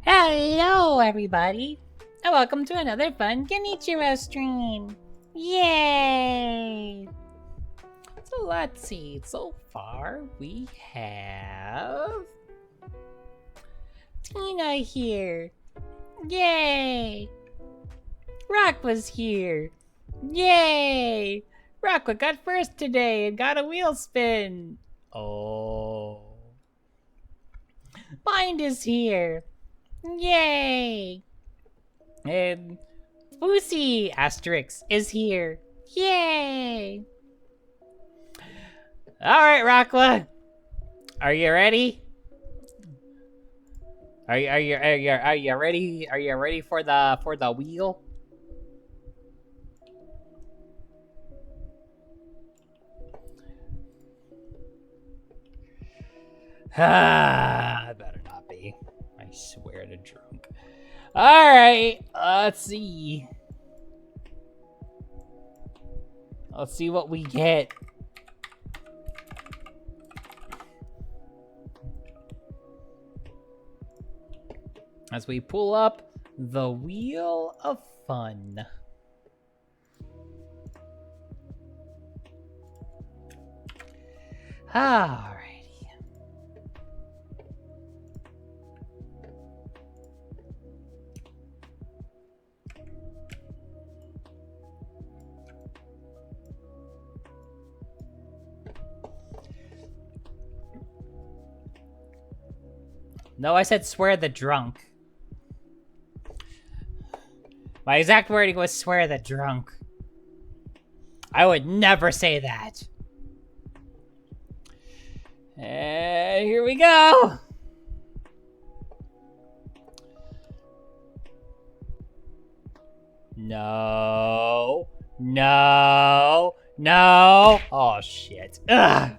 Hello, everybody, and welcome to another fun Genichiro stream. Yay! So let's see. So far, we have Tina here. Yay! Rock was here. Yay! Rockwa got first today and got a wheel spin. Oh. Bind is here. Yay! And Fousey Asterix is here. Yay! Alright, Rockwa. Are you ready? Are you ready? Are you ready for the wheel? I better not be. I swear to drunk. Alright, let's see. Let's see what we get. As we pull up the Wheel of Fun. Alrighty. No, I said swear the drunk. My exact wording was swear the drunk. I would never say that. And here we go. No. No. No. Oh, shit. Ugh.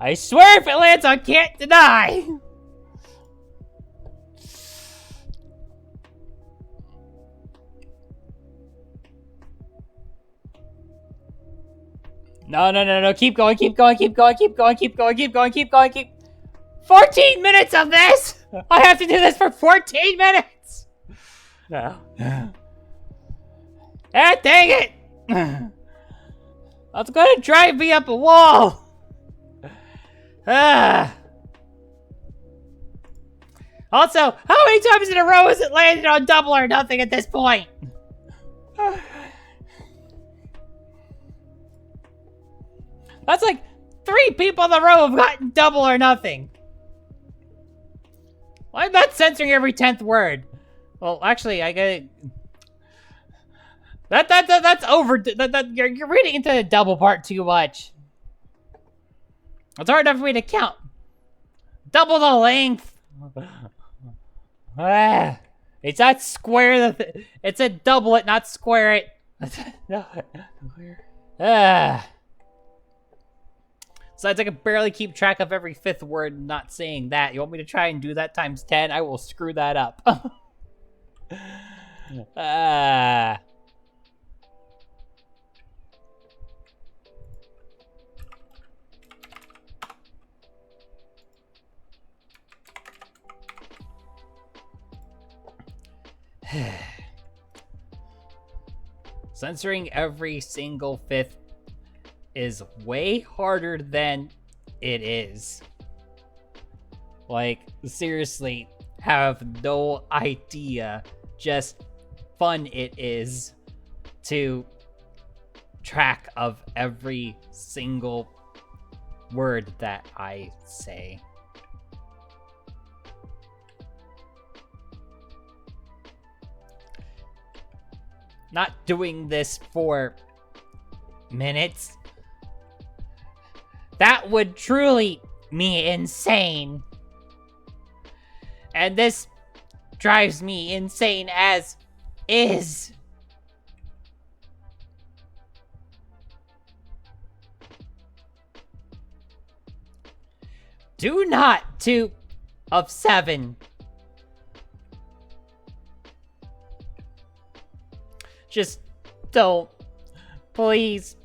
I swear if it lands on Can't Deny. No. Keep going. 14 minutes of this? I have to do this for 14 minutes? No. Ah, dang it! I was gonna drive me up a wall! Ah. Also, how many times in a row has it landed on double or nothing at this point? That's like 3 people in a row have gotten double or nothing. Why am I not censoring every 10th word? Well, actually, I get that's over. You're reading into the double part too much. It's hard enough for me to count. Double the length. It's not square. It's a double it, not square it. Besides, I can barely keep track of every 5th word not saying that. You want me to try and do that times 10? I will screw that up. Censoring every single 5th is way harder than it is. Like, seriously, have no idea just fun it is to track of every single word that I say. Not doing this for minutes. That would truly me insane. And this drives me insane as is. Do not 2 of 7. Just don't. Please.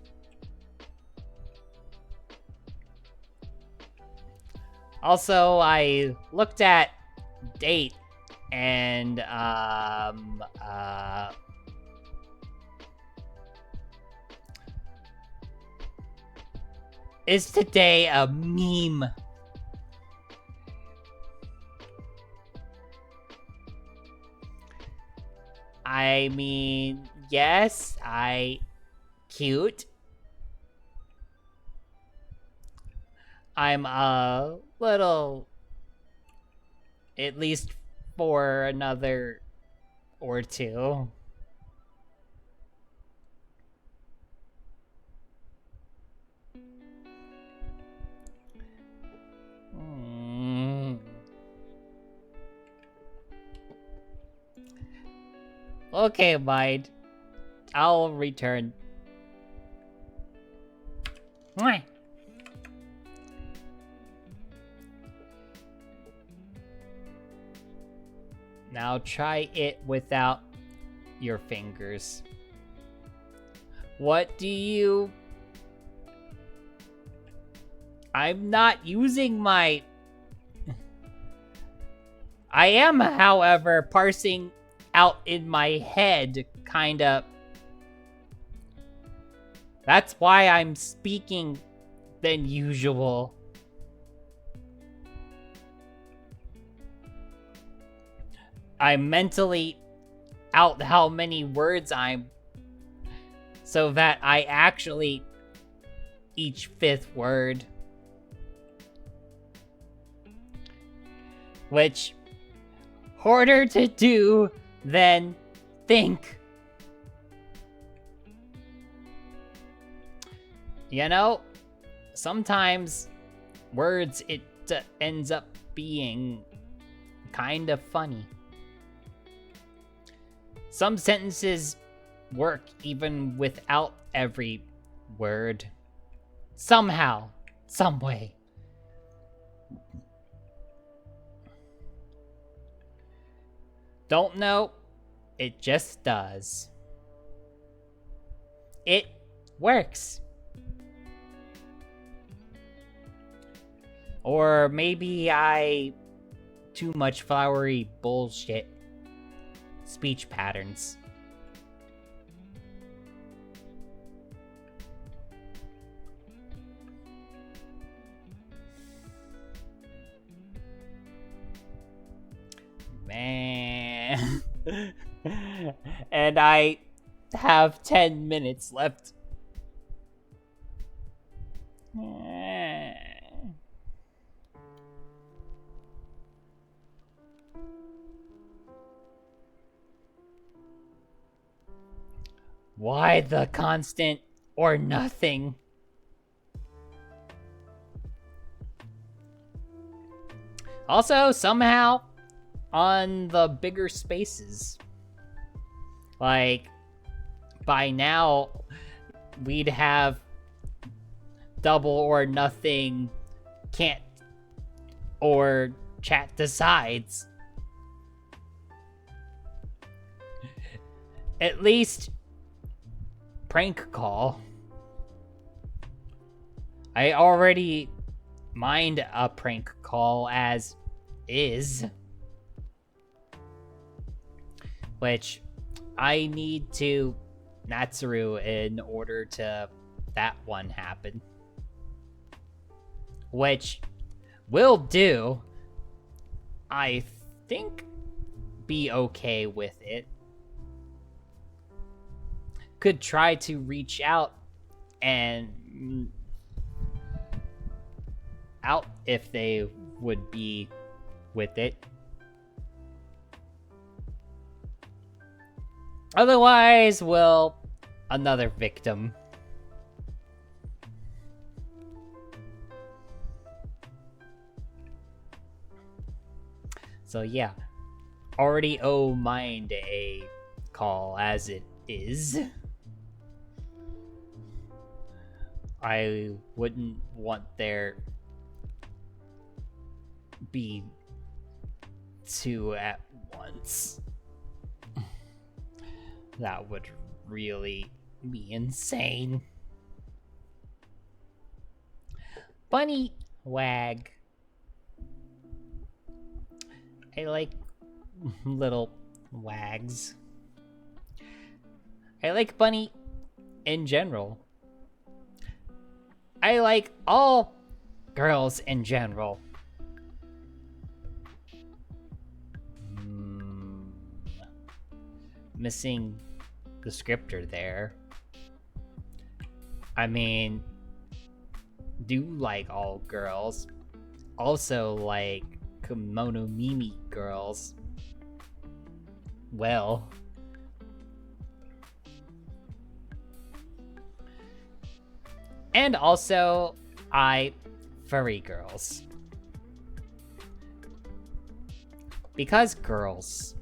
Also, I looked at date and is today a meme? I mean, yes, cute. I'm a little, at least for another or two. Okay, mind. I'll return. Mwah. Now try it without your fingers. What do you... I'm not using my... I am, however, parsing out in my head, kinda. That's why I'm speaking than usual. I'm mentally out how many words I'm, so that I actually each 5th word. Which, harder to do than think. You know, sometimes words, it ends up being kind of funny. Some sentences work even without every word. Somehow, some way. Don't know, it just does. It works. Or maybe I too much flowery bullshit speech patterns. Man. And I have 10 minutes left. Why the constant or nothing? Also, somehow, on the bigger spaces, like, by now, we'd have double or nothing, can't, or chat decides. At least prank call. I already mind a prank call as is. Which I need to Natsuru in order to that one happen. Which will do. I think be okay with it. could try to reach out and out if they would be with it. Otherwise, well, another victim. So yeah, already owe Mind a call as it is. I wouldn't want there be two at once. That would really be insane. Bunny Wag. I like little wags. I like Bunny in general. I like all girls in general. Missing the scripter there. I mean, do like all girls. Also like Kimono Mimi girls. Well. And also, furry girls. Because girls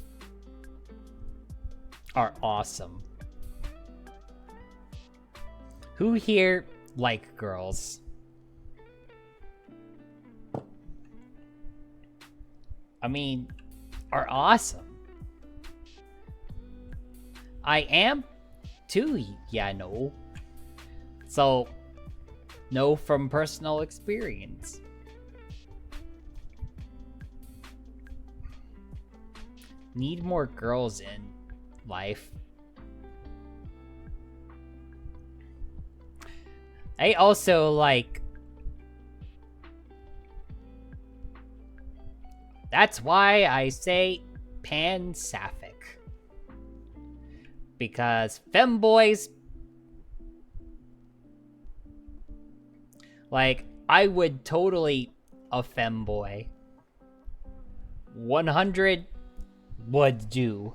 are awesome. Who here like girls? I mean, are awesome. I am too, yeah, no. So, know from personal experience. Need more girls in life. I also like... That's why I say pan-sapphic. Because femboys... Like, I would totally a femboy. 100 would do.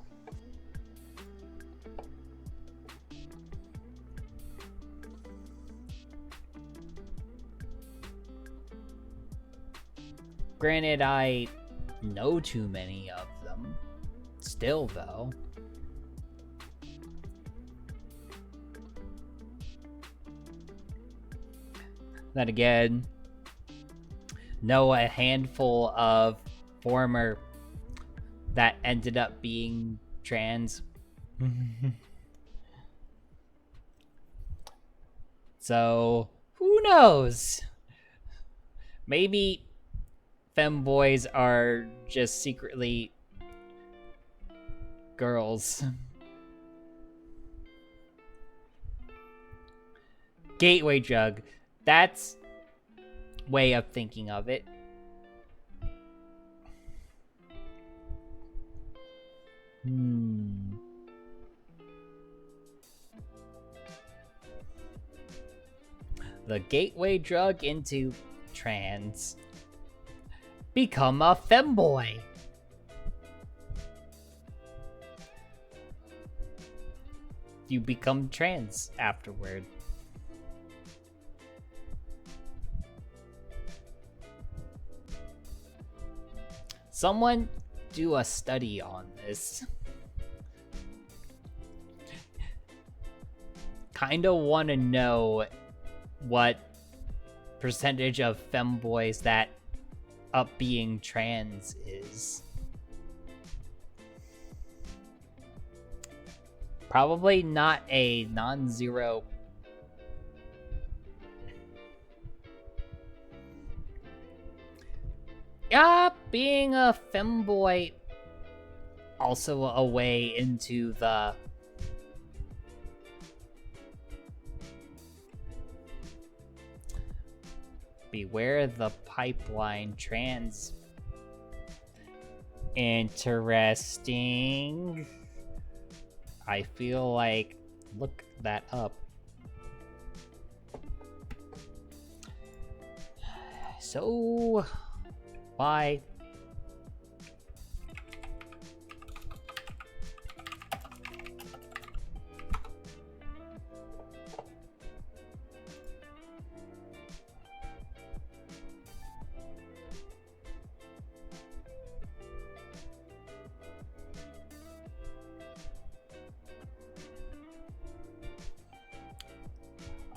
Granted, I know too many of them. Still, though. Then again, know a handful of former that ended up being trans. So, who knows? Maybe femboys are just secretly girls. Gateway drug. That's way of thinking of it. The gateway drug into trans. Become a femboy. You become trans afterward. Someone do a study on this. Kinda wanna know what percentage of femboys that up being trans is. Probably not a non-zero. Yeah, being a femboy also a way into the beware the pipeline trans. Interesting. I feel like look that up. So, why?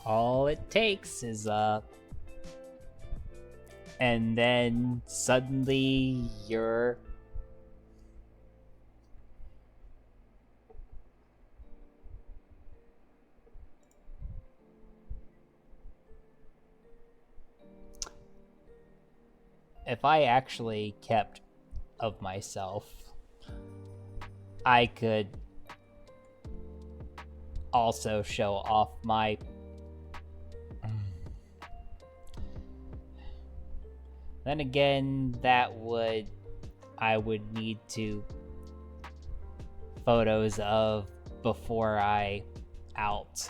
All it takes is and then suddenly you're if I actually kept of myself, I could also show off my then again, I would need to photos of before I out.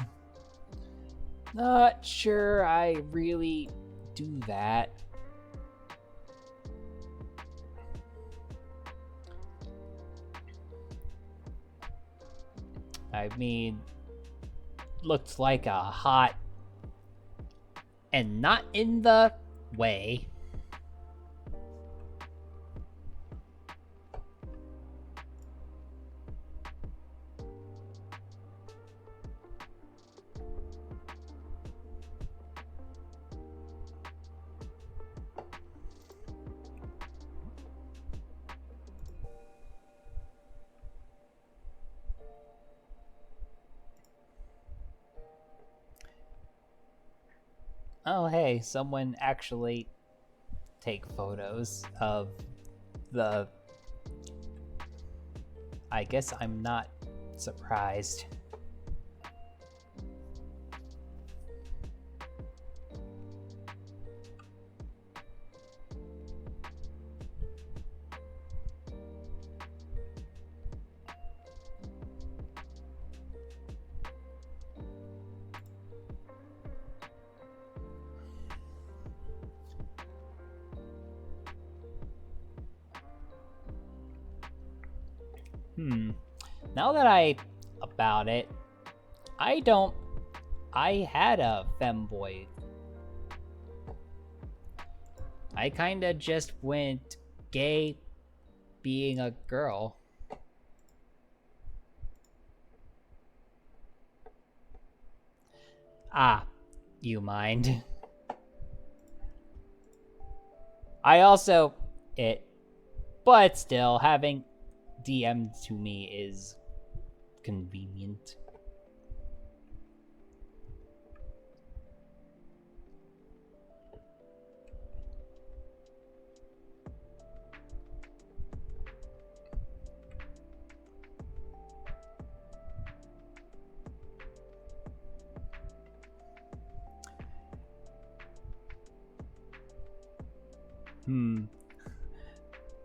Not sure I really do that. I mean, looks like a hot and not in the way. Oh, hey, someone actually take photos of the... I guess I'm not surprised. Now that about it, I had a femboy. I kinda just went gay being a girl. Ah, you mind. I also, but still, having DM to me is convenient.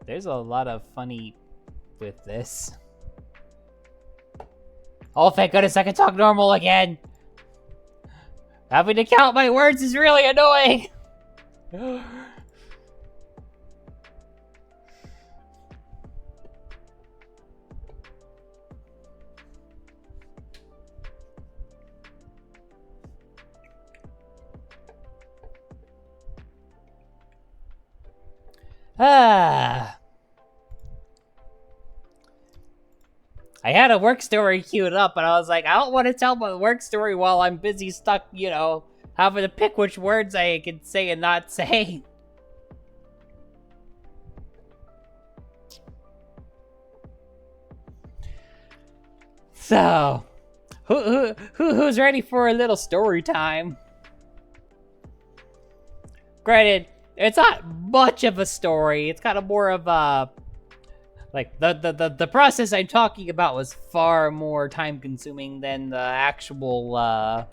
There's a lot of funny with this. Oh, thank goodness I can talk normal again! Having to count my words is really annoying! I had a work story queued up, but I was like, I don't want to tell my work story while I'm busy stuck, you know, having to pick which words I can say and not say. So, who's ready for a little story time? Granted, it's not much of a story. It's kind of more of a... Like, the process I'm talking about was far more time-consuming than the actual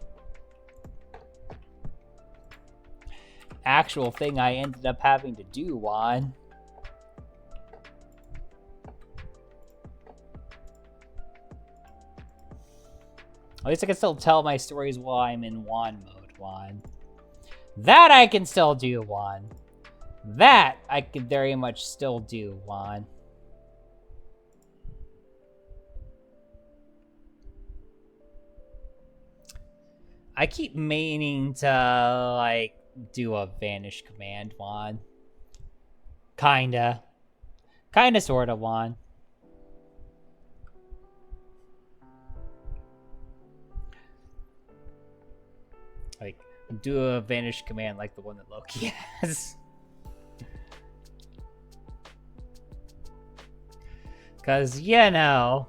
thing I ended up having to do on. At least I can still tell my stories while I'm in Juan mode, Juan. That I can still do, Juan. That I could very much still do, Juan. I keep meaning to, like, do a vanish command, Juan. Kinda, sorta, Juan. Like, do a vanish command like the one that Loki has. Cause, you know,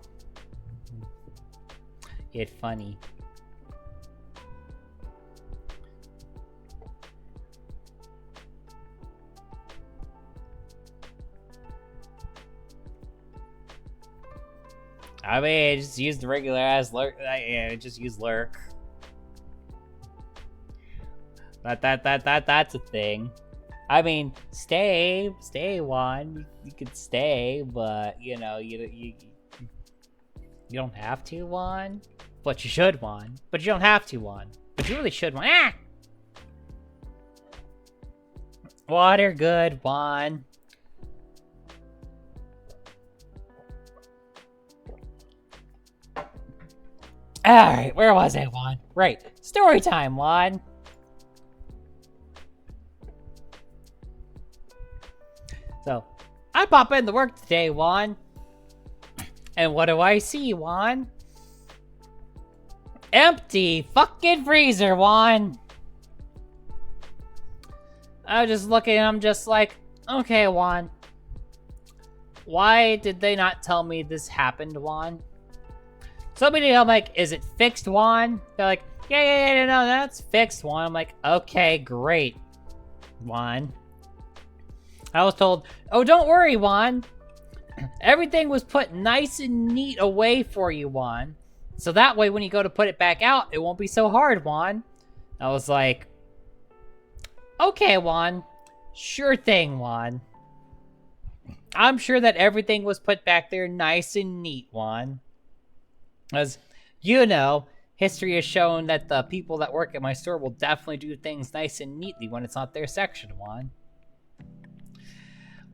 it's funny. I mean, just use the regular ass lurk. Yeah, just use lurk. That's a thing. I mean, stay, Juan. You could stay, but you know, you don't have to, Juan. But you should, Juan. But you don't have to, Juan. But you really should, Juan. Ah! Water good, Juan. Alright, where was I, Juan? Right, story time, Juan. So, I pop into work today, Juan. And what do I see, Juan? Empty fucking freezer, Juan. I was just looking, I'm just like, okay, Juan. Why did they not tell me this happened, Juan? Somebody, I'm like, is it fixed, Juan? They're like, yeah, no, that's fixed, Juan. I'm like, okay, great, Juan. I was told, oh, don't worry, Juan. Everything was put nice and neat away for you, Juan. So that way, when you go to put it back out, it won't be so hard, Juan. I was like, okay, Juan. Sure thing, Juan. I'm sure that everything was put back there nice and neat, Juan. As you know, history has shown that the people that work at my store will definitely do things nice and neatly when it's not their section, Juan.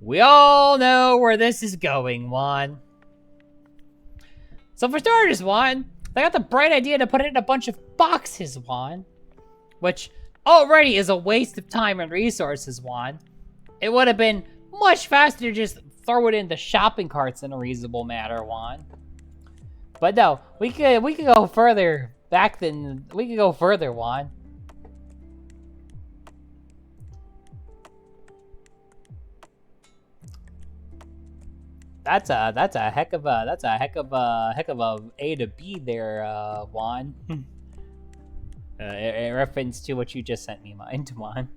We all know where this is going, Juan. So for starters, Juan, they got the bright idea to put it in a bunch of boxes, Juan. Which already is a waste of time and resources, Juan. It would have been much faster to just throw it into shopping carts in a reasonable manner, Juan. But no, we could go further back than we could go further, Juan. That's a heck of a A to B there, Juan. In reference to what you just sent me, Juan.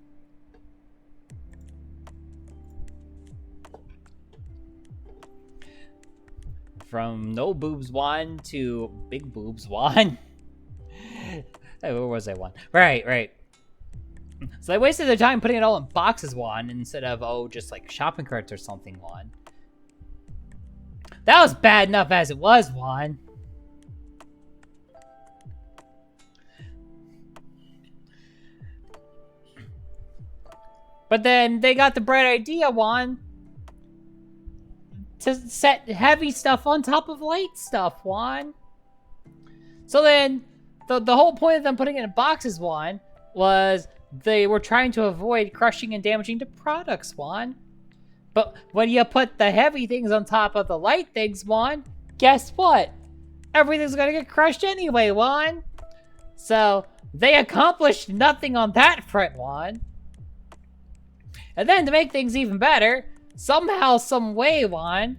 From no boobs, Juan, to big boobs, Juan. Hey, where was I, Juan? Right. So they wasted their time putting it all in boxes, Juan, instead of, oh, just like shopping carts or something, Juan. That was bad enough as it was, Juan. But then they got the bright idea, Juan, to set heavy stuff on top of light stuff, Juan. So then, the whole point of them putting it in boxes, Juan, was they were trying to avoid crushing and damaging the products, Juan. But when you put the heavy things on top of the light things, Juan, guess what? Everything's gonna get crushed anyway, Juan. So, they accomplished nothing on that front, Juan. And then to make things even better, somehow, some way, Juan,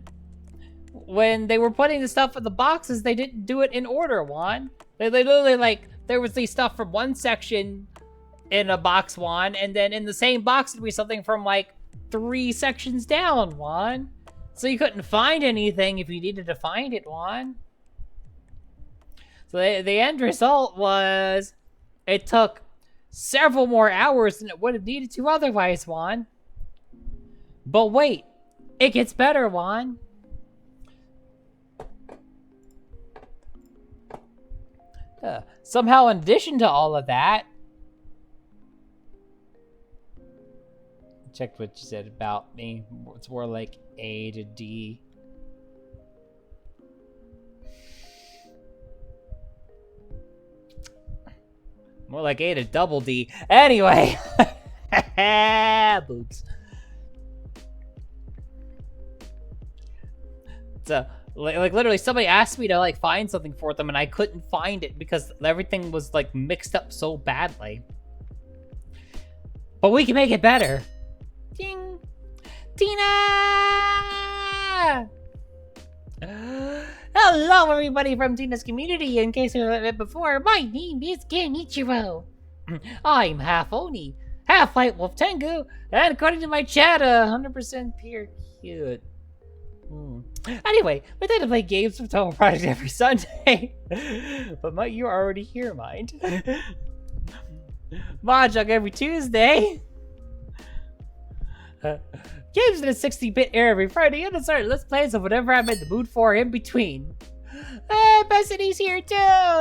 when they were putting the stuff in the boxes, they didn't do it in order, Juan. They literally, like, there was the stuff from one section in a box, Juan, and then in the same box would be something from, like, 3 sections down, Juan. So you couldn't find anything if you needed to find it, Juan. So the end result was it took several more hours than it would have needed to otherwise, Juan. But wait, it gets better, Juan. Somehow, in addition to all of that, checked what you said about me. It's more like A to D. More like A to double D. Anyway. Boobs. So, like literally somebody asked me to like find something for them and I couldn't find it because everything was like mixed up so badly. But we can make it better. Ding! Tina! Hello everybody from Tina's community. In case you haven't met before, my name is Genichiro. I'm half Oni, half White Wolf Tengu, and according to my chat, 100% pure cute. Anyway, we tend to play games with Total Project every Sunday. But you're already here, mind. Mahjong every Tuesday. Games in a 60-bit era every Friday, and start let's play of whatever I'm in the mood for in between. Hey, Bessity's here too!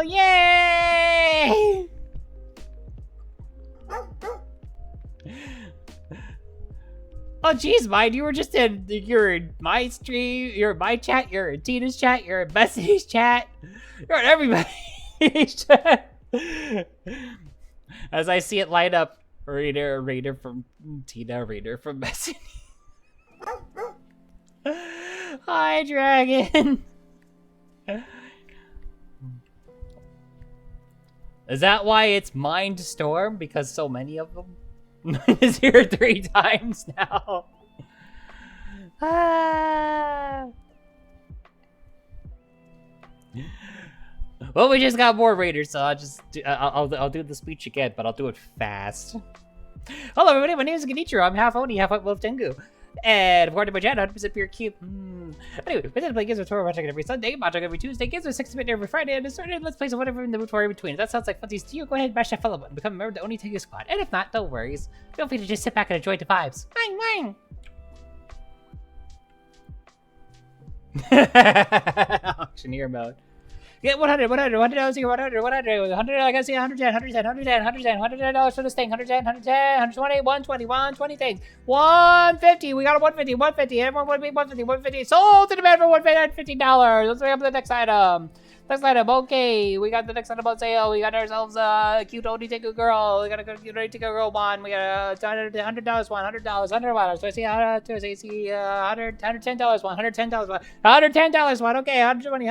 Yay! Oh jeez, Mind, you were just you're in my stream, you're in my chat, you're in Tina's chat, you're in Bessity's chat, you're in everybody's chat. As I see it light up, Raider from Tina, Raider from Bessity. Hi, Dragon. Is that why it's Mind Storm? Because so many of them? Mine is here 3 times now. Well, we just got more raiders, so I'll do the speech again, but I'll do it fast. Hello, everybody. My name is Genichiro. I'm half Oni, half White Wolf Tengu. And according to my channel, 100% pure cute. Anyway, we tend to play games with Total Project every Sunday, Mahjong every Tuesday, games with 60-bit every Friday, and let's play some whatever in the mood for in between. If that sounds like funsies to you, go ahead and bash that follow button, become a member of the Oni Tengu squad. And if not, no worries. Feel free to just sit back and enjoy the vibes. Wang wang! Auctioneer mode. Get 100, $100 here, $100, I gotta see $110 for this thing, $120, 120 things, 150, we got a 150, everyone would be 150, sold to the man for $150, let's bring up the next item. Okay, we got the next item on sale. We got ourselves a cute Oni Tengu girl. We got a cute Oni Tengu girl one. We got a $100 one, $100. So I see $110 one, $110 one, $110 one. Okay, $120 one,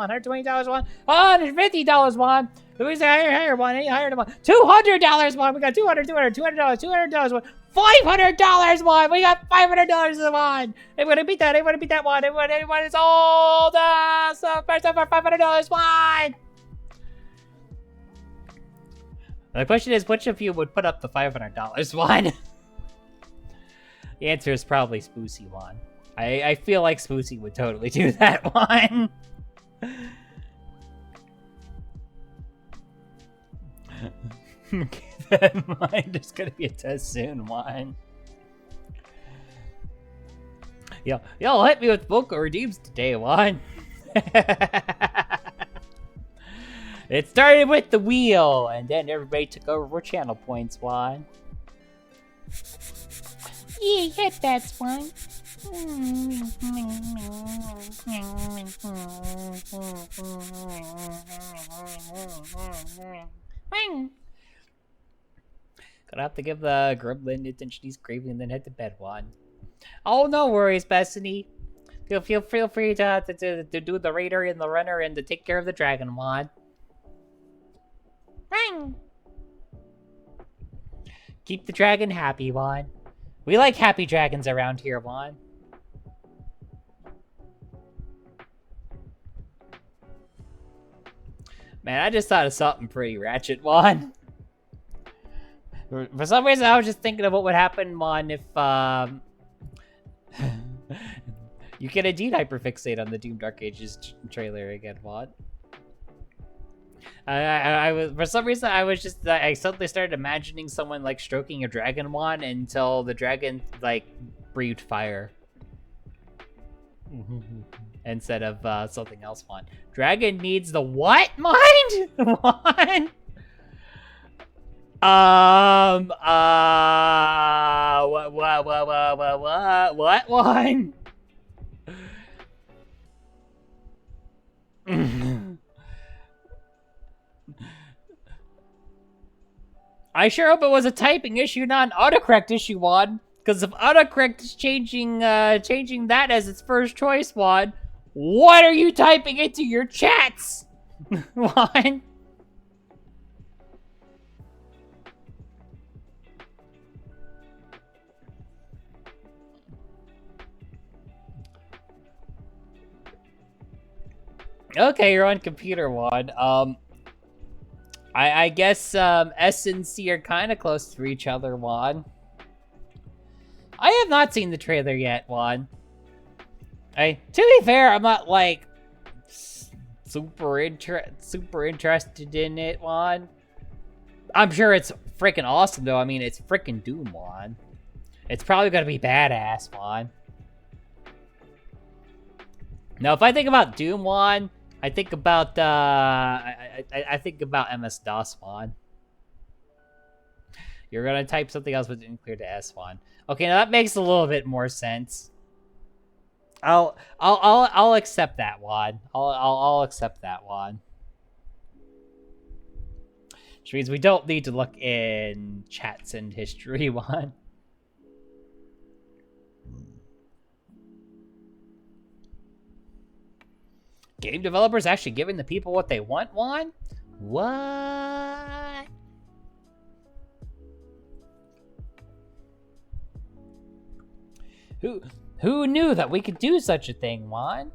$120 one, $150 one. Who's the higher one? Any higher one? $200 one. We got $200 one. $500 one! We got $500 one! Everybody beat that one! Everyone is all the first over $500 one! The question is, which of you would put up the $500 one? The answer is probably Spoosy one. I feel like Spoosy would totally do that one. Keep that in mind, there's gonna be a test soon, one. Y'all hit me with vocal redeems today, one. It started with the wheel, and then everybody took over for channel points, one. Yeah, hit that one. Gonna have to give the gremlin attention he's craving and then head to bed, one. Oh, no worries, Bethany. Feel free to do the raider and the runner and to take care of the dragon, one. Keep the dragon happy, Juan. We like happy dragons around here, Juan. Man, I just thought of something pretty ratchet, Juan. For some reason, I was just thinking of what would happen, Juan, if you can indeed hyperfixate on the Doom Dark Ages trailer again, Juan. I was, for some reason, I suddenly started imagining someone like stroking a dragon wand until the dragon like breathed fire. instead of something else, Juan. Dragon needs the what mind? Juan? What one? I sure hope it was a typing issue, not an autocorrect issue, Juan. Because if autocorrect is changing that as its first choice, Juan, what are you typing into your chats, Juan? Okay, you're on computer, Juan. I guess S and C are kind of close to each other, Juan. I have not seen the trailer yet, Juan. To be fair, I'm not like super interested in it, Juan. I'm sure it's freaking awesome, though. I mean, it's freaking Doom, Juan. It's probably gonna be badass, Juan. Now, if I think about Doom, Juan, I think about I think about MS-DOS, Juan. You're gonna type something else but didn't clear to S, Juan. Okay, now that makes a little bit more sense. I'll accept that, Juan. I'll accept that, Juan. Which means we don't need to look in chats and history, Juan. Game developers actually giving the people what they want, Juan? What? Who knew that we could do such a thing, Juan?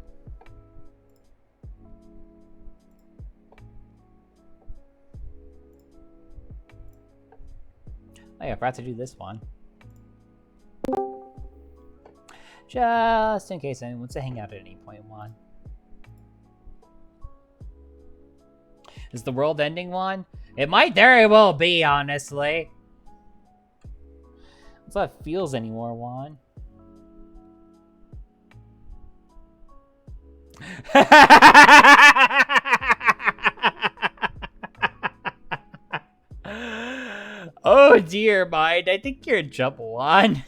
Oh yeah, I forgot to do this one. Just in case anyone wants to hang out at any point, Juan. Is the world ending, Juan? It might very well be, honestly. That's how it feels anymore, Juan. Oh dear, Mind. I think you're in trouble, Juan.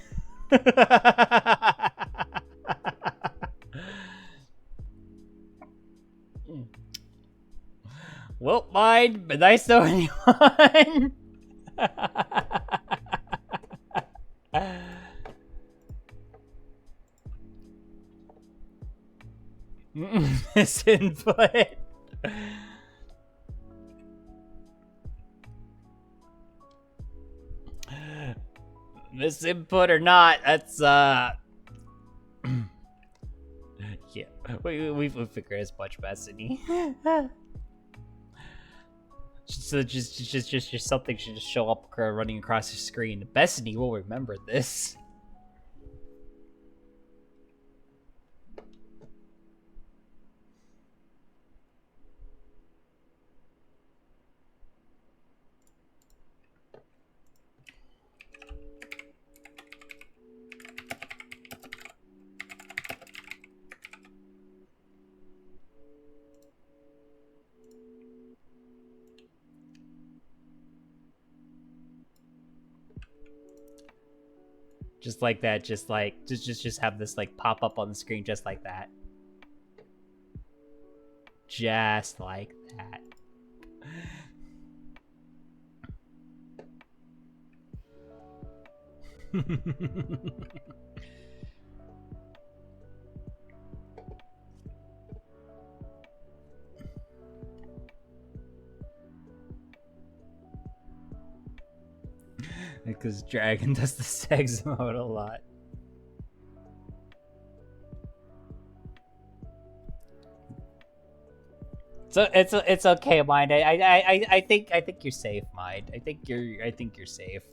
Well, Mind, but nice knowing you, Juan. Misinput. Misinput or not, that's yeah, we've figured as much, Bethany. So just something should just show up running across the screen. Bethany will remember this. Just like that, just have this like pop up on the screen just like that. Just like that. Because Dragon does the sex mode a lot. So it's okay, Mind. I think you're safe, Mind. I think you're safe.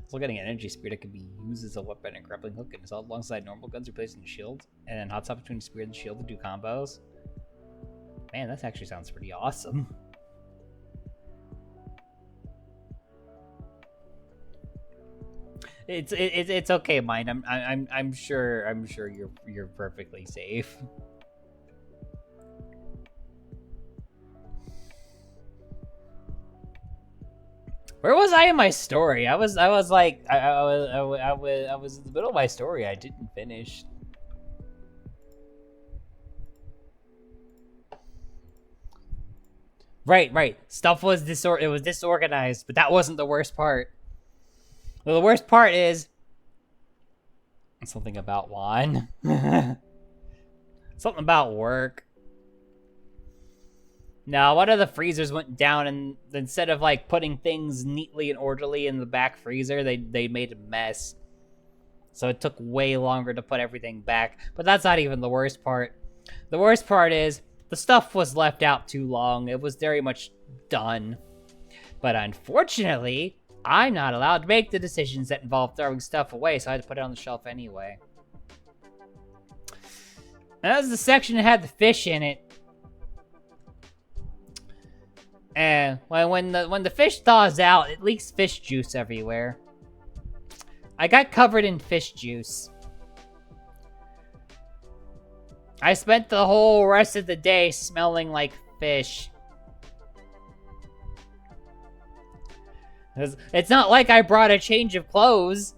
Still getting an energy spear that can be used as a weapon and grappling hook and assault alongside normal guns replacing the shield, and then hot swap between the spear and the shield to do combos. Man, that actually sounds pretty awesome. It's okay, mine. I'm sure you're perfectly safe. Where was I in my story? I was like I was in the middle of my story. I didn't finish. Right. Stuff was it was disorganized, but that wasn't the worst part. Well, the worst part is something about Juan. Something about work. No, one of the freezers went down, and instead of like putting things neatly and orderly in the back freezer, they made a mess. So it took way longer to put everything back. But that's not even the worst part. The worst part is the stuff was left out too long. It was very much done. But unfortunately, I'm not allowed to make the decisions that involve throwing stuff away, so I had to put it on the shelf anyway. And that was the section that had the fish in it. And when the fish thaws out, it leaks fish juice everywhere. I got covered in fish juice. I spent the whole rest of the day smelling like fish. It's not like I brought a change of clothes.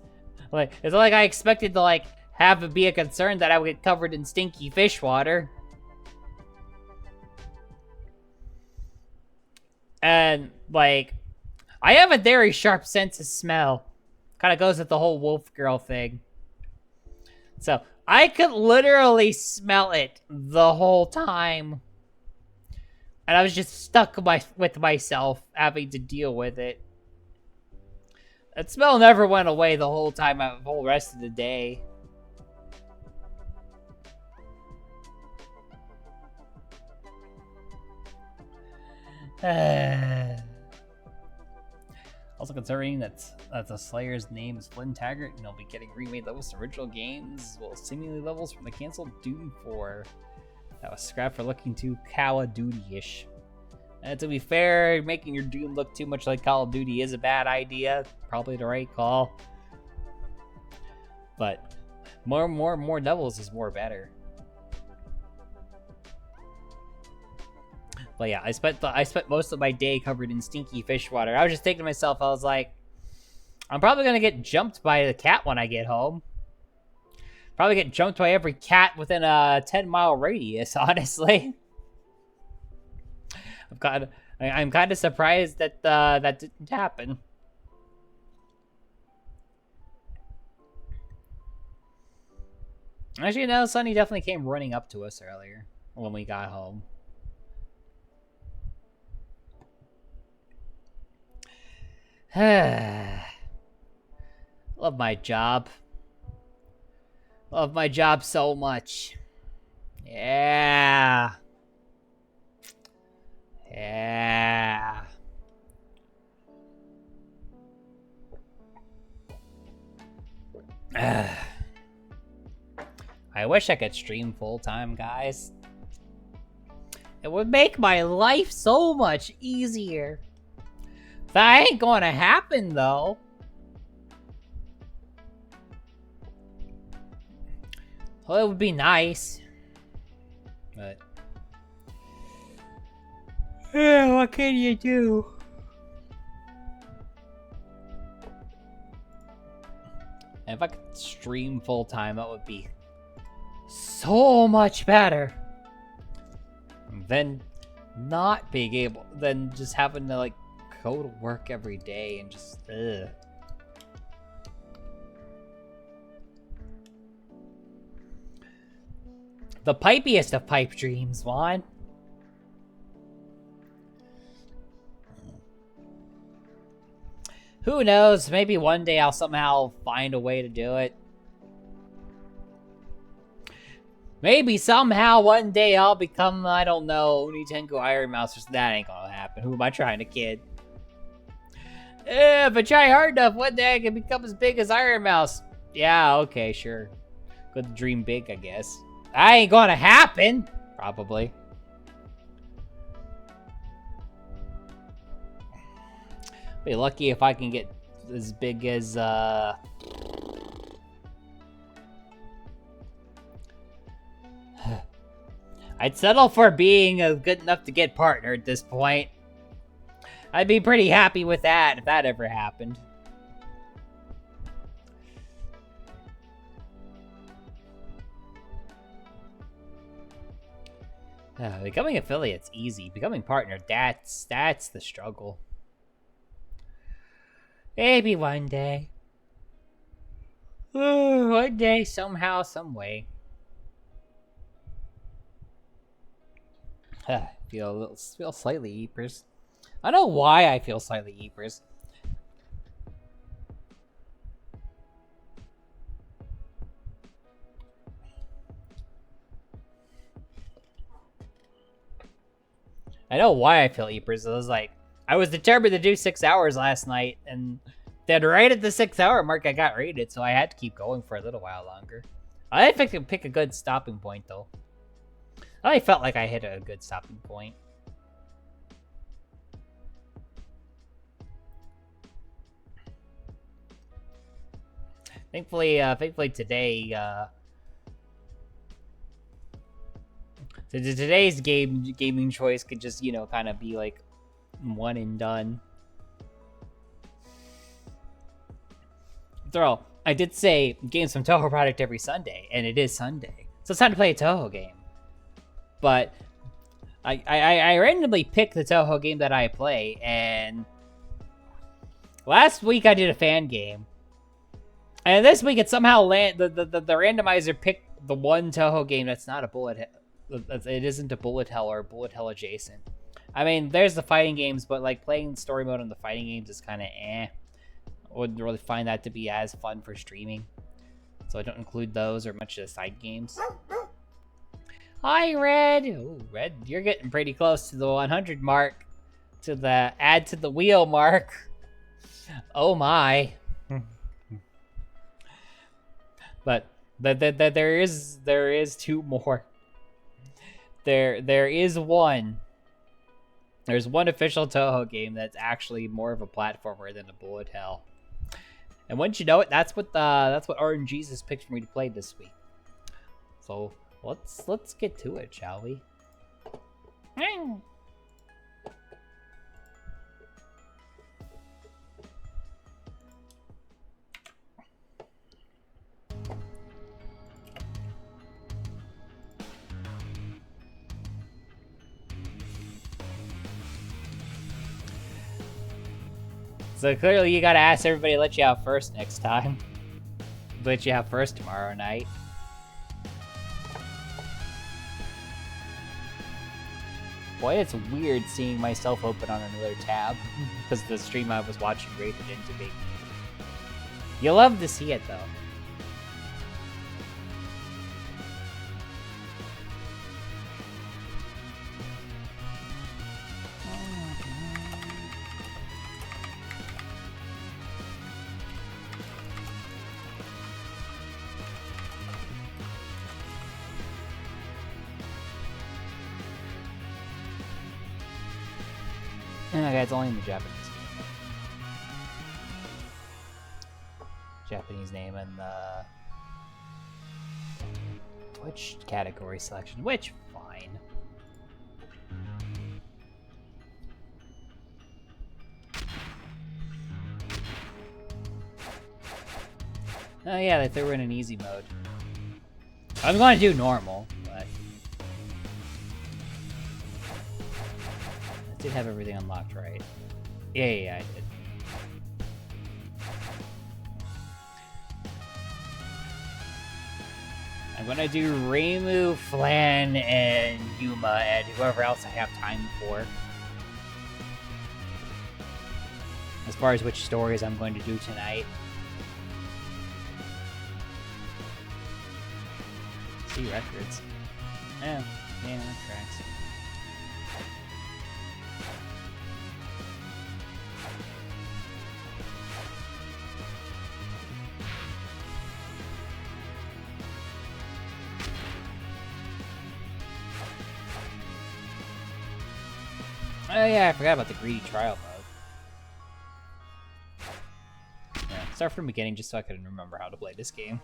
Like, it's not like I expected to like have it be a concern that I would get covered in stinky fish water. And, like, I have a very sharp sense of smell. Kind of goes with the whole wolf girl thing. So, I could literally smell it the whole time. And I was just stuck with myself, having to deal with it. That smell never went away the whole time, the whole rest of the day. Also considering that the Slayer's name is Flynn Taggart, and he'll be getting remade levels to original games, well, seemingly levels from the canceled Doom 4. That was scrapped for looking too Call of Duty-ish. And to be fair, making your Doom look too much like Call of Duty is a bad idea. Probably the right call. But more levels is more better. But yeah, I spent most of my day covered in stinky fish water. I was just thinking to myself, I was like, I'm probably gonna get jumped by the cat when I get home. Probably get jumped by every cat within a 10-mile radius, honestly. I'm kind of surprised that that didn't happen. Actually, no, Sunny definitely came running up to us earlier when we got home. Love my job. Love my job so much. Yeah. Yeah. I wish I could stream full-time, guys. It would make my life so much easier. That ain't gonna happen, though. Well, it would be nice. But... yeah, what can you do? And if I could stream full-time, that would be so much better than not being able, than just having to, like, go to work every day and just, ugh. The pipiest of pipe dreams, Juan. Who knows? Maybe one day I'll somehow find a way to do it. Maybe somehow one day I'll become, I don't know, Unitenko Iron Mouse. That ain't gonna happen. Who am I trying to kid? If I try hard enough, one day I can become as big as Iron Mouse. Yeah, okay, sure. Good dream big, I guess. That ain't gonna happen. Probably. Be lucky if I can get as big as, I'd settle for being good enough to get partner at this point. I'd be pretty happy with that if that ever happened. Becoming affiliate's easy. Becoming partner, that's the struggle. Maybe one day. One day, somehow, some way. Feel slightly eepers. I don't know why I feel slightly eepers. I know why I feel eepers. I was determined to do 6 hours last night, and then right at the 6 hour mark, I got raided, so I had to keep going for a little while longer. I think I could pick a good stopping point, though. I felt like I hit a good stopping point. Thankfully today, today's gaming choice could just, kind of be like one and done. After all, I did say games from Toho product every Sunday, and it is Sunday, so it's time to play a Toho game. But I randomly picked the Toho game that I play, and last week I did a fan game, and this week it somehow the randomizer picked the one Toho game that's not a bullet hell. It isn't a bullet hell or bullet hell adjacent. I mean, there's the fighting games, but like playing story mode on the fighting games is kind of eh. I wouldn't really find that to be as fun for streaming, so I don't include those or much of the side games. Hi, Red. Ooh, Red, you're getting pretty close to the 100 mark, to the add to the wheel mark. Oh my. But there is two more. There is one. There's one official Toho game that's actually more of a platformer than a bullet hell. And once you know it, that's what RNGesus has picked for me to play this week. So let's get to it, shall we? So clearly you gotta ask everybody to let you out first next time. Let you out first tomorrow night. Boy, it's weird seeing myself open on another tab, because the stream I was watching rated into me. You love to see it, though. Okay, it's only in the Japanese name. Japanese name and the Twitch category selection, which, fine. Oh yeah, they threw in an easy mode. I'm going to do normal, but I did have everything unlocked, right? Yeah, I did. I'm gonna do Reimu, Flan, and Yuma, and whoever else I have time for. As far as which stories I'm going to do tonight. See records. Yeah, that tracks. Oh yeah, I forgot about the greedy trial mode. Yeah, start from the beginning just so I can remember how to play this game.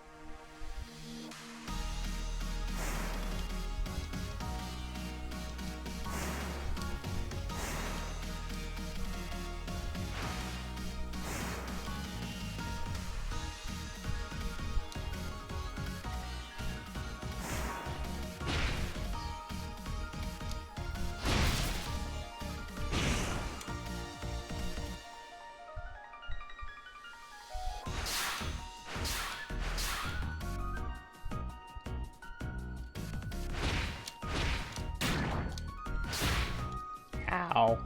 Ow.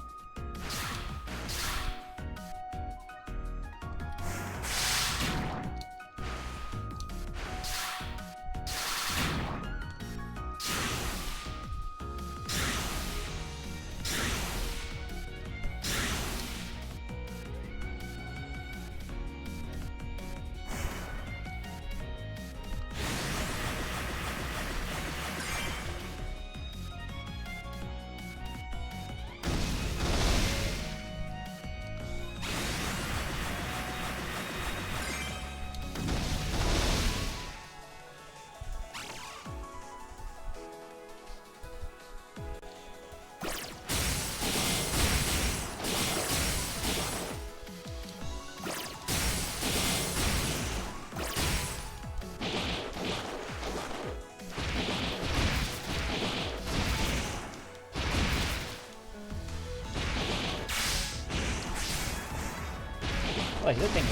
Boy, good thing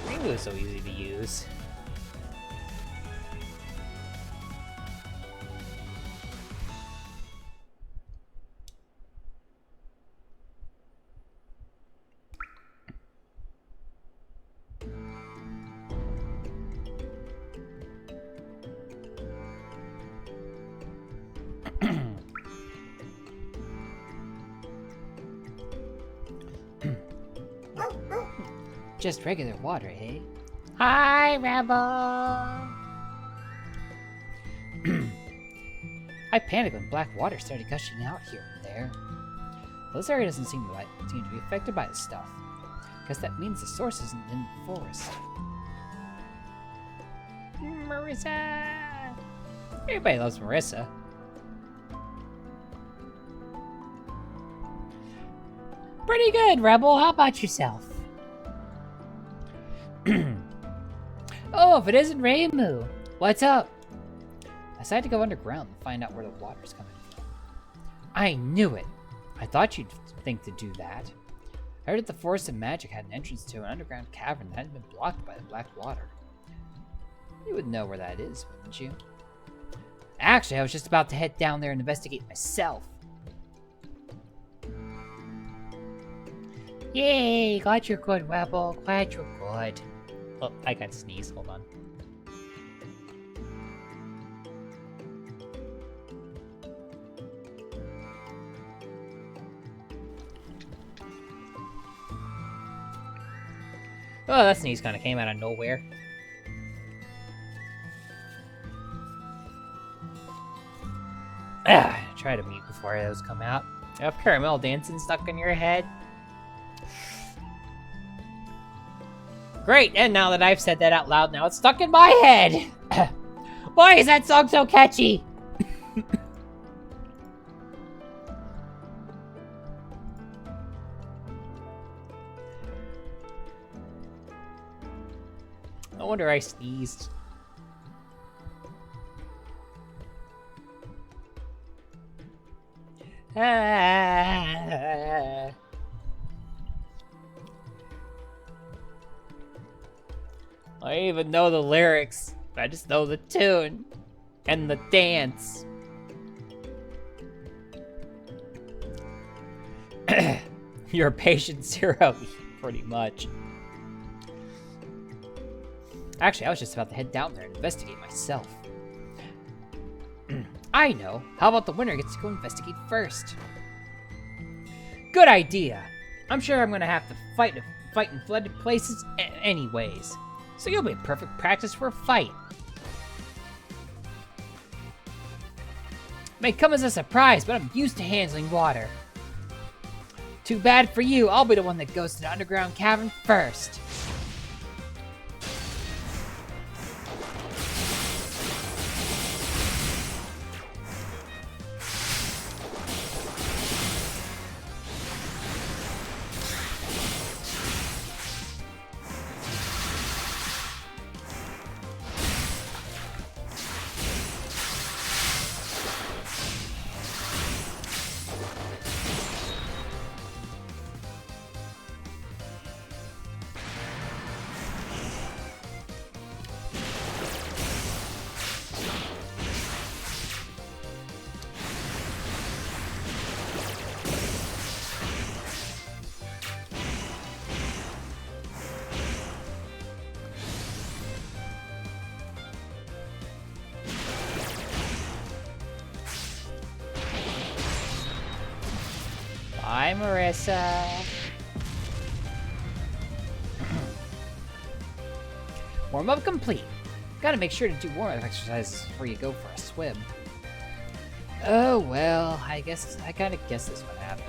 Ringu is so easy to use. Just regular water, eh? Hi, Rebel! I panicked when black water started gushing out here and there. Well, this area doesn't seem to be affected by this stuff. Guess that means the source isn't in the forest. Marissa! Everybody loves Marissa. Pretty good, Rebel. How about yourself? Oh, if it isn't Reimu! What's up? I decided to go underground and find out where the water's coming from. I knew it! I thought you'd think to do that. I heard that the Forest of Magic had an entrance to an underground cavern that hadn't been blocked by the black water. You would know where that is, wouldn't you? Actually, I was just about to head down there and investigate myself. Yay! Glad you're good, Rebel. Glad you're good. Oh, I got sneeze. Hold on. Oh, that sneeze kind of came out of nowhere. Try to mute before those come out. You have caramel dancing stuck in your head. Great, and now that I've said that out loud, now it's stuck in my head! Why is that song so catchy? No wonder I sneezed. I don't even know the lyrics. I just know the tune and the dance. You're a patient zero, pretty much. Actually, I was just about to head down there and investigate myself. I know. How about the winner gets to go investigate first? Good idea. I'm sure I'm gonna have to fight in flooded places anyways. So you'll be perfect practice for a fight. May come as a surprise, but I'm used to handling water. Too bad for you, I'll be the one that goes to the underground cavern first. Bye, Marissa. Warm-up complete. Gotta make sure to do warm-up exercises before you go for a swim. Oh, well, I kinda guess this would happen.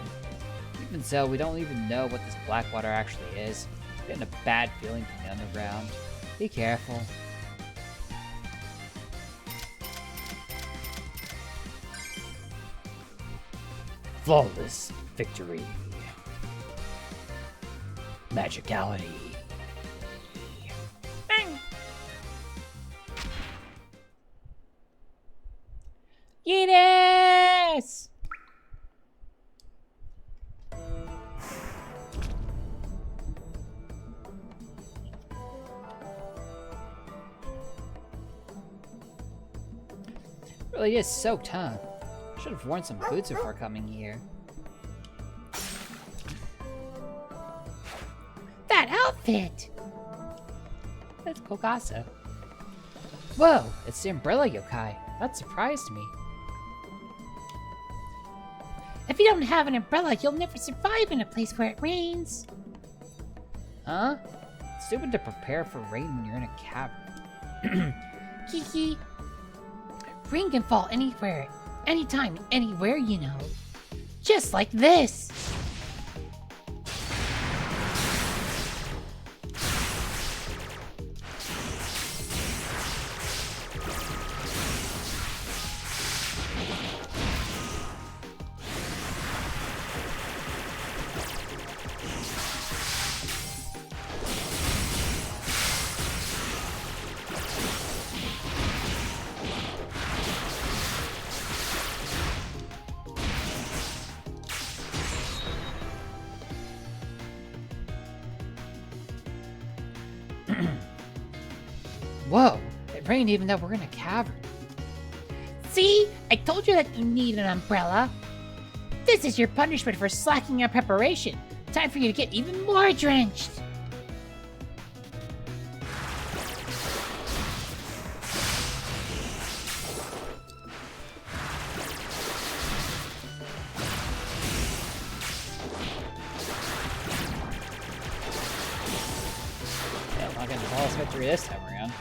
Even so, we don't even know what this black water actually is. I'm getting a bad feeling from the underground. Be careful. Flawless victory. Magicality. Bang! Yes! Really is soaked, huh? Should have worn some boots before coming here. That outfit! That's Kokasa. Whoa, it's the umbrella yokai. That surprised me. If you don't have an umbrella, you'll never survive in a place where it rains. Huh? It's stupid to prepare for rain when you're in a cavern. Kiki. Rain can fall anywhere, anytime, anywhere, you know. Just like this. Whoa, it rained even though we're in a cavern. See? I told you that you need an umbrella. This is your punishment for slacking on preparation. Time for you to get even more drenched. Yeah, I'm not getting flawless victory this time around.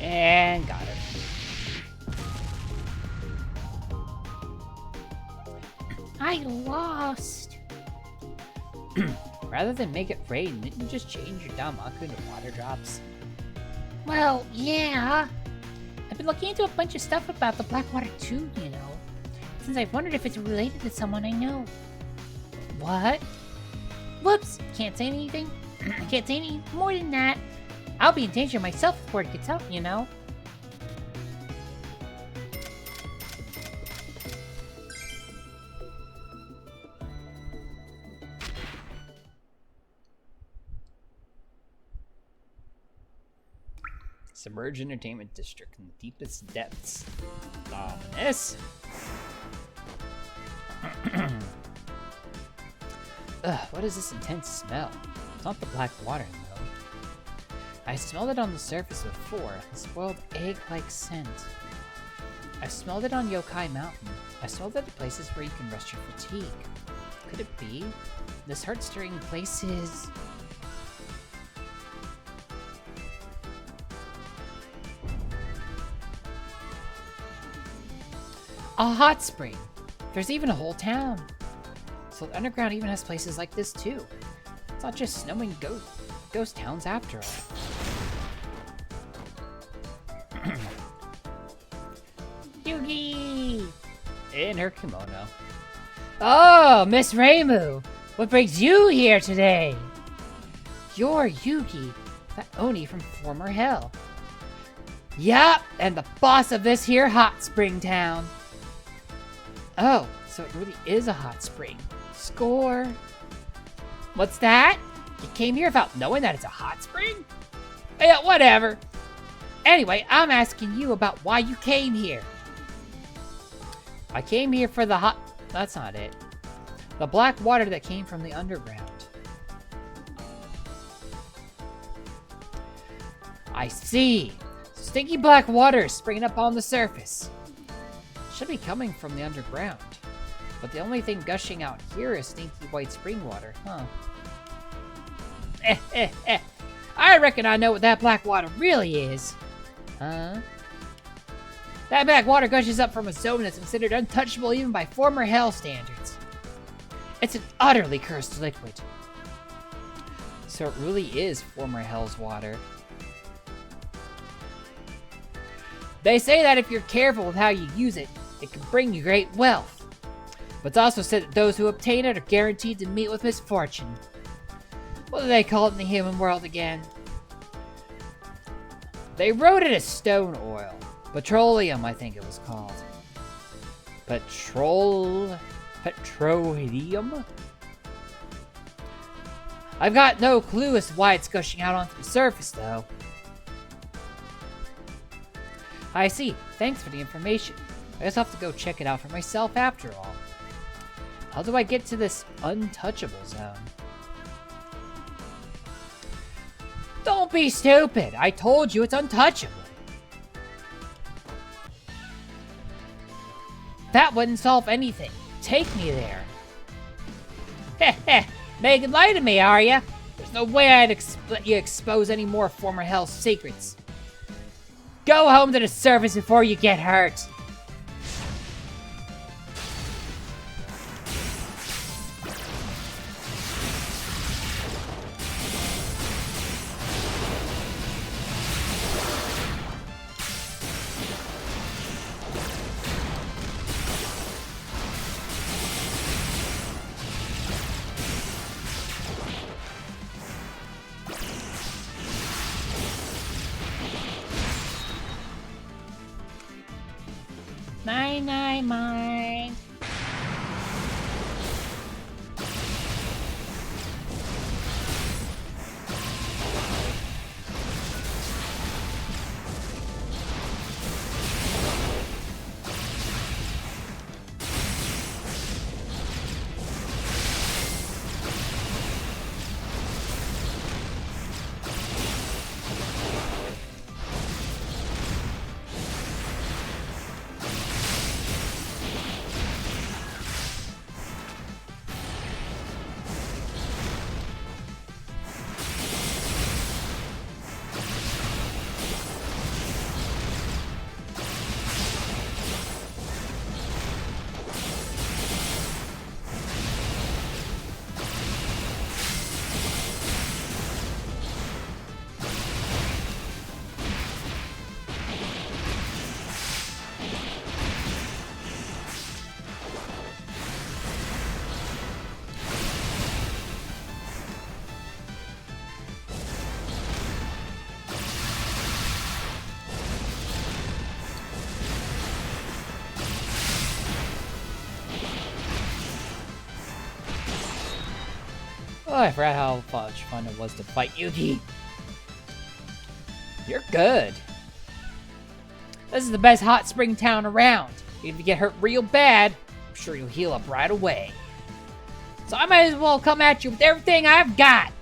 And got it. I lost. Rather than make it rain, didn't you just change your Damaku into water drops? Well, yeah. I've been looking into a bunch of stuff about the black water too, you know. Since I've wondered if it's related to someone I know. What? Whoops, can't say anything. I can't say any more than that. I'll be in danger myself before it gets out, you know? Submerged Entertainment District in the deepest depths. Ominous. Ugh, what is this intense smell? It's not the black water, though. I smelled it on the surface before, a spoiled egg-like scent. I smelled it on Yokai Mountain. I smelled it at places where you can rest your fatigue. Could it be? This heart-stirring place is... a hot spring! There's even a whole town! So the underground even has places like this too. It's not just snow and ghost towns after all. Yugi! In her kimono. Oh, Miss Reimu! What brings you here today? You're Yugi, that Oni from former hell. Yup, and the boss of this here hot spring town. Oh, so it really is a hot spring. Score. What's that? You came here without knowing that it's a hot spring? Yeah, whatever. Anyway, I'm asking you about why you came here. I came here for the hot... That's not it. The black water that came from the underground. I see. Stinky black water is springing up on the surface. Should be coming from the underground. But the only thing gushing out here is stinky white spring water, huh? I reckon I know what that black water really is. Huh? That black water gushes up from a zone that's considered untouchable even by former hell standards. It's an utterly cursed liquid. So it really is former hell's water. They say that if you're careful with how you use it, it can bring you great wealth. But it's also said that those who obtain it are guaranteed to meet with misfortune. What do they call it in the human world again? They wrote it as stone oil. Petroleum, I think it was called. Petroleum? I've got no clue as to why it's gushing out onto the surface, though. I see. Thanks for the information. I just have to go check it out for myself after all. How do I get to this untouchable zone? Don't be stupid! I told you it's untouchable! That wouldn't solve anything. Take me there. Heh heh! Making light of me, are ya? There's no way I'd let you expose any more former hell secrets. Go home to the surface before you get hurt. Mine. Oh, I forgot how much fun it was to fight Yugi. You're good. This is the best hot spring town around. Even if you get hurt real bad, I'm sure you'll heal up right away. So I might as well come at you with everything I've got.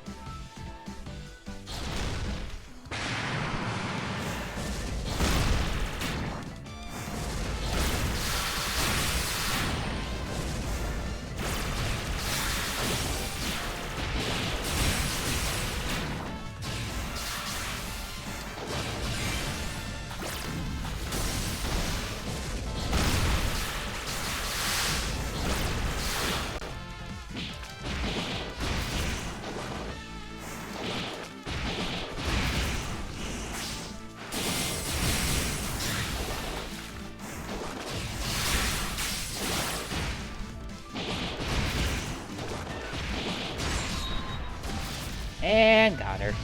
And got her.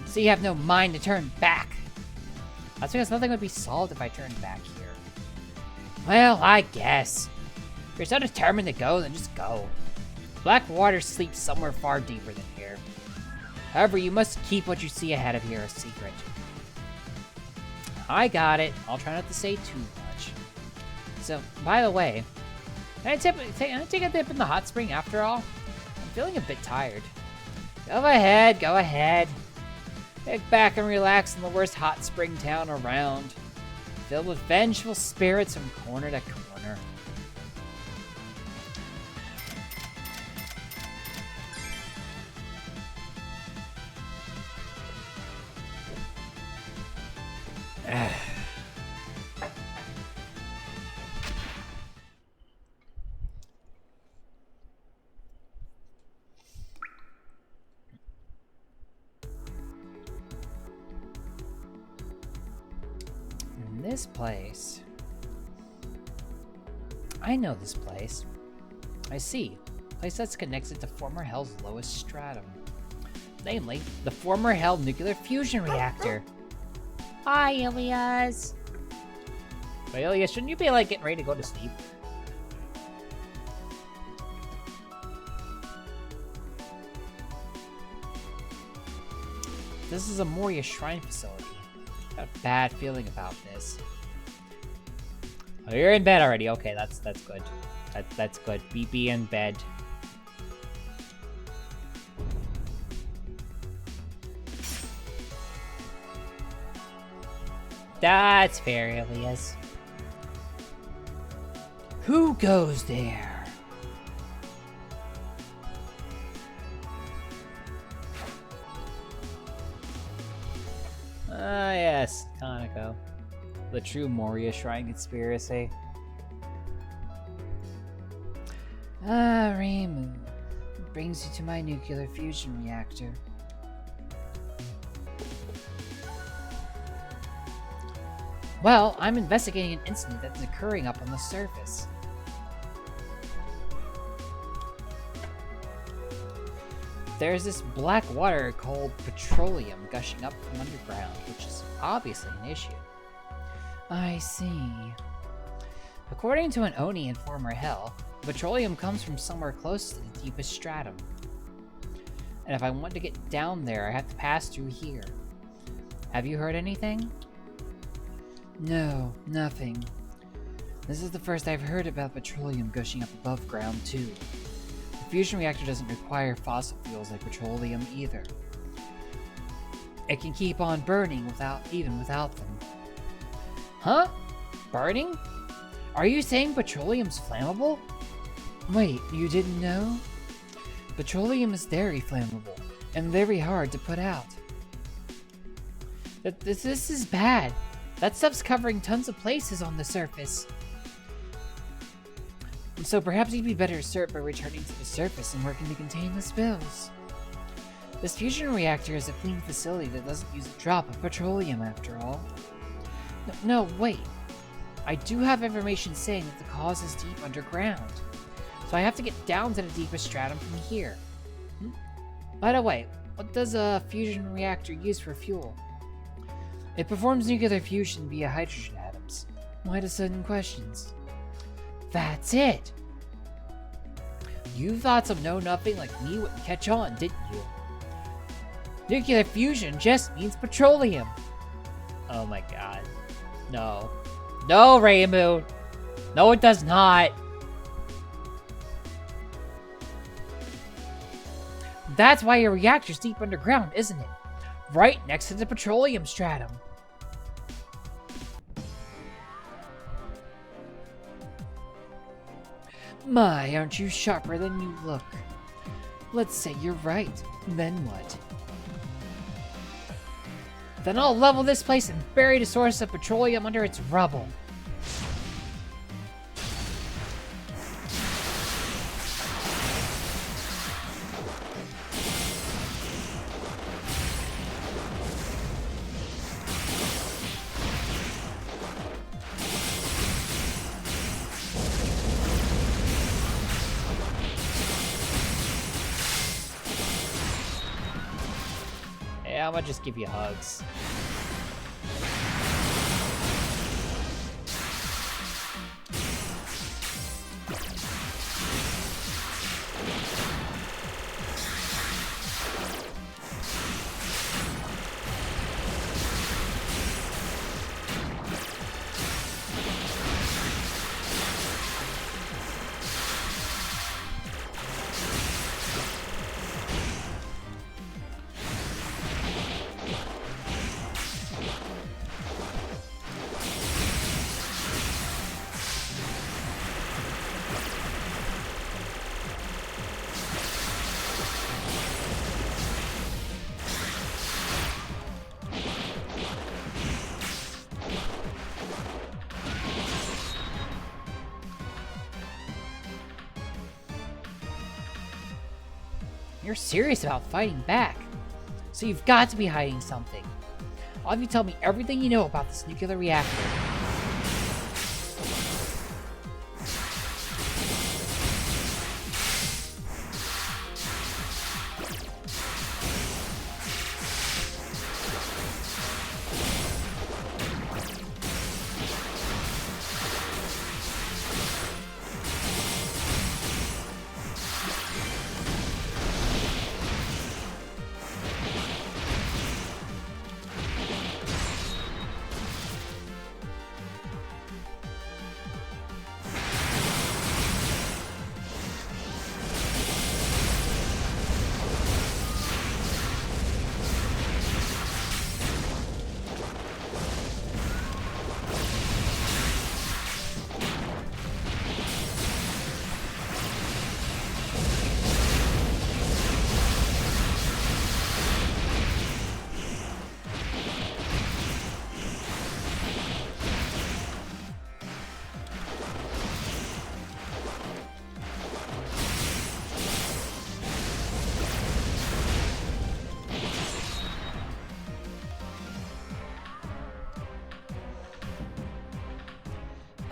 So you have no mind to turn back. That's because nothing would be solved if I turned back here. Well, I guess. If you're so determined to go, then just go. Black water sleeps somewhere far deeper than here. However, you must keep what you see ahead of here a secret. I got it. I'll try not to say too much. So, by the way, can I take a dip in the hot spring after all? I'm feeling a bit tired. Go ahead, go ahead. Kick back and relax in the worst hot spring town around. Filled with vengeful spirits from corner to corner. This place. I know this place. I see. A place that's connected to former Hell's lowest stratum. Namely, the former Hell nuclear fusion reactor. Hi, Ilias. Wait, Ilias, shouldn't you be like getting ready to go to sleep? This is a Moria Shrine facility. Got a bad feeling about this. Oh, you're in bed already. Okay, that's good. That's good. Be in bed. That's fair, Elias. Who goes there? Yes, Kaneko. The true Moria Shrine conspiracy. Raymond. Brings you to my nuclear fusion reactor. Well, I'm investigating an incident that's occurring up on the surface. There's this black water called petroleum gushing up from underground, which is obviously an issue. I see. According to an Oni in former Hell, petroleum comes from somewhere close to the deepest stratum. And if I want to get down there, I have to pass through here. Have you heard anything? No, nothing. This is the first I've heard about petroleum gushing up above ground, too. The fusion reactor doesn't require fossil fuels like petroleum either. It can keep on burning even without them. Huh? Burning? Are you saying petroleum's flammable? Wait, you didn't know? Petroleum is very flammable, and very hard to put out. This is bad. That stuff's covering tons of places on the surface. So perhaps you'd be better served by returning to the surface and working to contain the spills. This fusion reactor is a clean facility that doesn't use a drop of petroleum after all. No, wait. I do have information saying that the cause is deep underground. So I have to get down to the deepest stratum from here. By the way, what does a fusion reactor use for fuel? It performs nuclear fusion via hydrogen atoms. Why the sudden questions? That's it! You thought some know-nothing like me wouldn't catch on, didn't you? Nuclear fusion just means petroleum! Oh my god. No. No, Reimu! No, it does not! That's why your reactor's deep underground, isn't it? Right next to the petroleum stratum. My, aren't you sharper than you look? Let's say you're right. Then what? Then I'll level this place and bury the source of petroleum under its rubble. Yeah, I'm gonna just give you hugs. You're serious about fighting back, so you've got to be hiding something. I'll have you tell me everything you know about this nuclear reactor.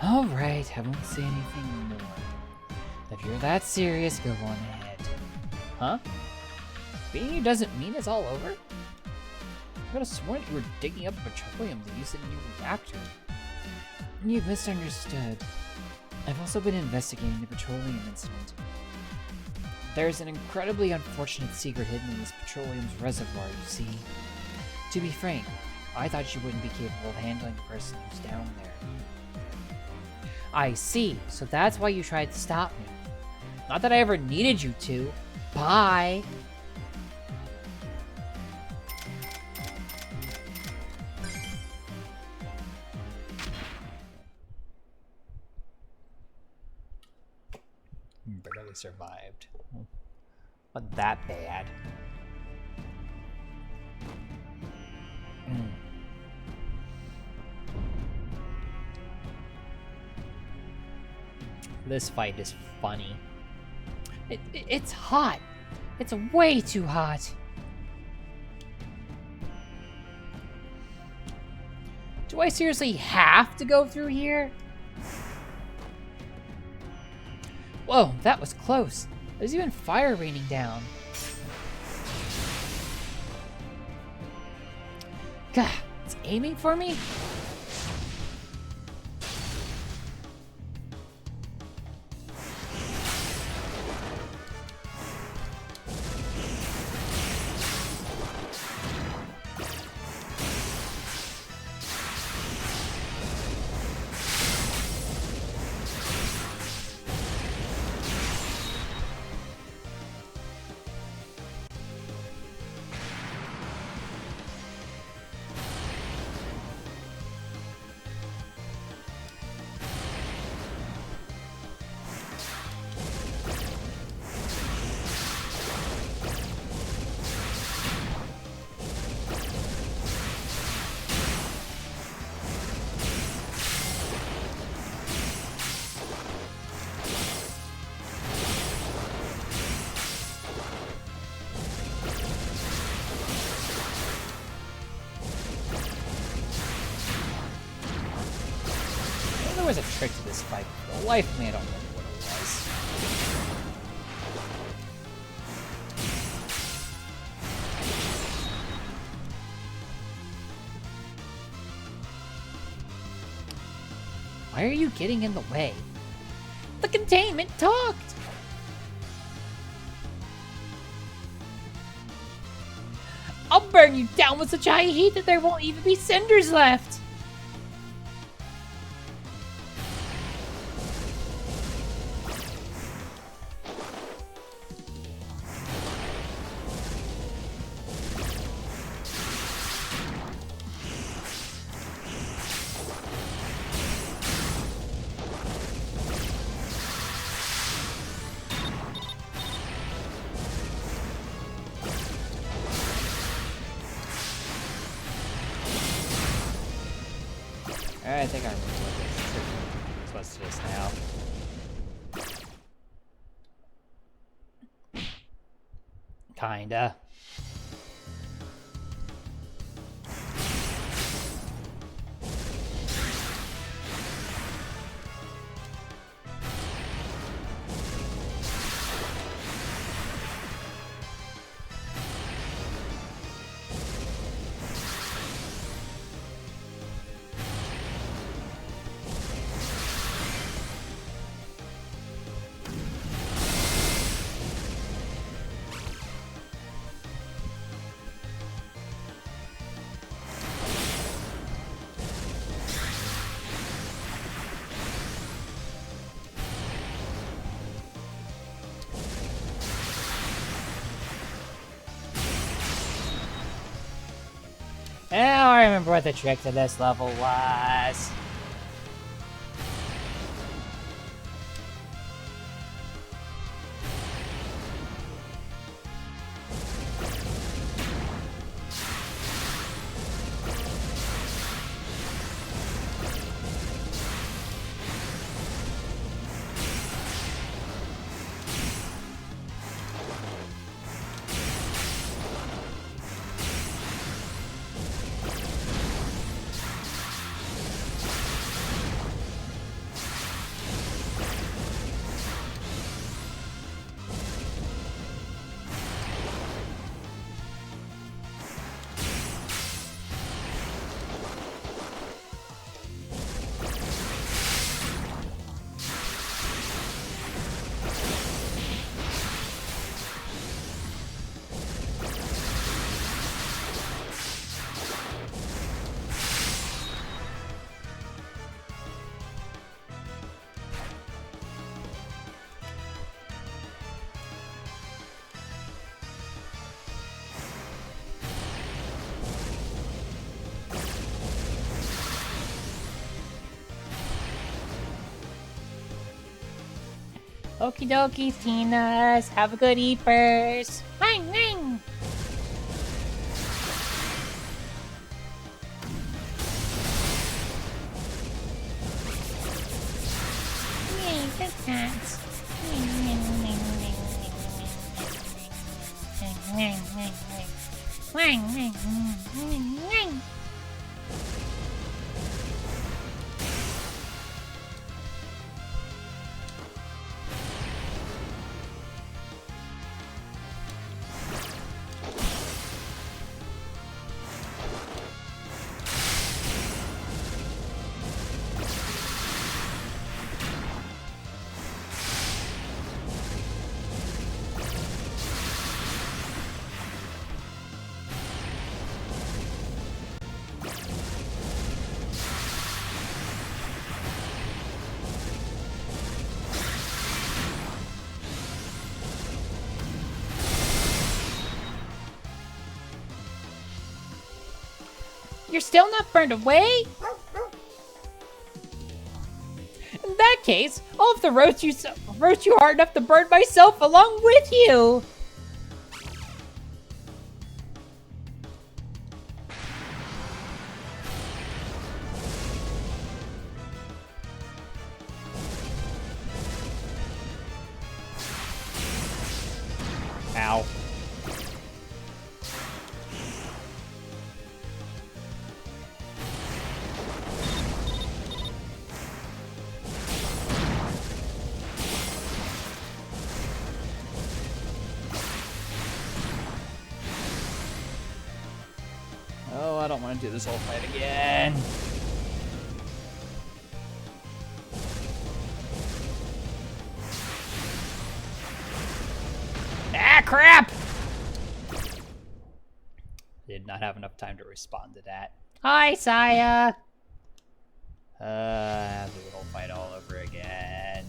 Alright, I won't say anything more. If you're that serious, go on ahead. Huh? Being here doesn't mean it's all over? I could have sworn you were digging up petroleum to use it in your reactor. You've misunderstood. I've also been investigating the petroleum incident. There's an incredibly unfortunate secret hidden in this petroleum's reservoir, you see. To be frank, I thought you wouldn't be capable of handling the person who's down there. I see, so that's why you tried to stop me. Not that I ever needed you to. Bye! Barely survived. Not that bad. This fight is funny. It's hot. It's way too hot. Do I seriously have to go through here? Whoa, that was close. There's even fire raining down. God, it's aiming for me? There was a trick to this fight. For the life of me, I don't remember what it was. Why are you getting in the way? The containment talked! I'll burn you down with such high heat that there won't even be cinders left! I think I remember what this is. What's this now? Kinda. Now I remember what the trick to this level was. Okie dokie, Tinas. Have a good eepers. Wang, wang. Yay, good cats. Wang, wang, wang, wang. You're still not burned away? In that case, I'll have to roast you hard enough to burn myself along with you! Ow. Oh, I don't want to do this whole fight again. crap! Did not have enough time to respond to that. Hi, Saya! Have the little fight all over again.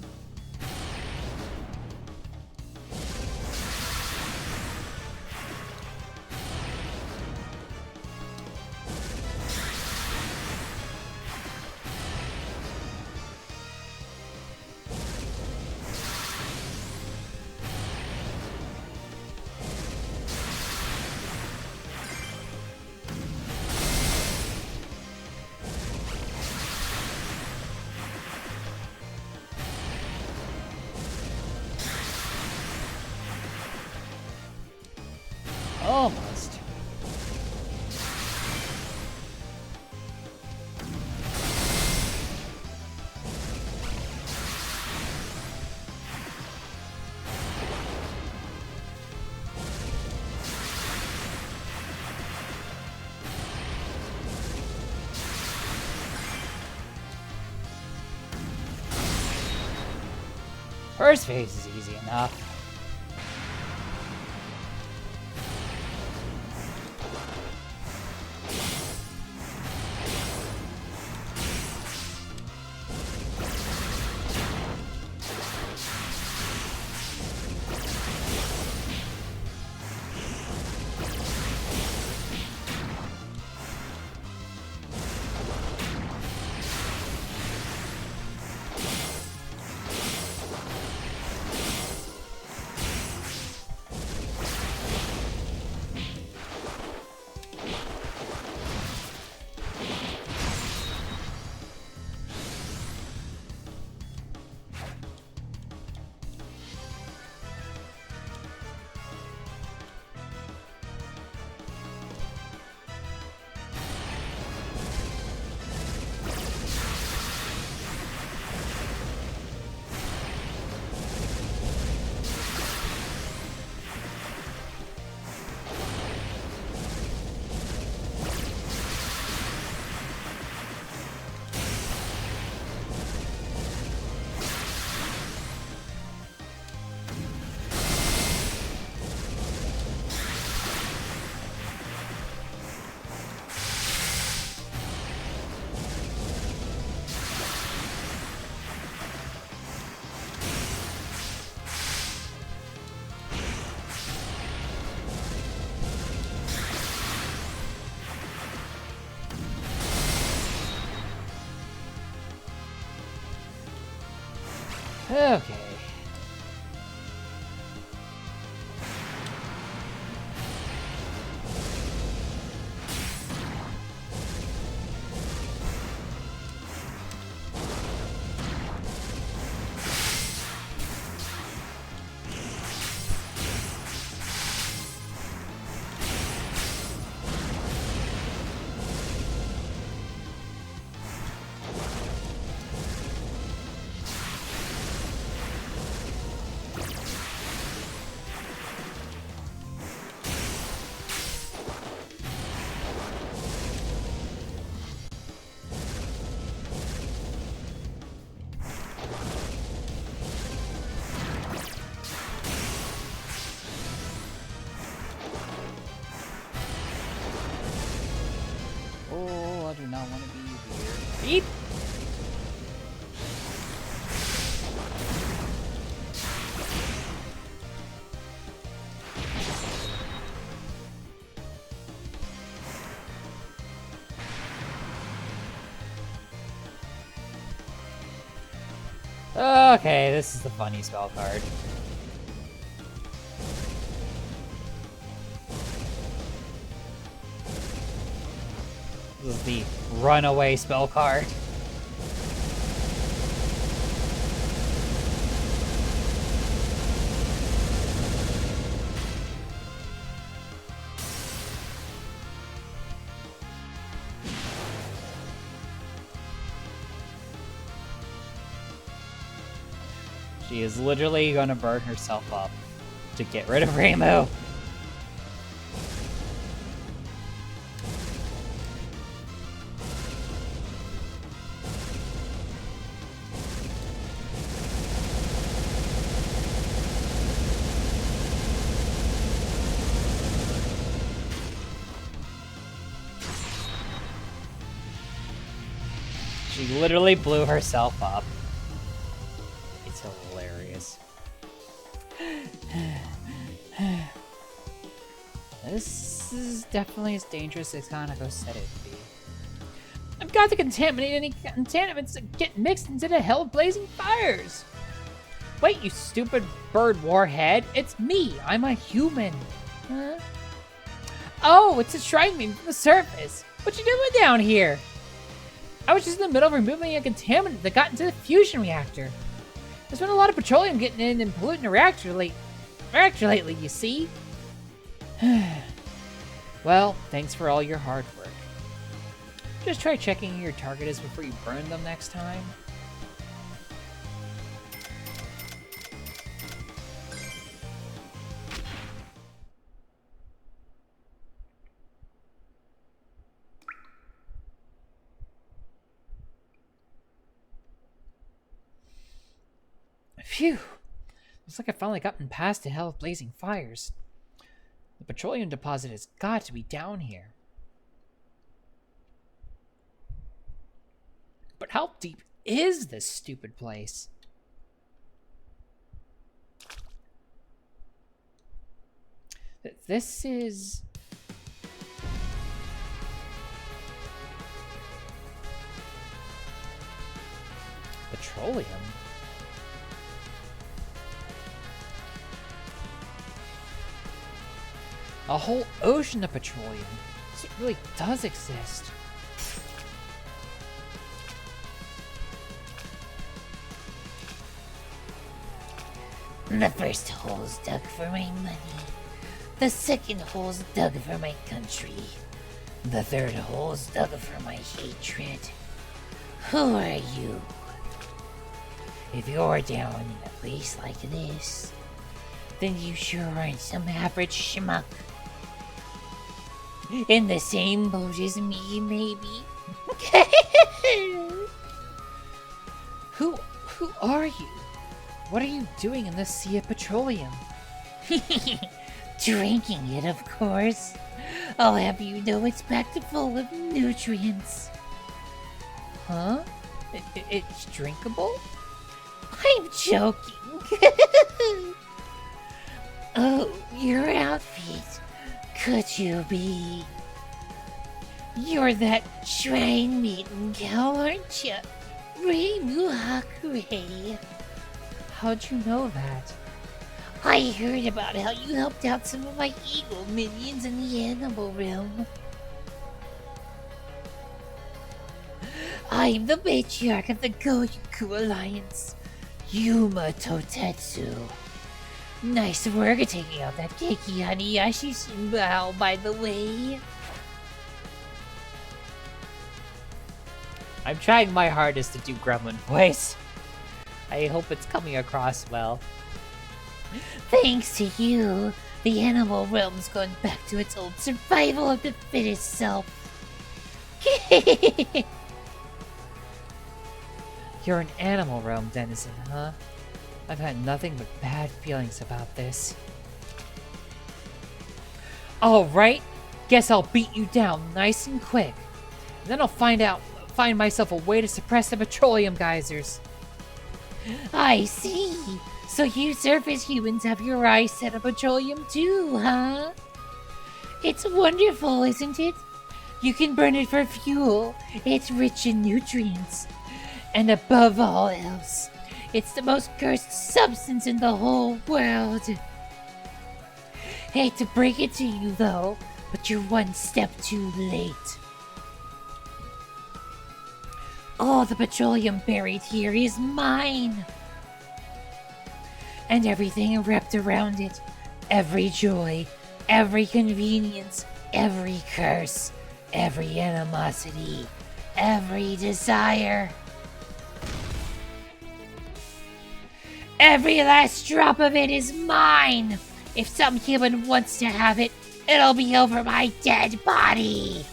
Almost. First phase is easy enough. Okay. Oh, I do not want to be here. Beep! Okay, this is the funny spell card. This is the runaway spell card. She is literally gonna burn herself up to get rid of Reimu. She literally blew herself up. It's hilarious. This is definitely as dangerous as Kanako said it'd be. I've got to contaminate any contaminants that get mixed into the hell blazing fires. Wait, you stupid bird warhead. It's me. I'm a human. Huh? Oh, it's a shrine beam from the surface. What you doing down here? I was just in the middle of removing a contaminant that got into the fusion reactor. There's been a lot of petroleum getting in and polluting the reactor lately, you see? Well, thanks for all your hard work. Just try checking who your target is before you burn them next time. Phew! Looks like I've finally gotten past the hell of blazing fires. The petroleum deposit has got to be down here. But how deep is this stupid place? This is... petroleum? A whole ocean of petroleum. So it really does exist. The first hole's dug for my money. The second hole's dug for my country. The third hole's dug for my hatred. Who are you? If you're down in a place like this, then you sure aren't some average schmuck. In the same boat as me, maybe? Who are you? What are you doing in this sea of petroleum? Drinking it, of course. I'll have you know it's packed full of nutrients. Huh? It's drinkable? I'm joking. Oh, your outfit. Could you be? You're that shrine maiden gal, aren't you? Rei Muhaku. How'd you know that? I heard about how you helped out some of my eagle minions in the animal realm. I'm the matriarch of the Goyuku Alliance, Yuma Totetsu. Nice work at taking out that Keiki Haniyashi Shinbao, by the way. I'm trying my hardest to do gremlin voice. I hope it's coming across well. Thanks to you, the animal realm's gone back to its old survival of the fittest self. You're an animal realm denizen, huh? I've had nothing but bad feelings about this. Alright, guess I'll beat you down nice and quick. Then I'll find myself a way to suppress the petroleum geysers. I see. So you surface humans have your eyes set on petroleum too, huh? It's wonderful, isn't it? You can burn it for fuel. It's rich in nutrients. And above all else, it's the most cursed substance in the whole world. Hate to break it to you, though, but you're one step too late. All the petroleum buried here is mine. And everything wrapped around it. Every joy, every convenience, every curse, every animosity, every desire. Every last drop of it is mine. If some human wants to have it, it'll be over my dead body.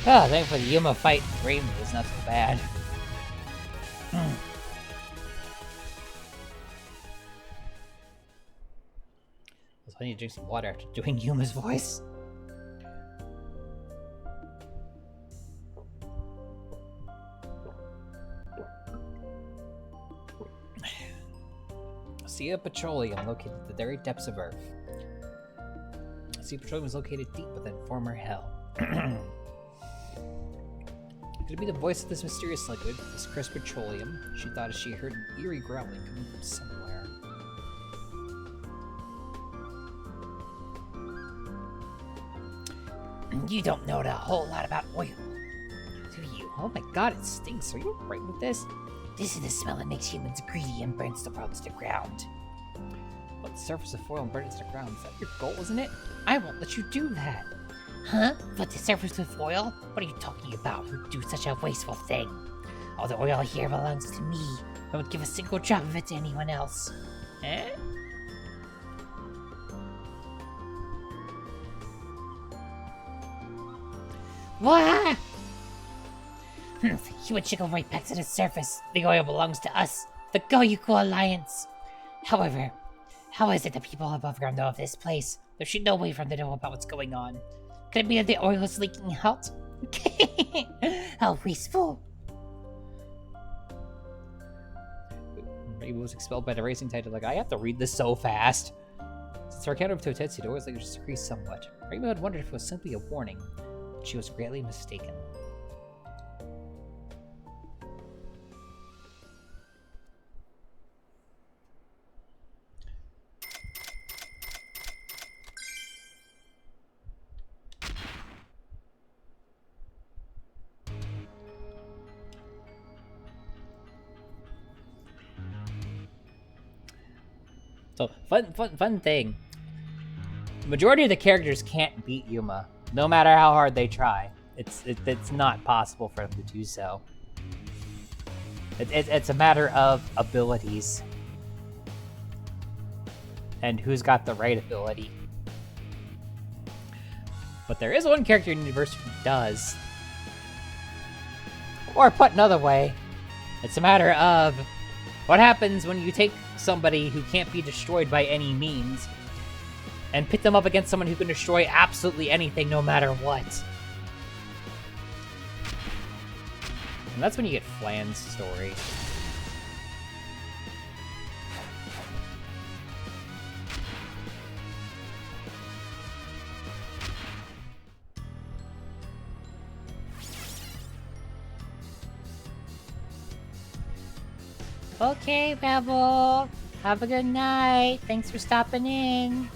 Ah, thankfully the Yuma fight Rainbow is not so bad. I need to drink some water after doing Yuma's voice. Sea Petroleum, located at the very depths of Earth. Sea Petroleum is located deep within former hell. Could it be the voice of this mysterious liquid, this crisp petroleum? She thought as she heard an eerie growling coming from somewhere. You don't know a whole lot about oil, do you? Oh my god, it stinks. Are you right with this? This is the smell that makes humans greedy and burns the world to the ground. But the surface of foil and burn it to the ground. Is that your goal, isn't it? I won't let you do that. Huh? But the surface with oil? What are you talking about? Who'd do such a wasteful thing? All the oil here belongs to me. I won't give a single drop of it to anyone else. Eh? Wah! You would go right back to the surface. The oil belongs to us, the Goyuku Alliance. However, how is it that people above ground know of this place? There should no way for them to know about what's going on. Could it be that the oil is leaking out? How wasteful. Rainbow was expelled by the racing tide. Like, I have to read this so fast. Since our encounter with Totetsu, the oil's language decreased somewhat. Rainbow had wondered if it was simply a warning, but she was greatly mistaken. So, fun thing. The majority of the characters can't beat Yuma, no matter how hard they try. It's not possible for them to do so. It's a matter of abilities. And who's got the right ability. But there is one character in the universe who does. Or put another way, it's a matter of what happens when you take somebody who can't be destroyed by any means and pit them up against someone who can destroy absolutely anything no matter what. And that's when you get Flan's story. Okay, Rebel. Have a good night. Thanks for stopping in.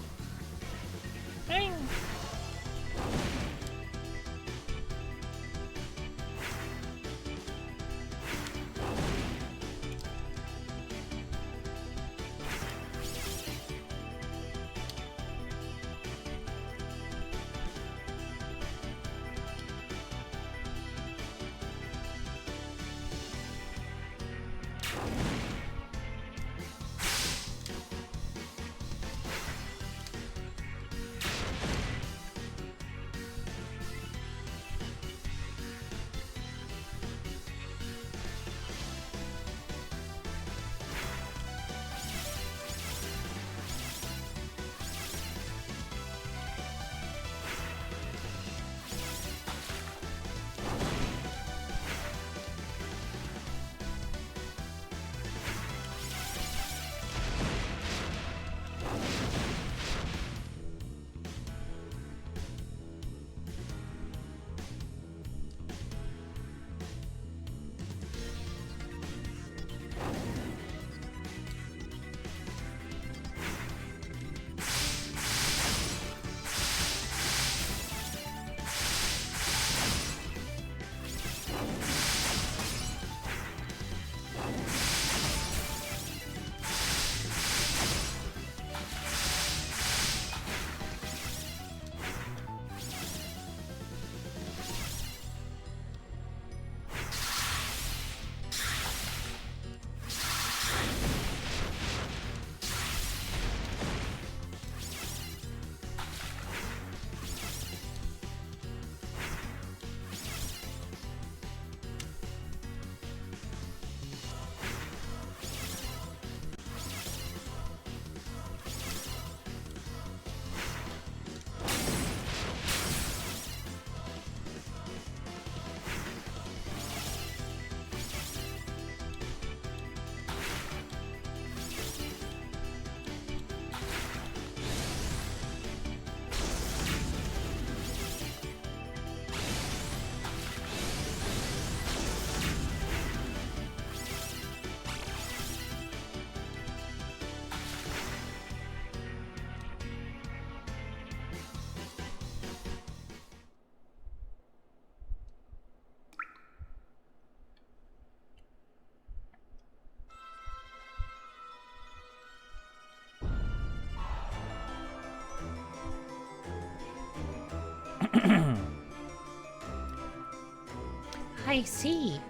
I see.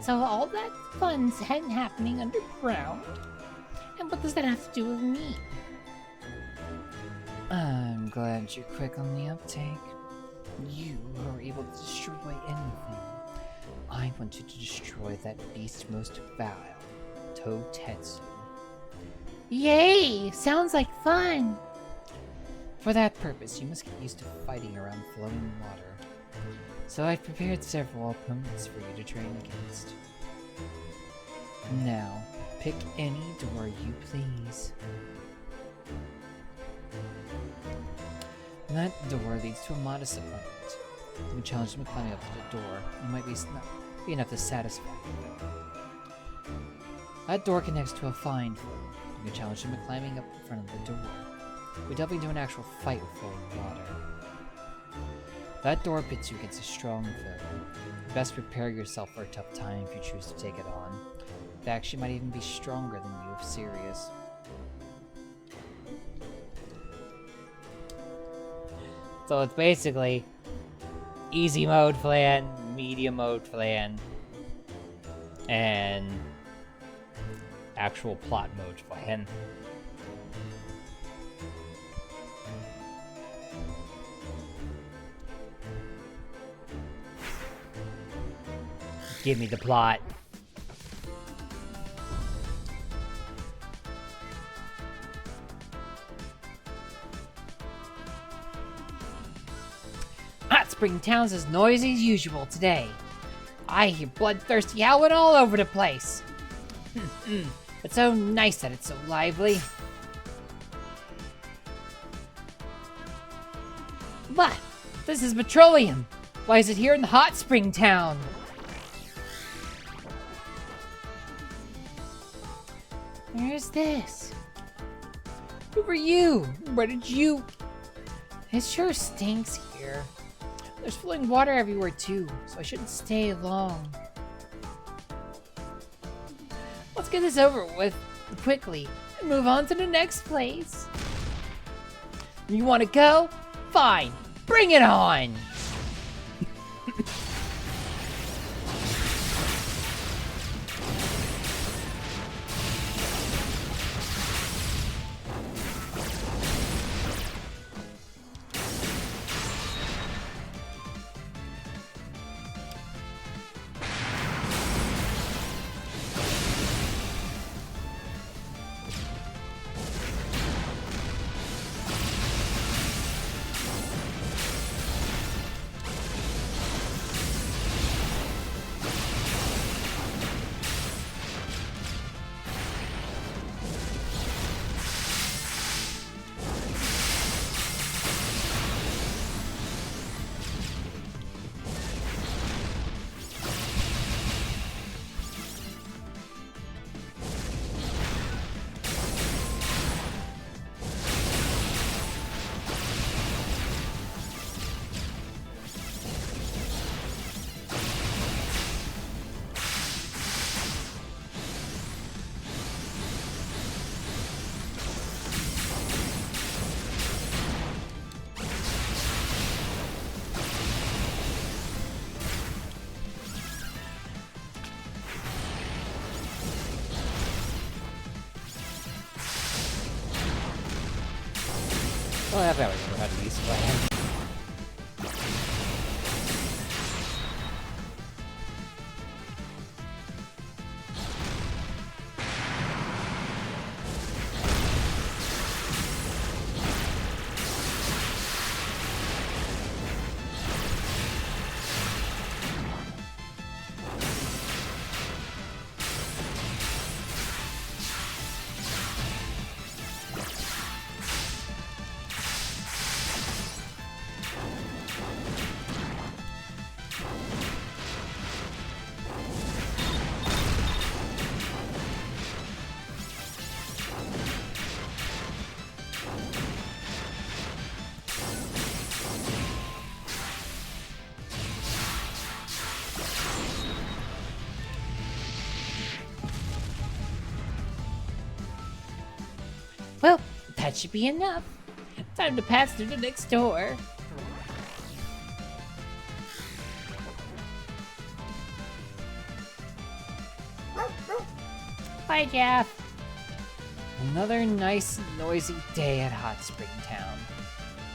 So all that fun's happening underground? And what does that have to do with me? I'm glad you're quick on the uptake. You are able to destroy anything. I want you to destroy that beast most vile, Totetsu. Yay! Sounds like fun! For that purpose, you must get used to fighting around flowing water. So I've prepared several opponents for you to train against. Now, pick any door you please. That door leads to a modest opponent. You challenge them climbing up to the door. It might be enough to satisfy you, though. That door connects to a fine foe. You can challenge them climbing up in front of the door. We delve into an actual fight with flowing water. That door pits you against a strong foe. You best prepare yourself for a tough time if you choose to take it on. In fact, she might even be stronger than you if serious. So it's basically easy mode Flan, medium mode Flan, and actual plot mode Flan. Give me the plot. Hot Spring Town's as noisy as usual today. I hear bloodthirsty howling all over the place. It's so nice that it's so lively. But this is petroleum. Why is it here in the Hot Spring Town? Where is this? Who are you? Where did you... It sure stinks here. There's flowing water everywhere too, so I shouldn't stay long. Let's get this over with quickly and move on to the next place. You want to go? Fine, bring it on! Well, I probably remember how to use Flan. Well, that should be enough. Time to pass through the next door. Bye, Jeff. Another nice, noisy day at Hot Spring Town.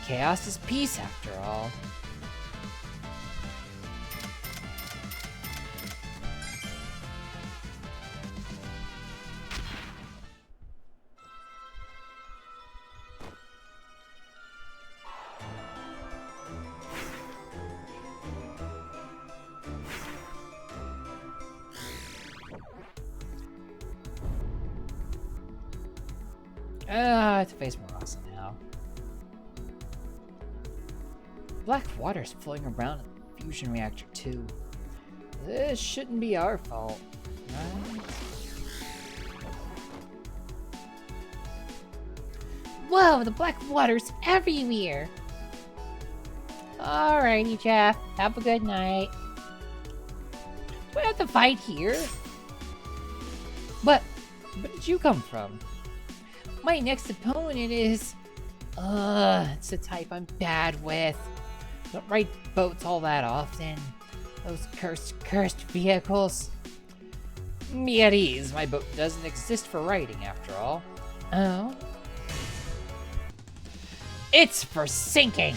Chaos is peace, after all. I have to face Marasa now. Black water's floating around in the fusion reactor too. This shouldn't be our fault, right? Whoa, the black water's everywhere. Alrighty, Jeff. Have a good night. Do I have to fight here? But where did you come from? My next opponent is... it's the type I'm bad with. Don't ride boats all that often. Those cursed vehicles. Me at ease. My boat doesn't exist for riding, after all. Oh? It's for sinking!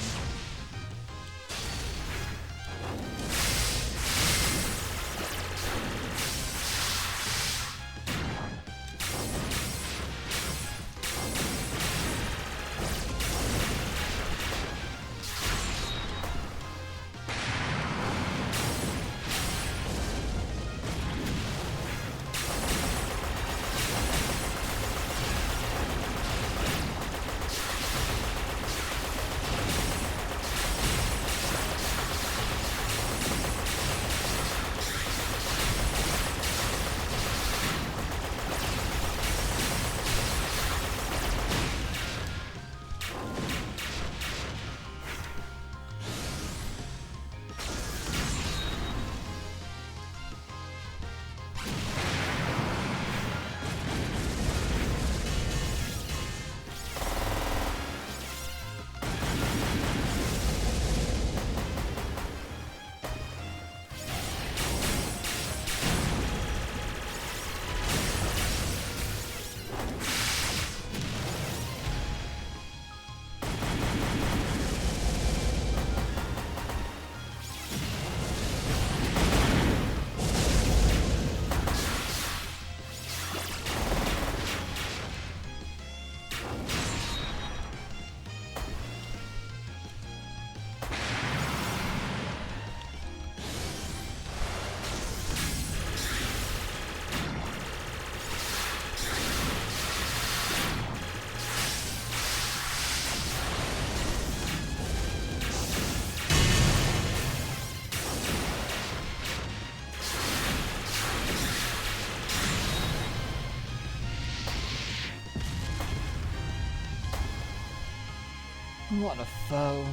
What a foe.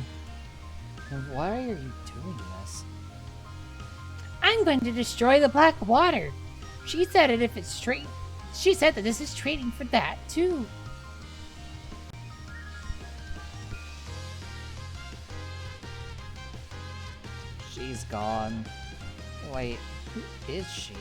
And why are you doing this? I'm going to destroy the black water. She said it if it's straight. She said that this is training for that too. She's gone. Wait, who is she?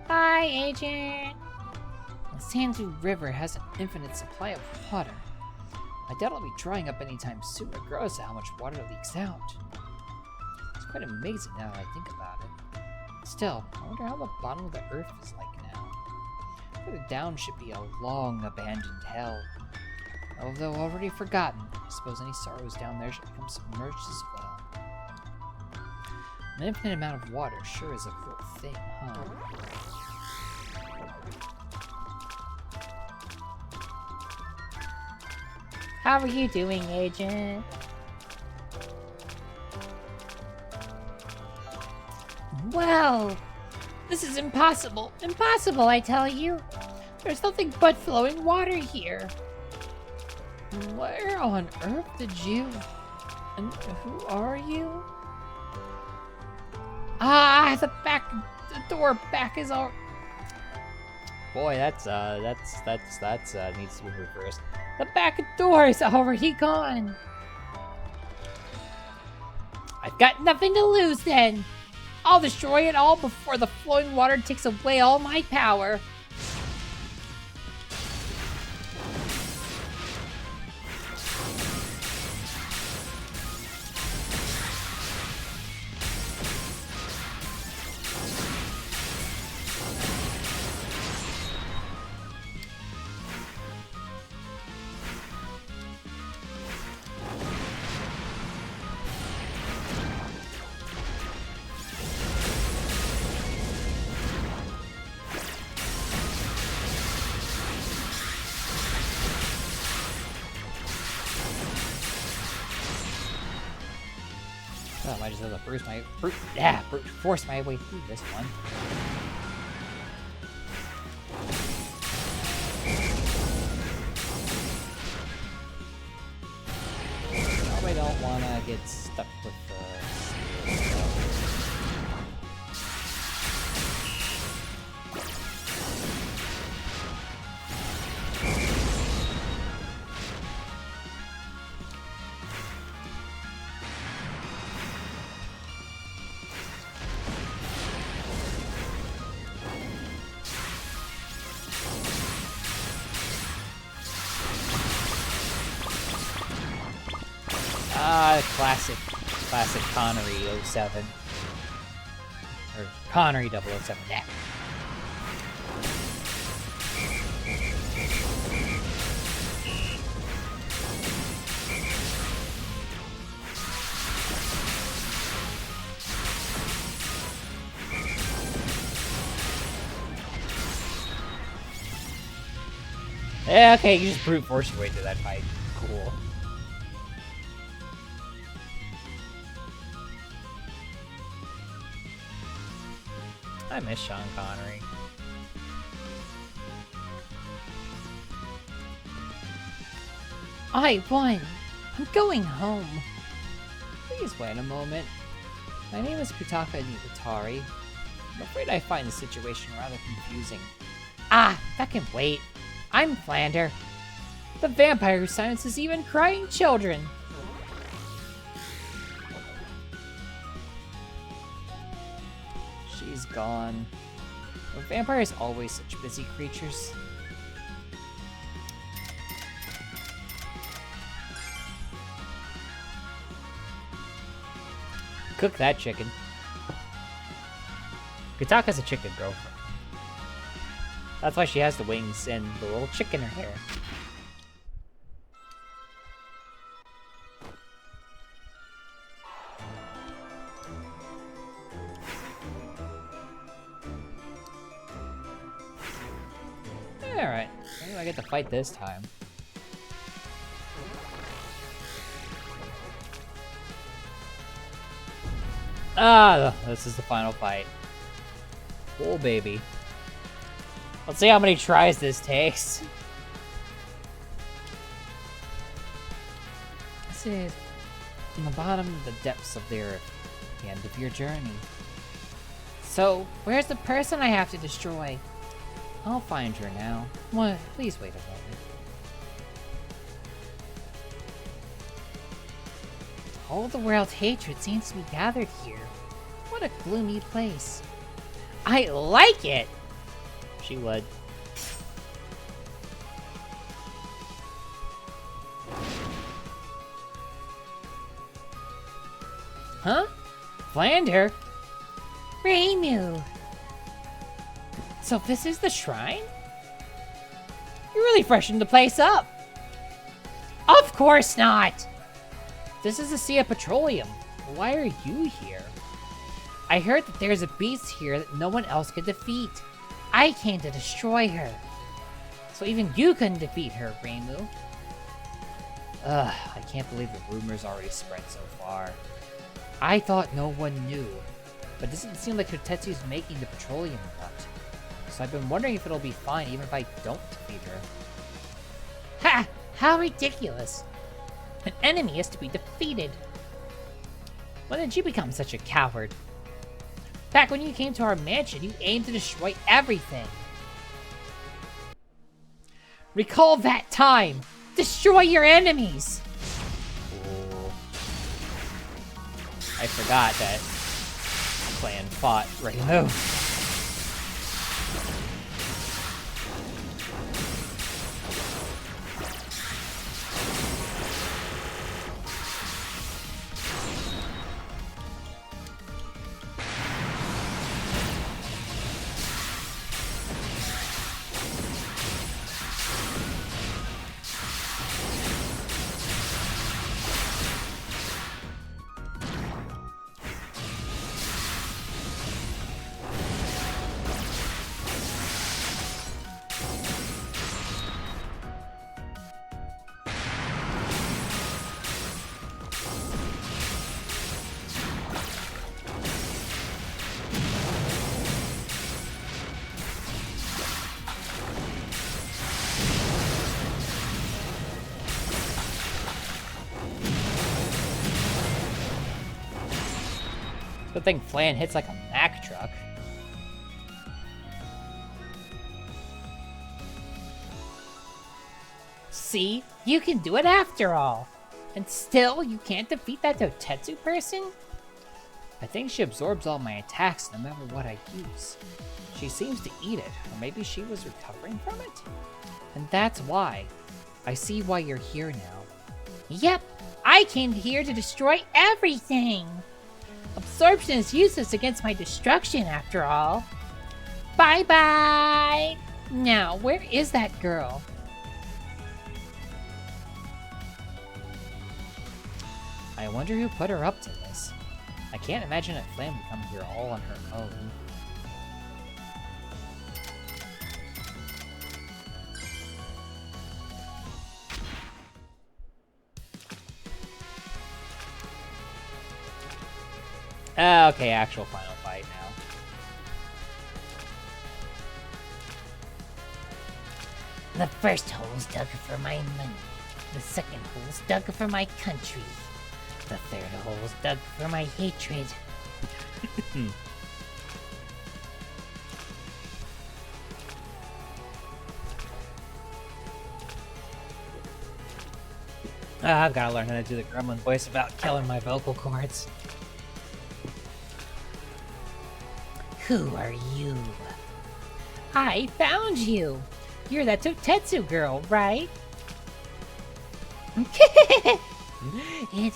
Hi, Agent. The Sandu River has an infinite supply of water. I doubt it'll be drying up anytime soon, regardless of how much water leaks out. It's quite amazing now that I think about it. Still, I wonder how the bottom of the earth is like now. Further down should be a long abandoned hell. Although already forgotten, I suppose any sorrows down there should become submerged as well. An infinite amount of water sure is a real thing, huh? How are you doing, Agent? Well, This is impossible. Impossible, I tell you. There's nothing but flowing water here. Where on earth did you... And who are you? Ah, the door back is all... Boy, that's needs to be reversed. The back door is already gone. I've got nothing to lose then. I'll destroy it all before the flowing water takes away all my power. Oh, I might just have to brute force my way through this one. Probably don't want to get stuck with the classic Connery 07. Or Connery 007, yeah. Yeah, okay, you just brute force your way through that fight. Cool. I miss Sean Connery. I won. I'm going home. Please wait a moment. My name is Kutaka Nibatari. I'm afraid I find the situation rather confusing. Ah, that can wait. I'm Flander, the vampire who silences even crying children. She's gone. Were vampires always such busy creatures? Cook that chicken. Kataka's a chicken girlfriend. That's why she has the wings and the little chick in her hair. Alright, maybe I get to fight this time. Ah, this is the final fight. Oh, baby. Let's see how many tries this takes. This is from the bottom of the depths of the earth, the end of your journey. So, where's the person I have to destroy? I'll find her now. What? Please wait a moment. All the world's hatred seems to be gathered here. What a gloomy place. I like it! She would. Huh? Flander? Reimu! So this is the shrine? You really freshened the place up! Of course not! This is the Sea of Petroleum. Why are you here? I heard that there's a beast here that no one else could defeat. I came to destroy her. So even you couldn't defeat her, Reimu. Ugh, I can't believe the rumors already spread so far. I thought no one knew. but it doesn't seem like Totetsu's making the petroleum nut. So I've been wondering if it'll be fine even if I don't defeat her. Ha! How ridiculous! An enemy is to be defeated. When did you become such a coward? Back when you came to our mansion, you aimed to destroy everything. Recall that time! Destroy your enemies! Cool. I forgot that clan fought Ready Move. Good thing Flan hits like a Mack truck. See? You can do it after all. And still, you can't defeat that Totetsu person? I think she absorbs all my attacks no matter what I use. She seems to eat it, or maybe she was recovering from it? And that's why. I see why you're here now. Yep, I came here to destroy everything. Absorption is useless against my destruction, after all. Bye-bye! Now, where is that girl? I wonder who put her up to this. I can't imagine that Flam would come here all on her own. Okay, actual final fight now. The first hole's dug for my money. The second hole's dug for my country. The third hole's dug for my hatred. I've got to learn how to do the gremlin voice without killing my vocal cords. Who are you? I found you. You're that Totetsu girl, right? And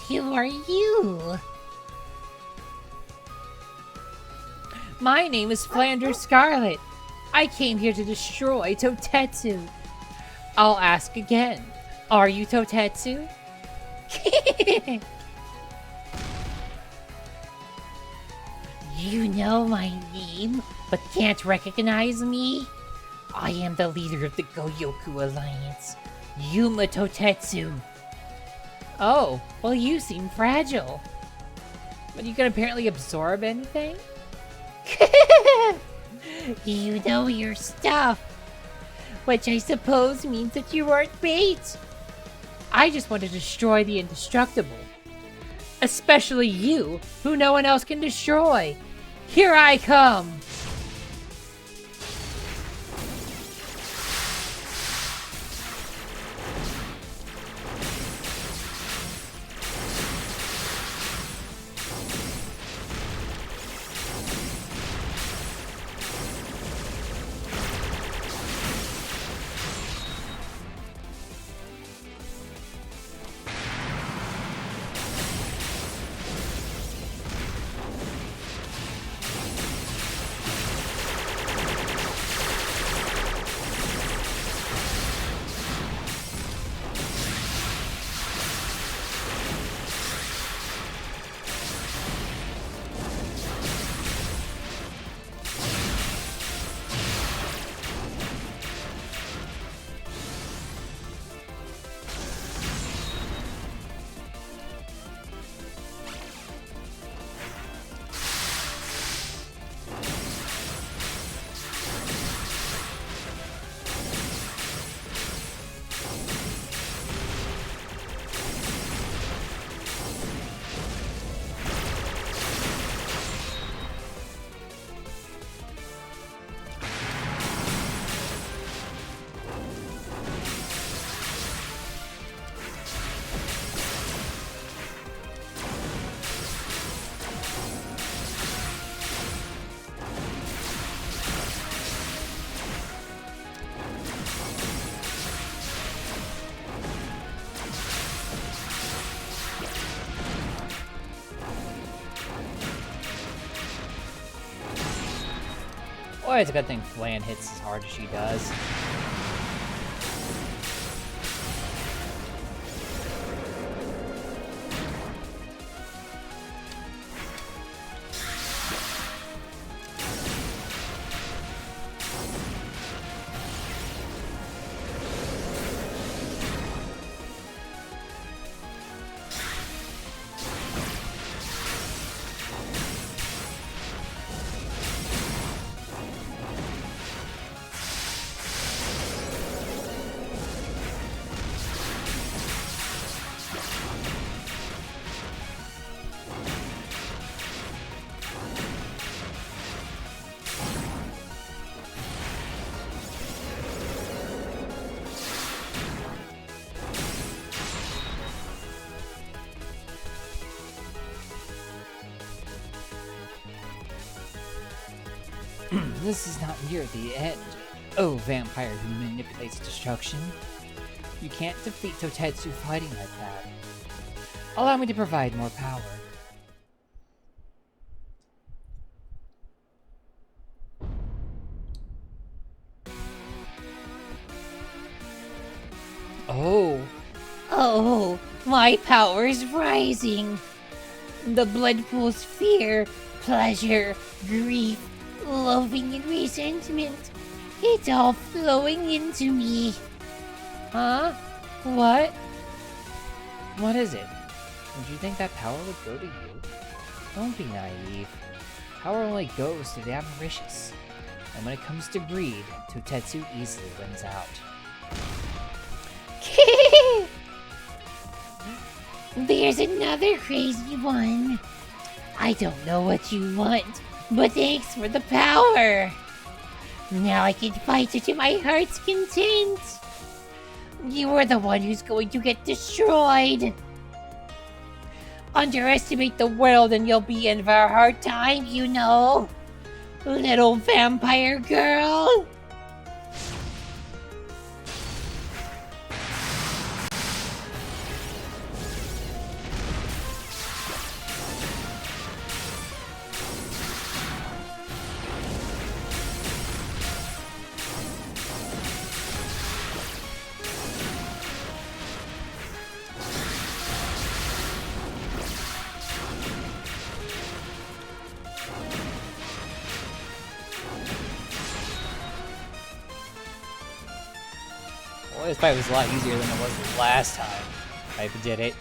who are you? My name is Flanders Scarlet. I came here to destroy Totetsu. I'll ask again. Are you Totetsu? You know my name, but can't recognize me? I am the leader of the Goyoku Alliance, Yuma Totetsu. Oh, well you seem fragile. But you can apparently absorb anything? You know your stuff, which I suppose means that you aren't bait. I just want to destroy the indestructible. Especially you, who no one else can destroy. Here I come! Boy, it's a good thing Flan hits as hard as she does. This is not near the end. Oh, vampire who manipulates destruction. You can't defeat Totetsu fighting like that. Allow me to provide more power. Oh, Oh, my power is rising. The blood pools fear, pleasure, grief, loathing, and resentment. It's all flowing into me. huh? What? What is it? Would you think that power would go to you? Don't be naive. Power only goes to the avaricious. And when it comes to greed, Totetsu easily wins out. There's another crazy one. I don't know what you want, but thanks for the power. Now I can fight you to my heart's content. You are the one who's going to get destroyed. Underestimate the world and you'll be in for a hard time, you know. Little vampire girl. Well, this fight was a lot easier than it was the last time I did it.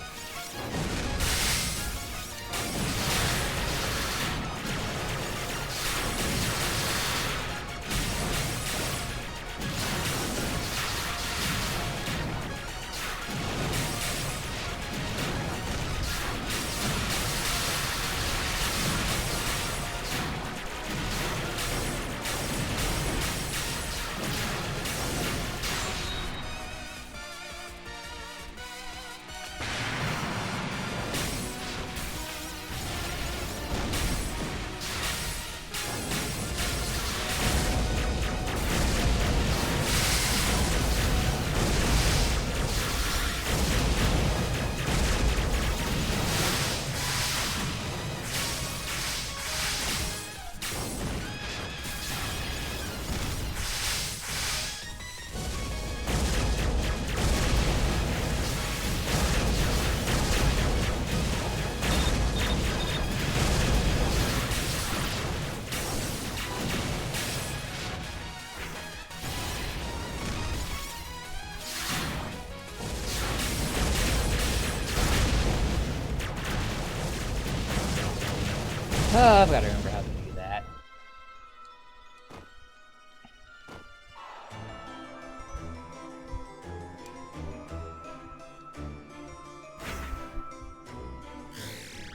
I've got to remember how to do that.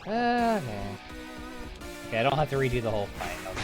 Okay. Okay, I don't have to redo the whole fight. Okay.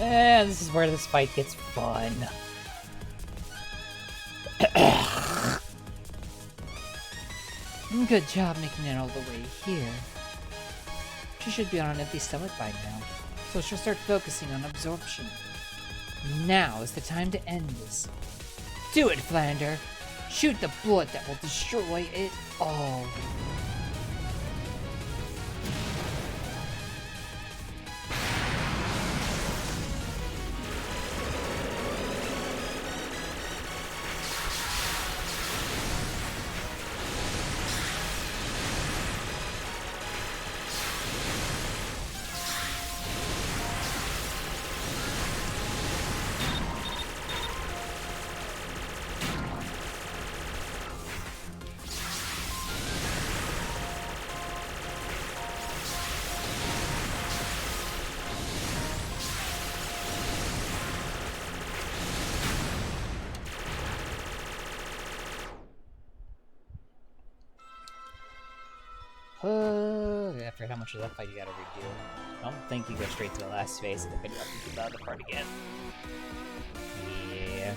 And this is where this fight gets fun. Good job making it all the way here. She should be on an empty stomach by now, so she'll start focusing on absorption. Now is the time to end this. Do it, Flander! Shoot the bullet that will destroy it all. After how much of that fight you gotta redo. I don't think you go straight to the last phase. I think you have to do the other part again. Yeah.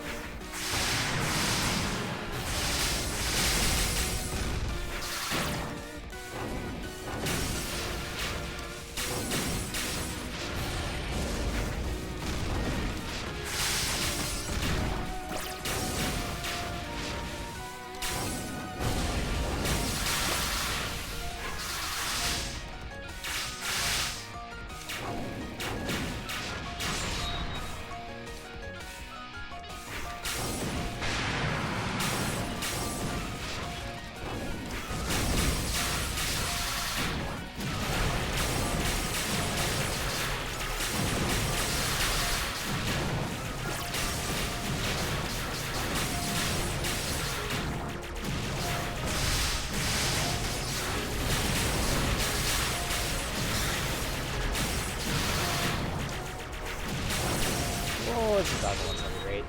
Oh, this is other one's not great.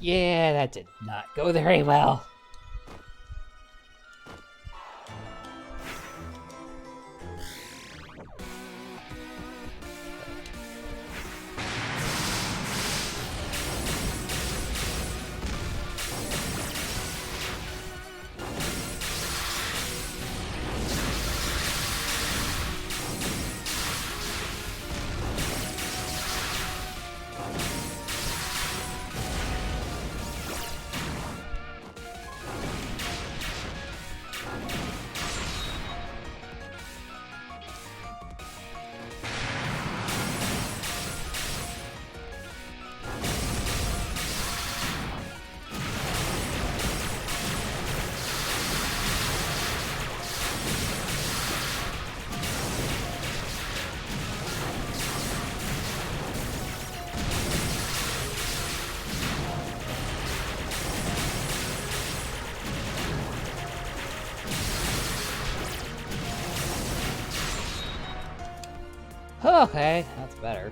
Yeah, that did not go very well. Okay, that's better.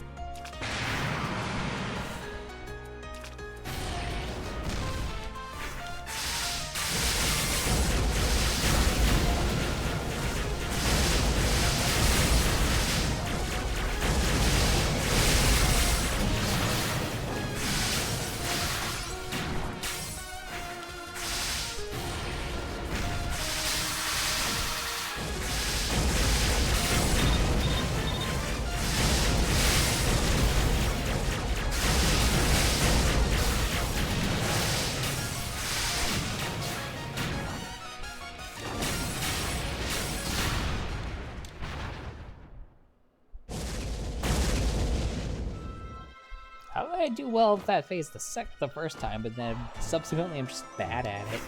How did I do well with that phase the first time, but then subsequently I'm just bad at it?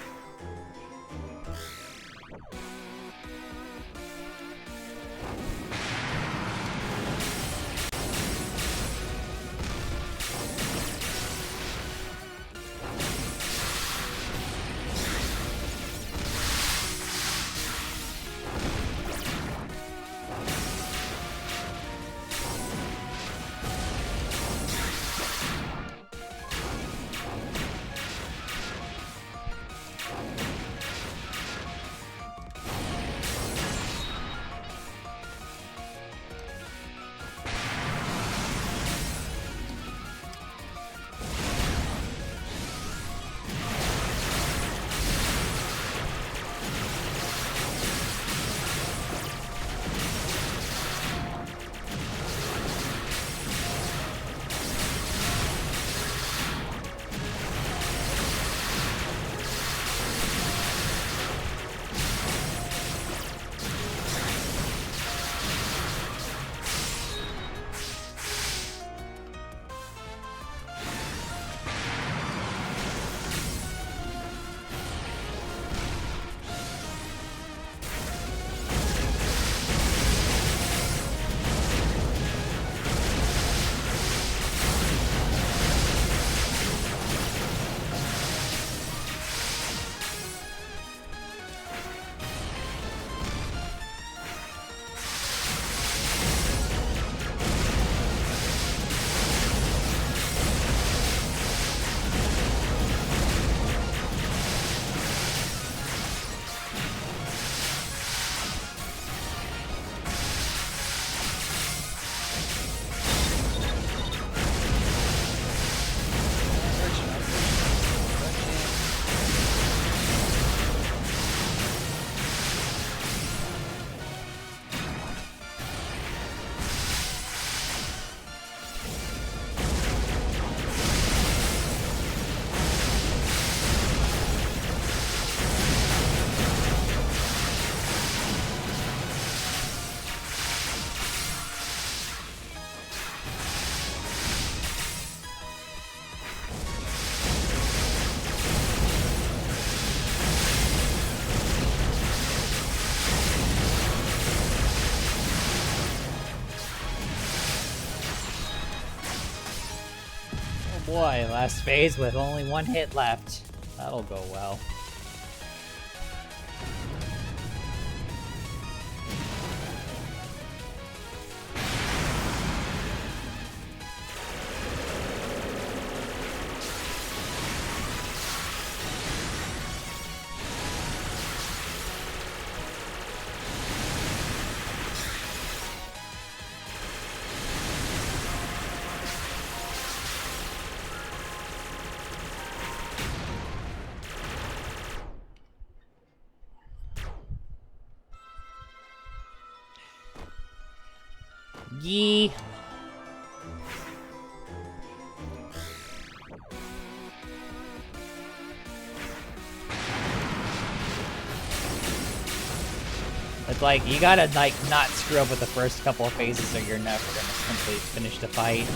boy, last phase with only one hit left. That'll go well. Yee. It's like, you gotta, like, not screw up with the first couple of phases or you're never gonna simply finish the fight.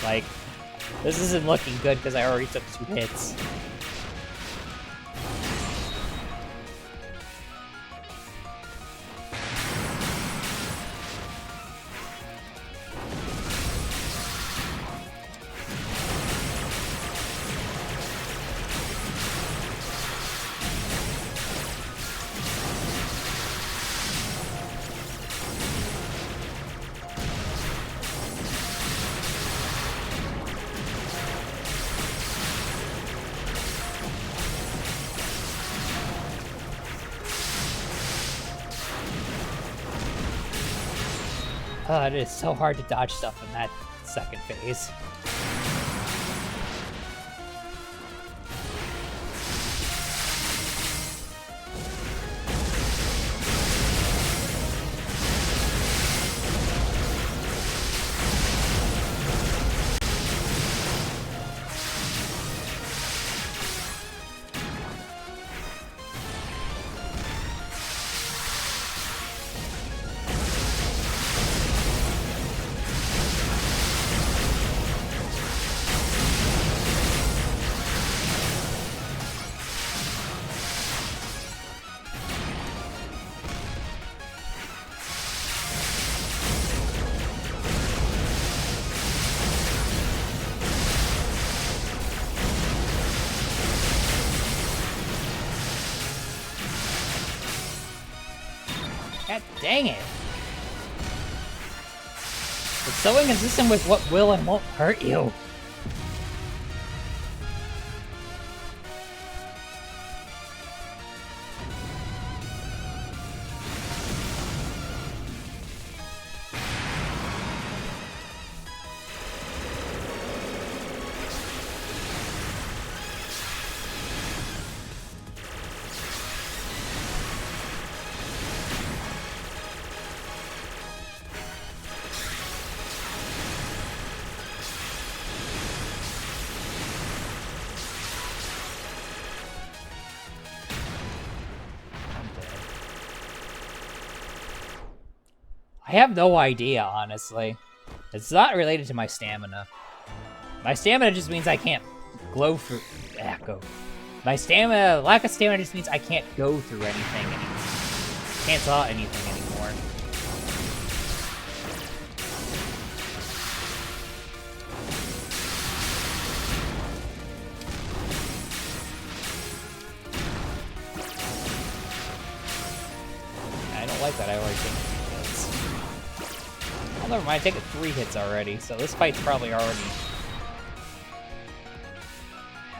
Like, this isn't looking good because I already took 2 hits. Oh, it is so hard to dodge stuff in that second phase. God dang it. It's so inconsistent with what will and won't hurt you. I have no idea, honestly. It's not related to my stamina. My stamina just means I can't go through... go. My stamina... Lack of stamina just means I can't go through anything anymore. Can't saw anything anymore. I don't like that. I already think... Oh, never mind, I take it 3 hits already, so this fight's probably already...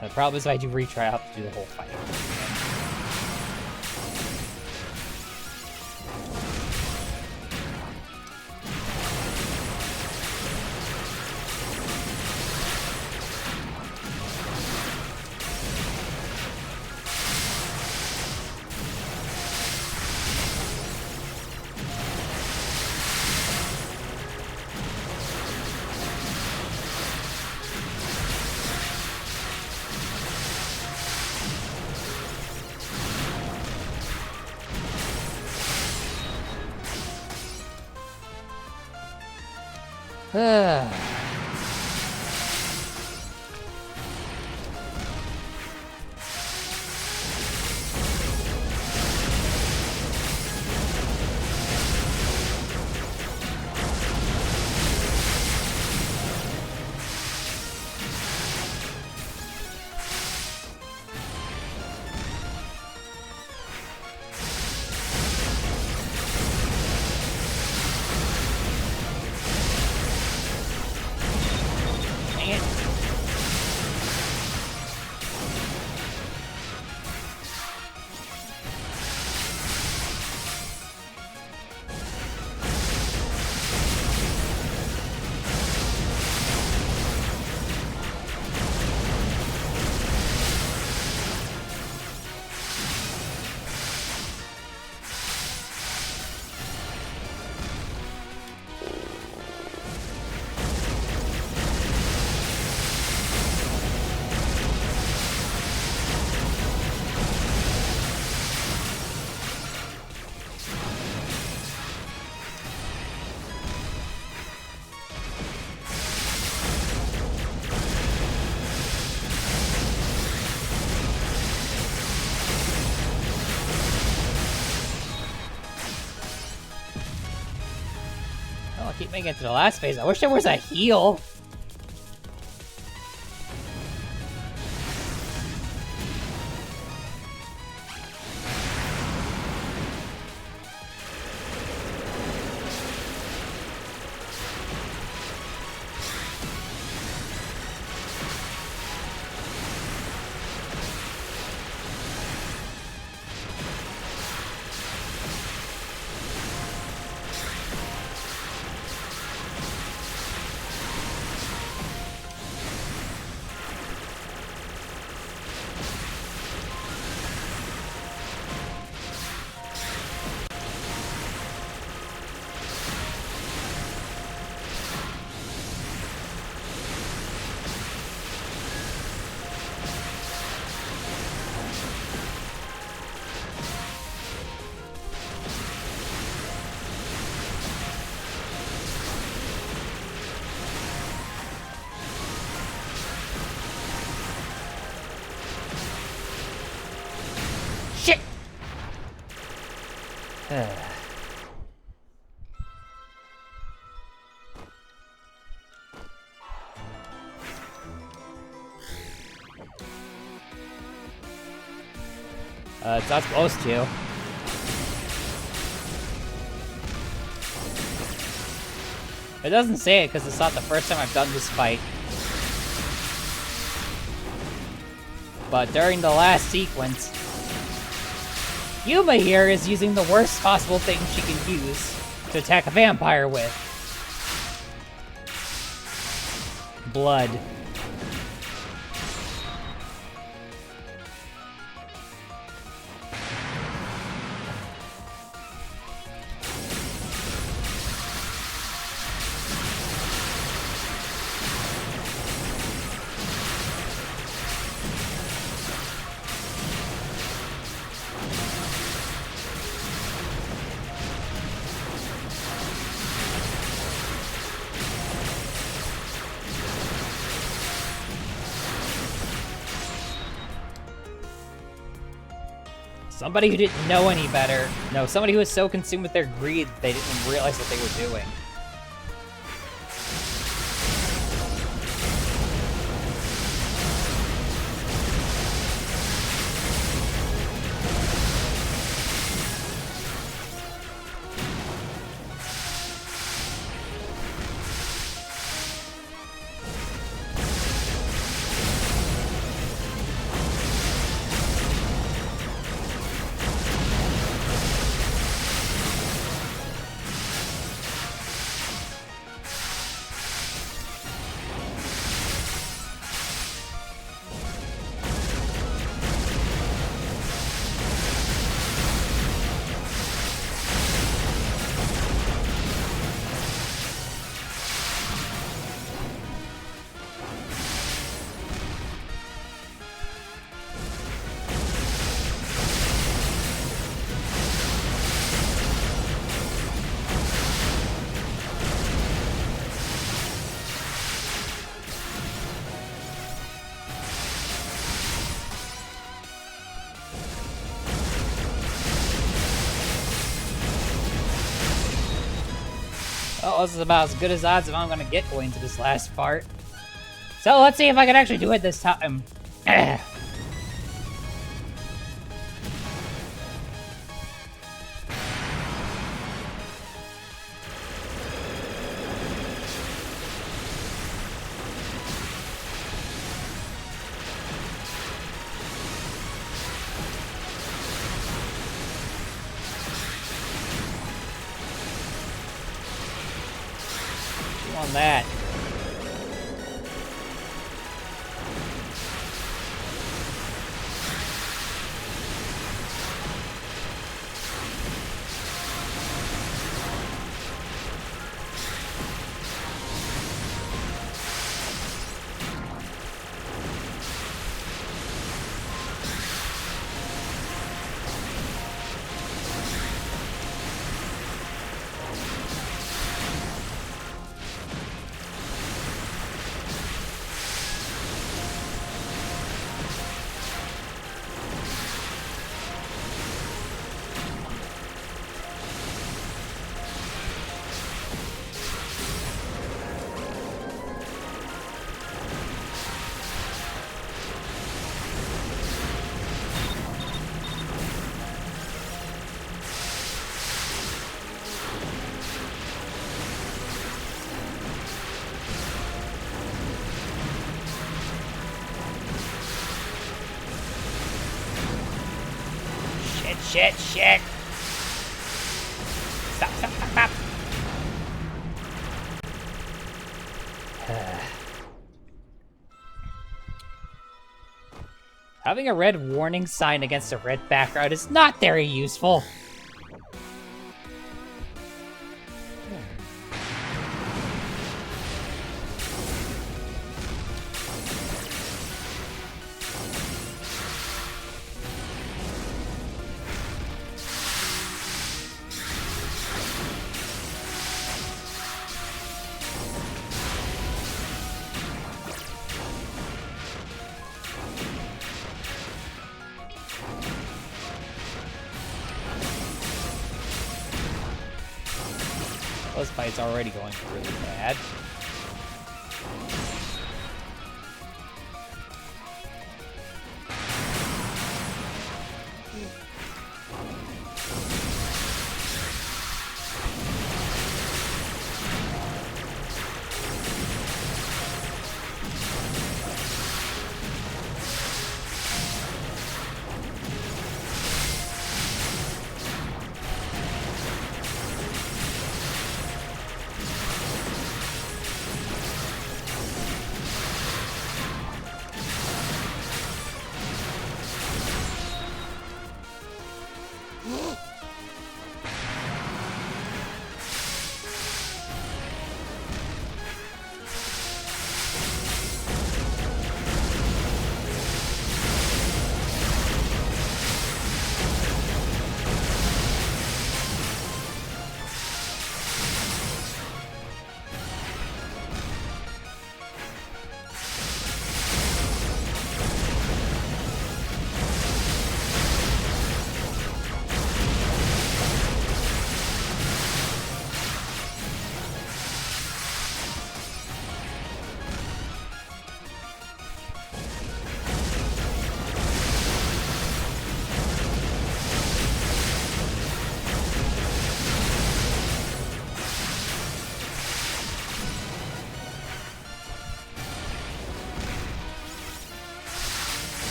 The problem is if I do retry, I'll have to do the whole fight. make it to the last phase. I wish there was a heal. Shit! It's not supposed to. It doesn't say it because it's not the first time I've done this fight. But during the last sequence, Yuma here is using the worst possible thing she can use to attack a vampire with. Blood. Somebody who didn't know any better. No, somebody who was so consumed with their greed that they didn't realize what they were doing. Well, this is about as good as odds if I'm gonna get going to this last part. So let's see if I can actually do it this time. On that. shit, shit. Stop, stop, stop, stop. Having a red warning sign against a red background is not very useful. This fight's already going really bad.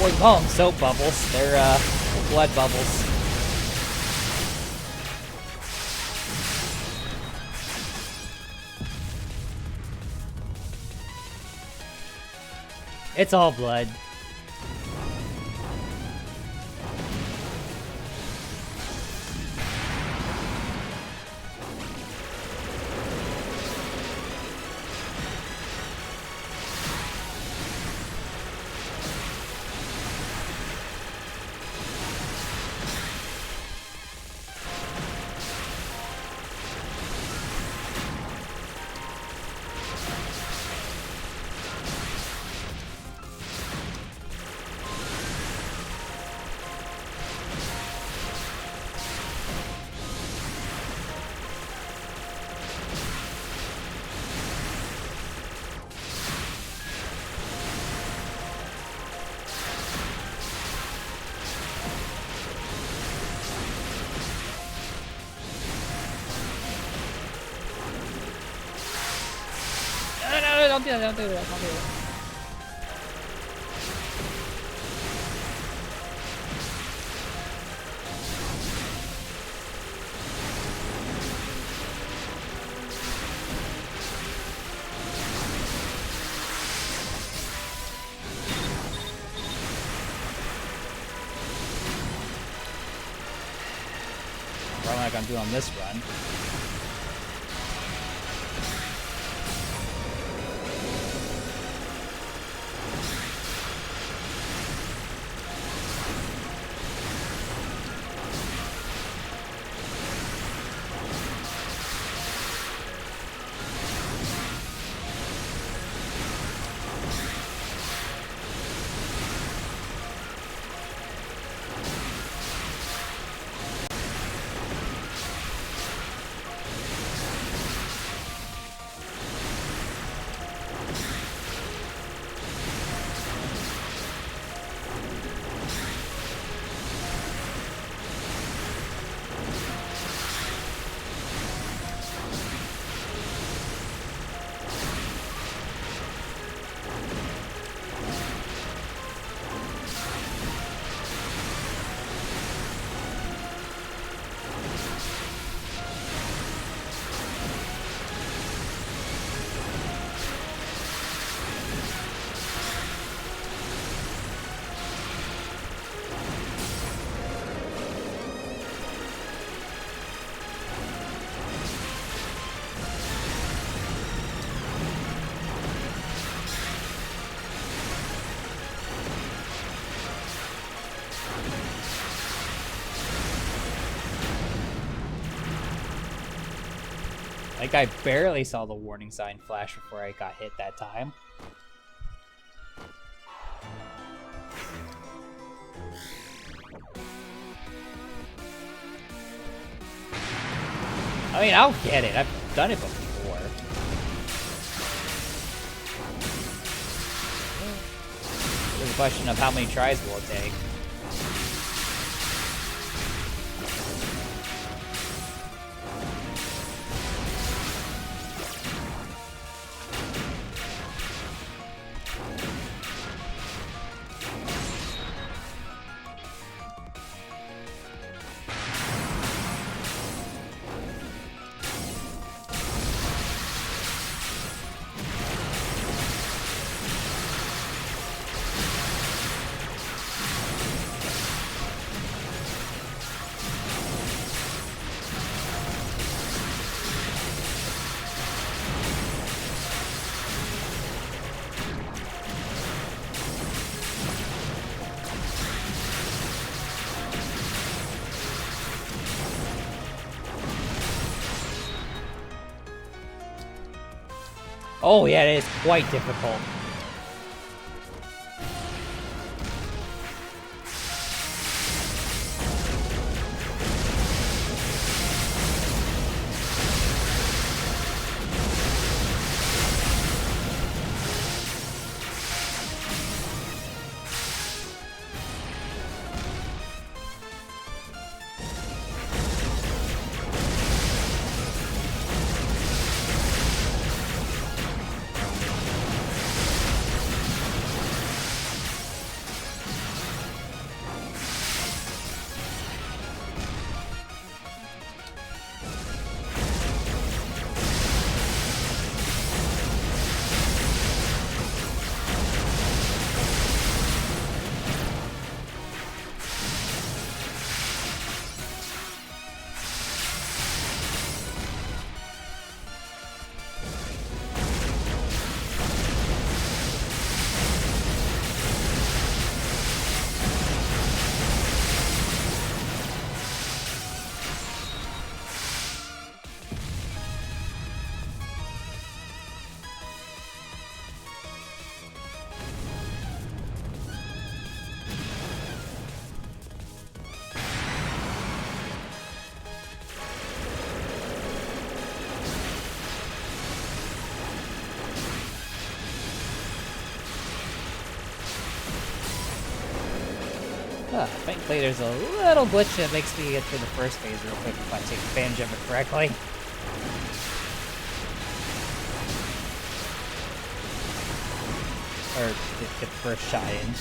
We call them soap bubbles. They're blood bubbles. It's all blood. No, don't do that, don't do that, don't do that. Probably not gonna do on this run. Like, I barely saw the warning sign flash before I got hit that time. I mean, I'll get it. I've done it before. It's a question of how many tries will it take. Oh yeah, it is quite difficult. Thankfully, there's a little glitch that makes me get through the first phase real quick if I take advantage of it correctly. Or get the first shot in.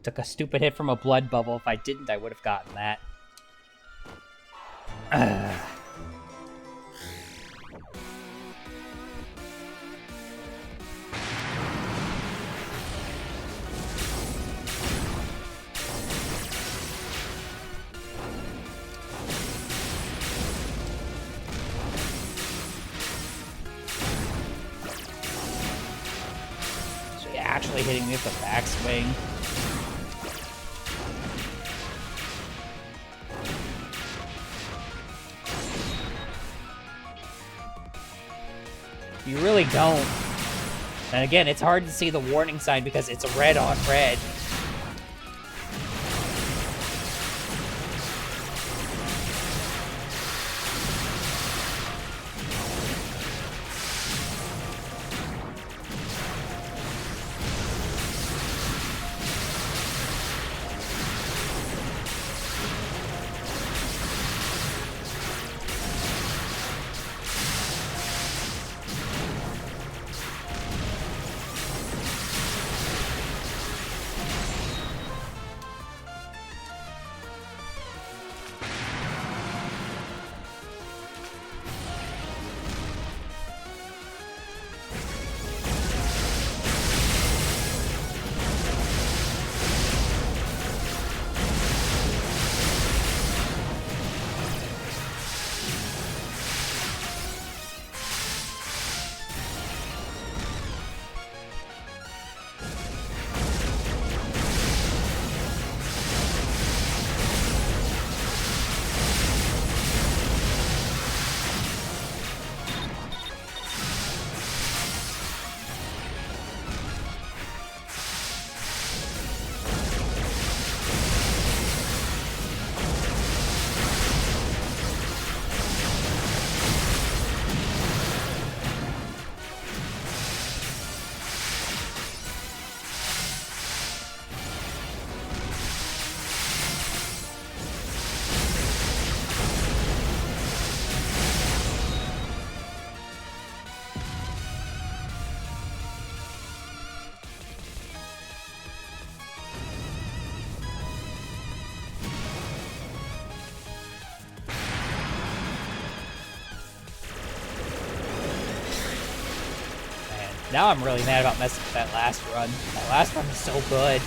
Took a stupid hit from a blood bubble. If I didn't, I would have gotten that. hitting me with the backswing. You really don't. And again, it's hard to see the warning sign because it's red on red. Now I'm really mad about messing with that last run. That last run was so good.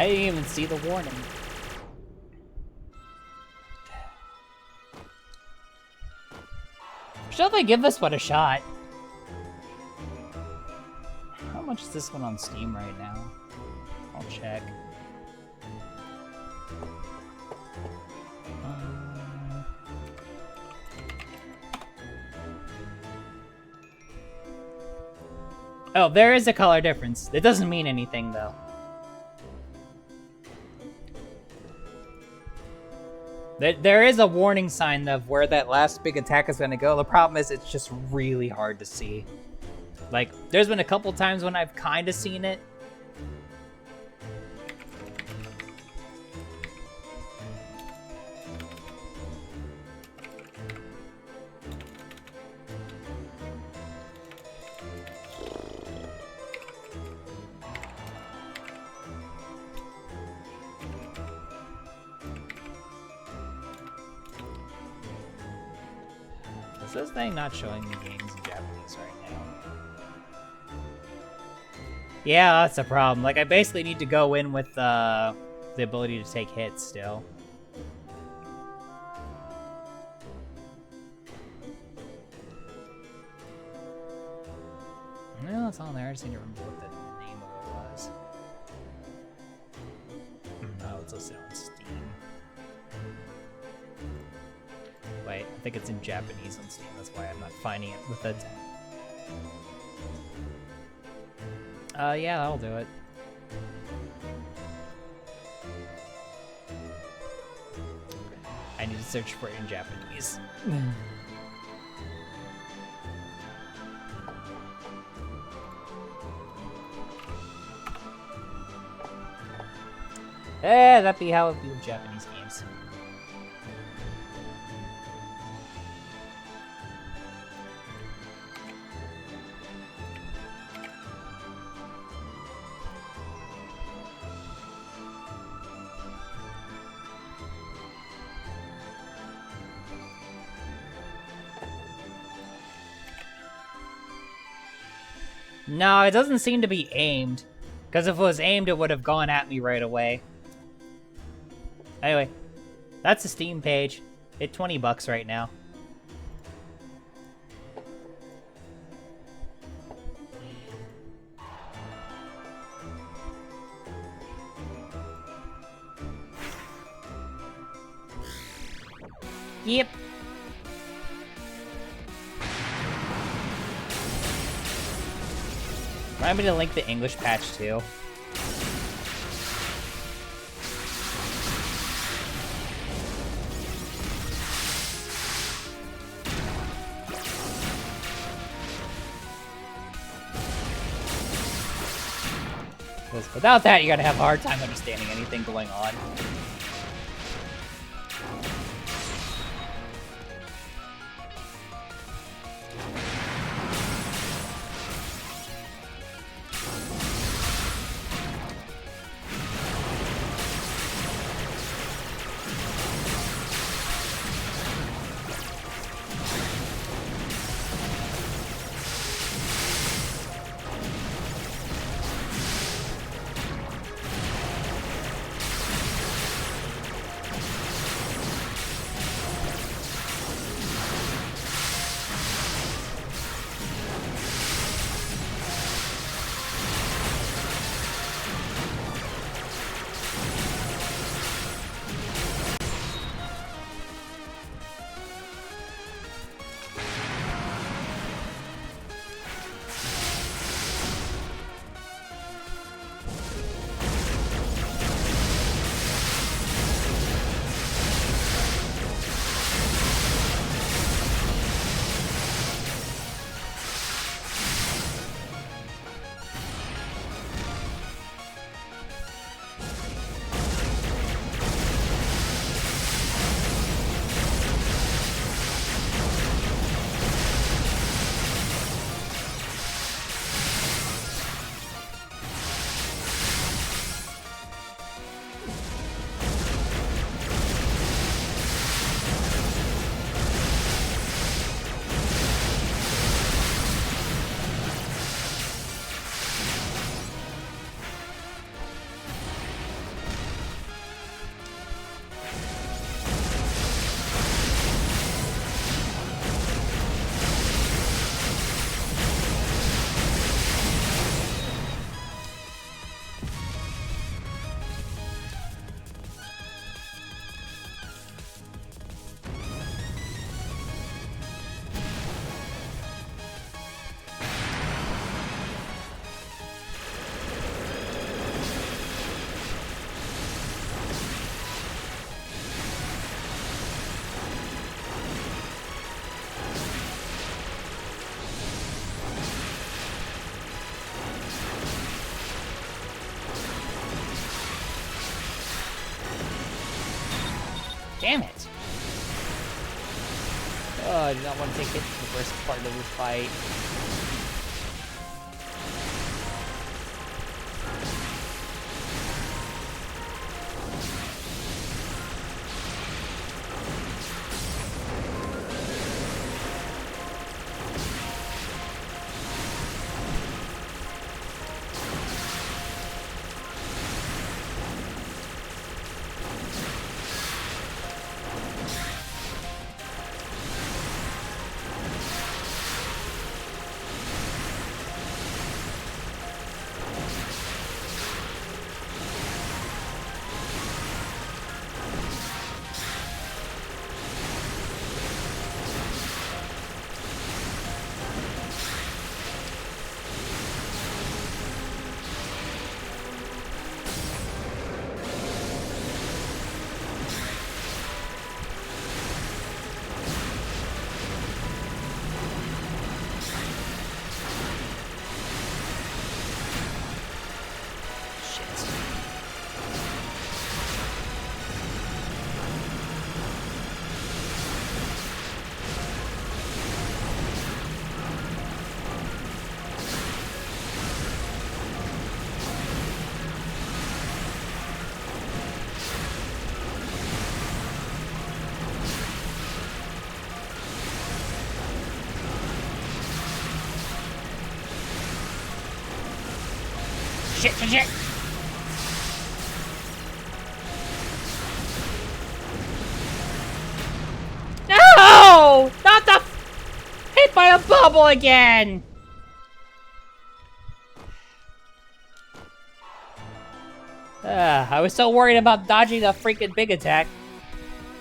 I didn't even see the warning. Shall I give this one a shot? How much is this one on Steam right now? I'll check. Oh, there is a color difference. It doesn't mean anything, though. There is a warning sign of where that last big attack is going to go. The problem is it's just really hard to see. Like, there's been a couple times when I've kind of seen it. Is this thing not showing me games in Japanese right now? Yeah, that's a problem. Like, I basically need to go in with the ability to take hits still. No, it's on there. I just need to remember what the name of it was. Oh, it's listed on Steam. Wait, I think it's in Japanese on Steam. That's why I'm not finding it with it. Yeah, that'll do it. I need to search for it in Japanese. That'd be how it be with Japanese games. No, it doesn't seem to be aimed. Because if it was aimed, it would have gone at me right away. Anyway, that's the Steam page. It's $20 right now. Yep. Remind me to link the English patch too. Because without that, you're gonna have a hard time understanding anything going on. Damn it! Oh, I do not want to take hits in the first part of this fight. Shit, shit, shit! No! Not the... Hit by a bubble again! I was so worried about dodging a freaking big attack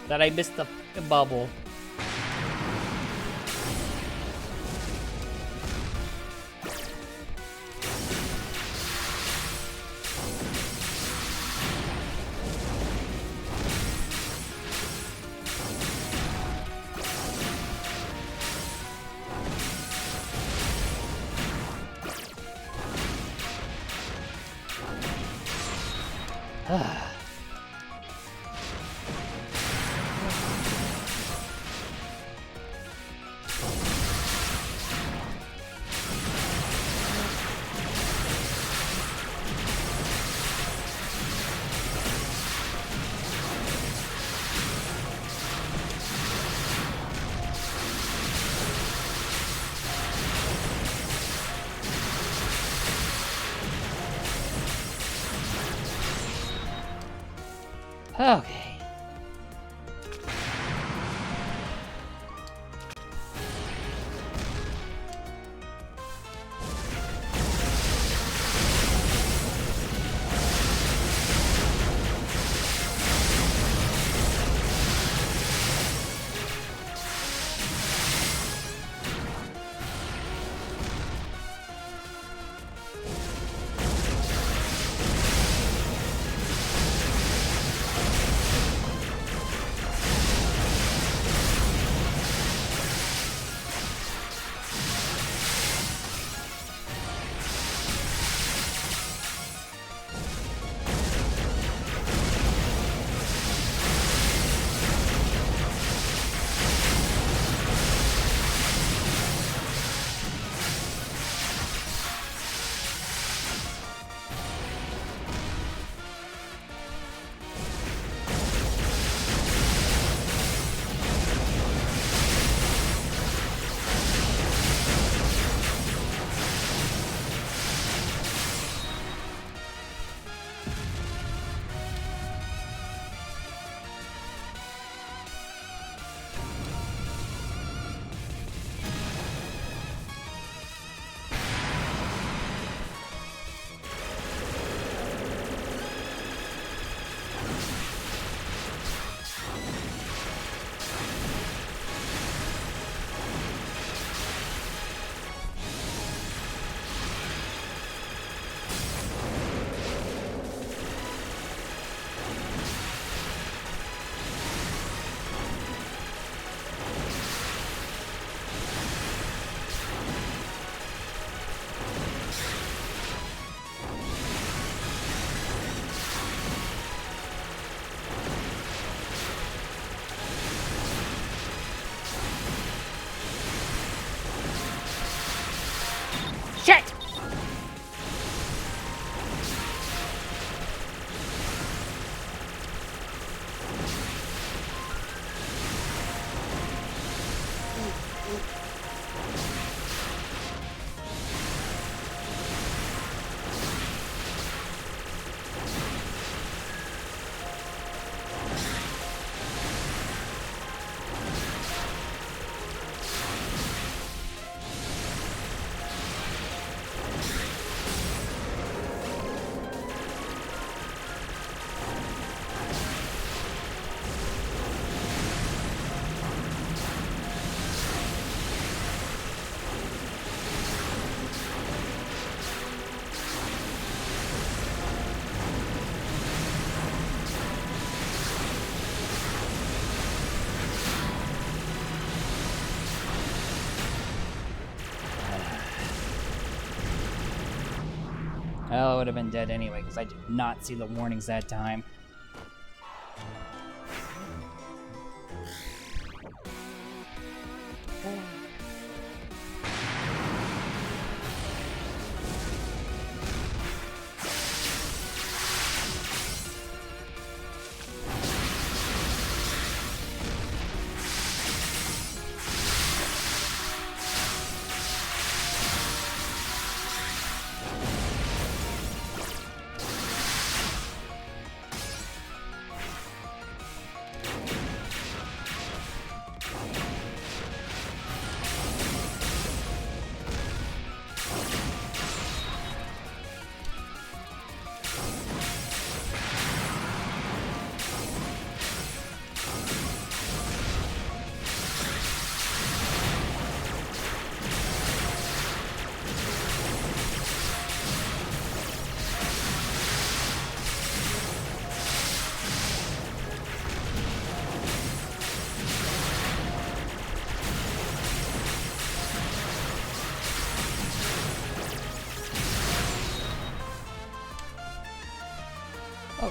that I missed the fucking bubble. Okay. Shit! Well, I would have been dead anyway, because I did not see the warnings that time.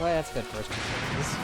well, that's good first phases.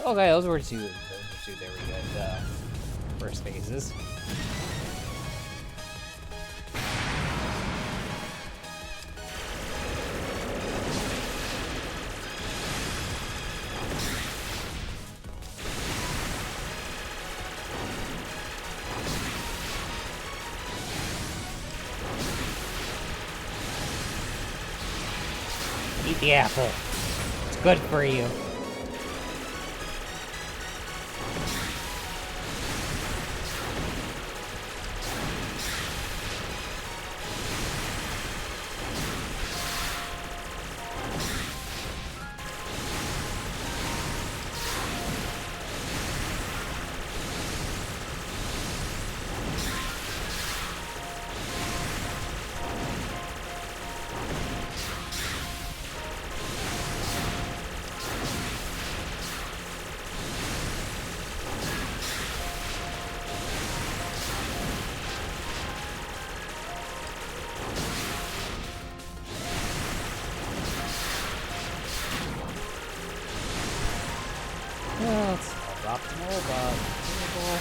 Okay, those were two very good first phases. Eat the apple. It's good for you. Well, it's not optimal, but doable.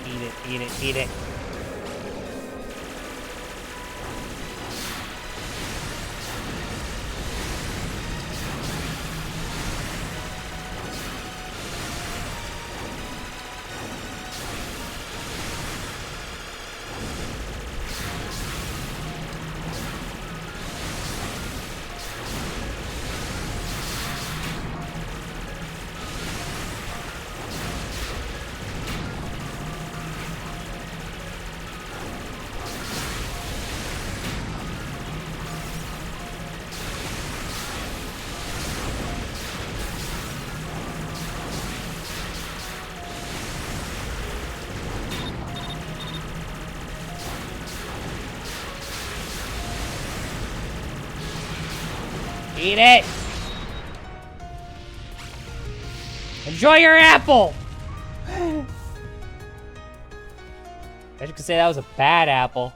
Eat it, eat it, eat it. Eat it! Enjoy your apple! I could say that was a bad apple.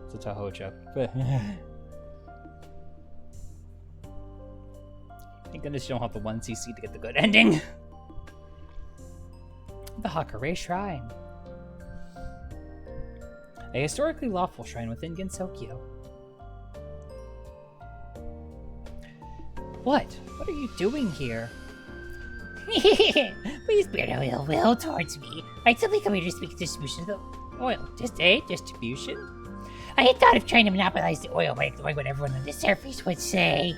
It's a Tahoe joke. Thank goodness you don't have the 1cc to get the good ending. The Hakare Shrine. A historically lawful shrine within Gensokyo. What? What are you doing here? Please bear no ill will towards me. I simply come here to speak distribution of the oil. Just a distribution? I had thought of trying to monopolize the oil by ignoring what everyone on the surface would say.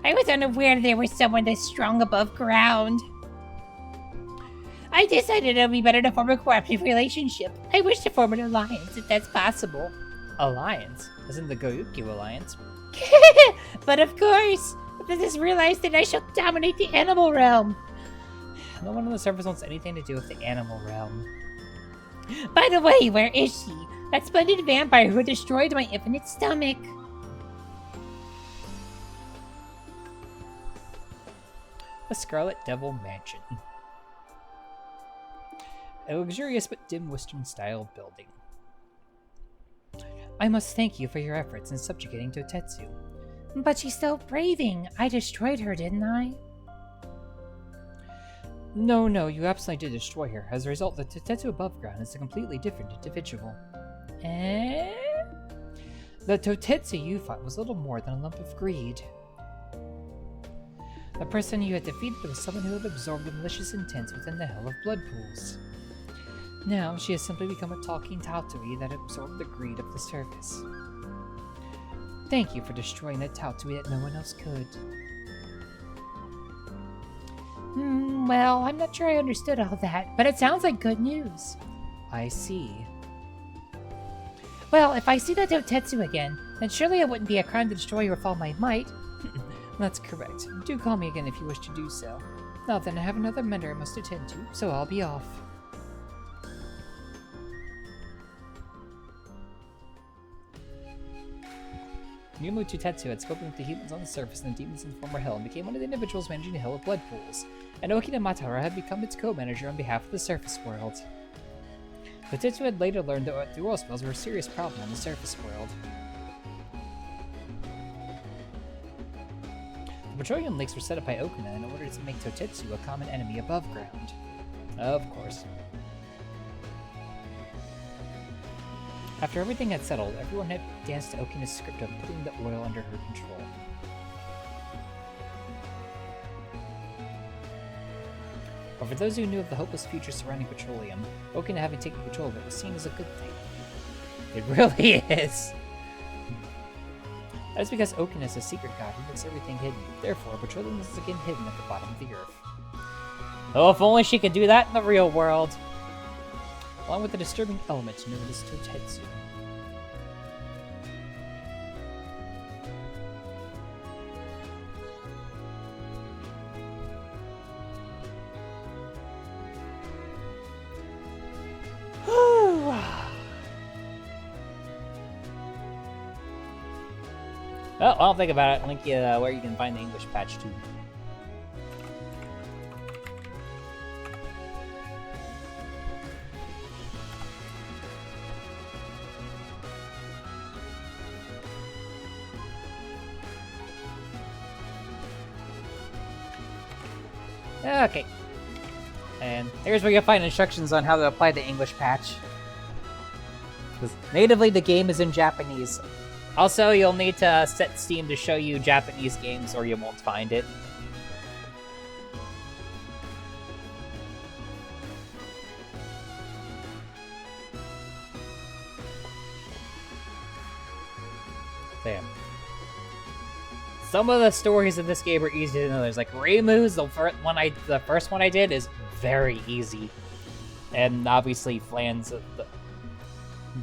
I was unaware there was someone this strong above ground. I decided it would be better to form a cooperative relationship. I wish to form an alliance, if that's possible. Alliance? As in the Goyukyu Alliance? But of course, if it is realized that I shall dominate the animal realm. No one on the surface wants anything to do with the animal realm. By the way, where is she? That splendid vampire who destroyed my infinite stomach. The Scarlet Devil Mansion. A luxurious but dim Western-style building. I must thank you for your efforts in subjugating Totetsu. But she's still breathing. I destroyed her, didn't I? No, you absolutely did destroy her. As a result, the Totetsu above ground is a completely different individual. Eh? The Totetsu you fought was little more than a lump of greed. The person you had defeated was someone who had absorbed the malicious intents within the Hell of Blood Pools. Now, she has simply become a talking Tautui that absorbed the greed of the surface. Thank you for destroying that Tautui that no one else could. Well, I'm not sure I understood all that, but it sounds like good news. I see. Well, if I see the Totetsu again, then surely it wouldn't be a crime to destroy her with all my might. That's correct. Do call me again if you wish to do so. Now then, I have another matter I must attend to, so I'll be off. Miumu Tutetsu had spoken with the humans on the surface and the demons in the former hell and became one of the individuals managing the Hell of Blood Pools, and Okina Matara had become its co-manager on behalf of the surface world. Tutetsu had later learned that the oil spells were a serious problem on the surface world. The petroleum lakes were set up by Okina in order to make Totetsu a common enemy above ground. Of course. After everything had settled, everyone had danced to Okina's script of putting the oil under her control. But for those who knew of the hopeless future surrounding petroleum, Okina having taken control of it was seen as a good thing. It really is! That is because Okina is a secret god who makes everything hidden. Therefore, petroleum is again hidden at the bottom of the earth. Oh, if only she could do that in the real world! Along with the disturbing element known as Totetsu. Well, I'll think about it. Link you where you can find the English patch too. Okay. And here's where you'll find instructions on how to apply the English patch. Because natively the game is in Japanese. Also, you'll need to set Steam to show you Japanese games or you won't find it. Damn. Some of the stories in this game are easy than others. Like Reimu's, the first one I did is very easy. And obviously Flan's,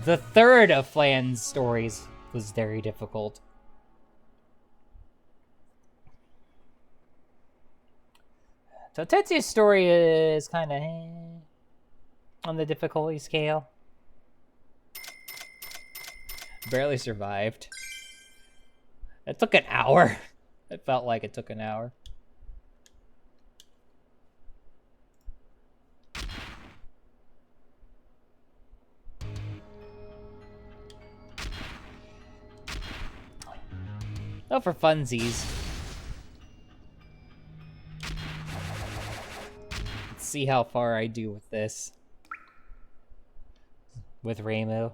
the third of Flan's stories was very difficult. So Tetsu's story is kind of on the difficulty scale. Barely survived. It took an hour. It felt like it took an hour. Oh, for funsies. Let's see how far I do with this. With Reimu.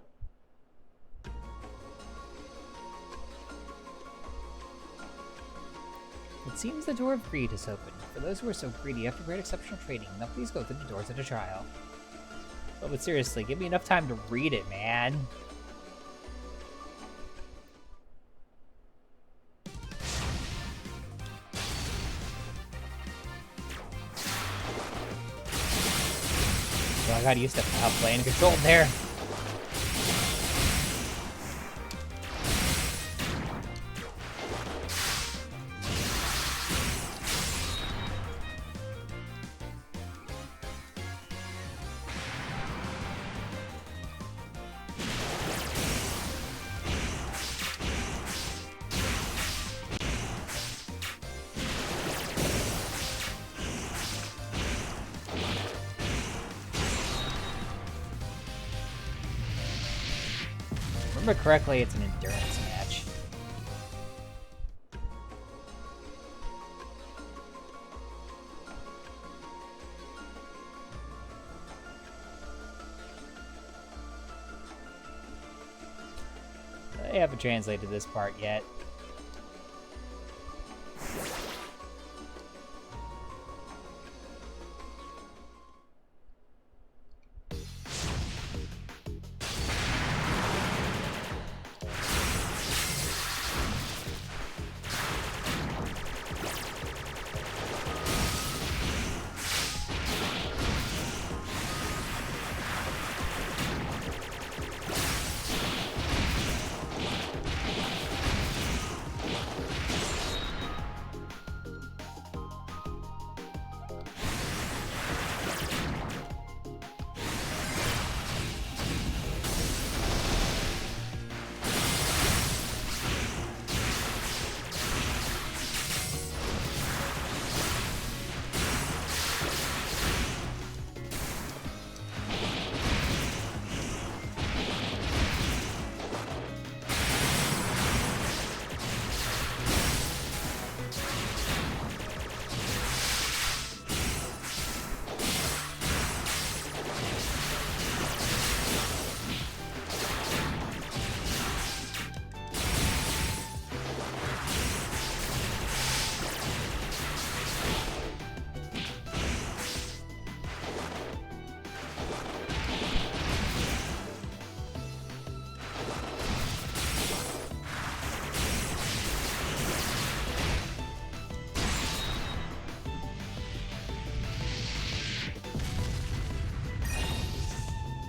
It seems the door of greed is open. For those who are so greedy after great exceptional trading, now please go through the doors at a trial. Oh, but seriously, give me enough time to read it, man. Oh, I got used to playing controlled there. remember correctly, it's an endurance match. I haven't translated this part yet.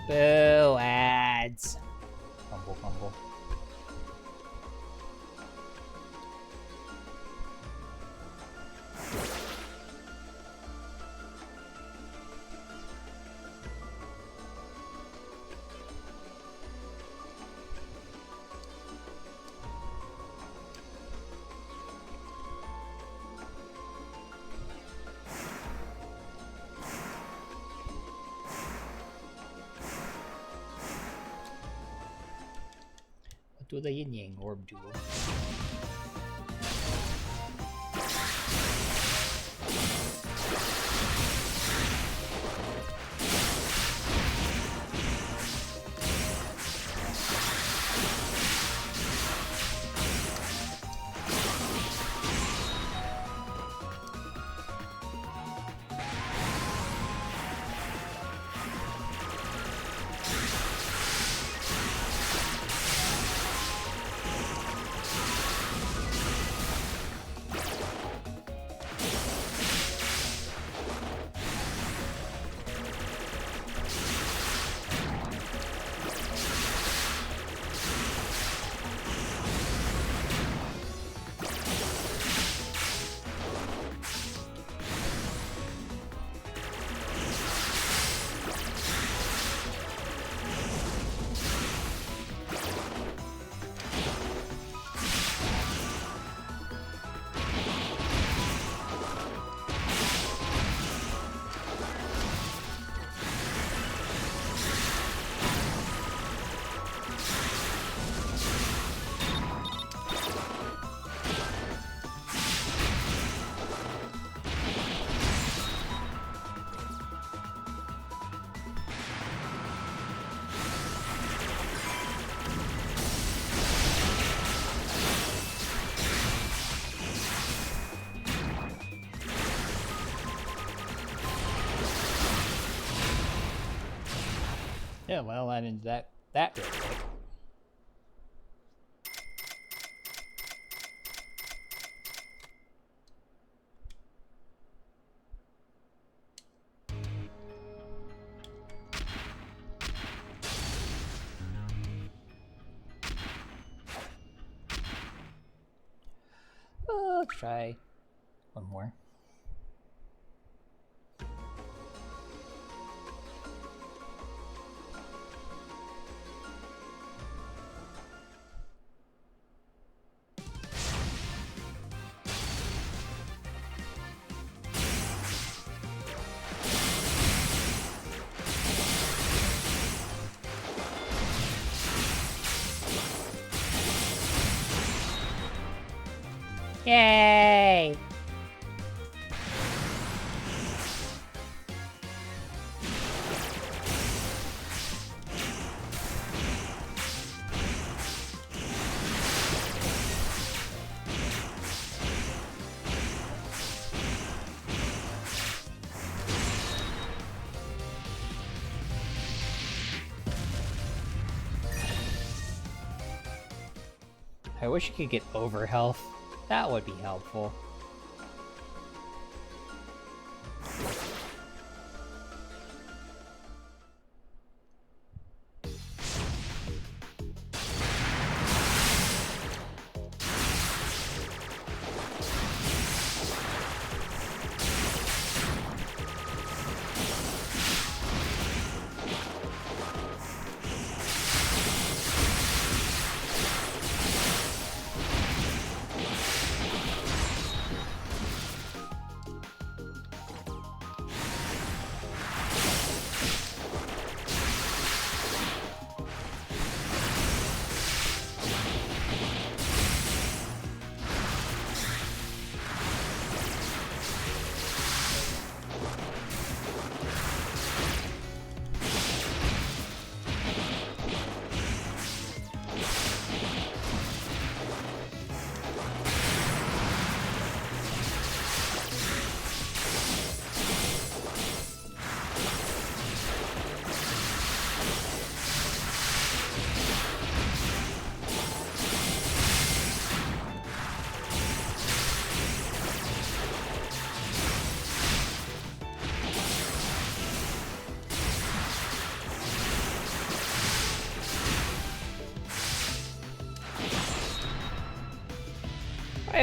Boo, ads. Fumble, fumble. What do the yin yang orb do? Yeah, well, that into that real quick. Let's try one more. Yay! I wish you could get over health. That would be helpful.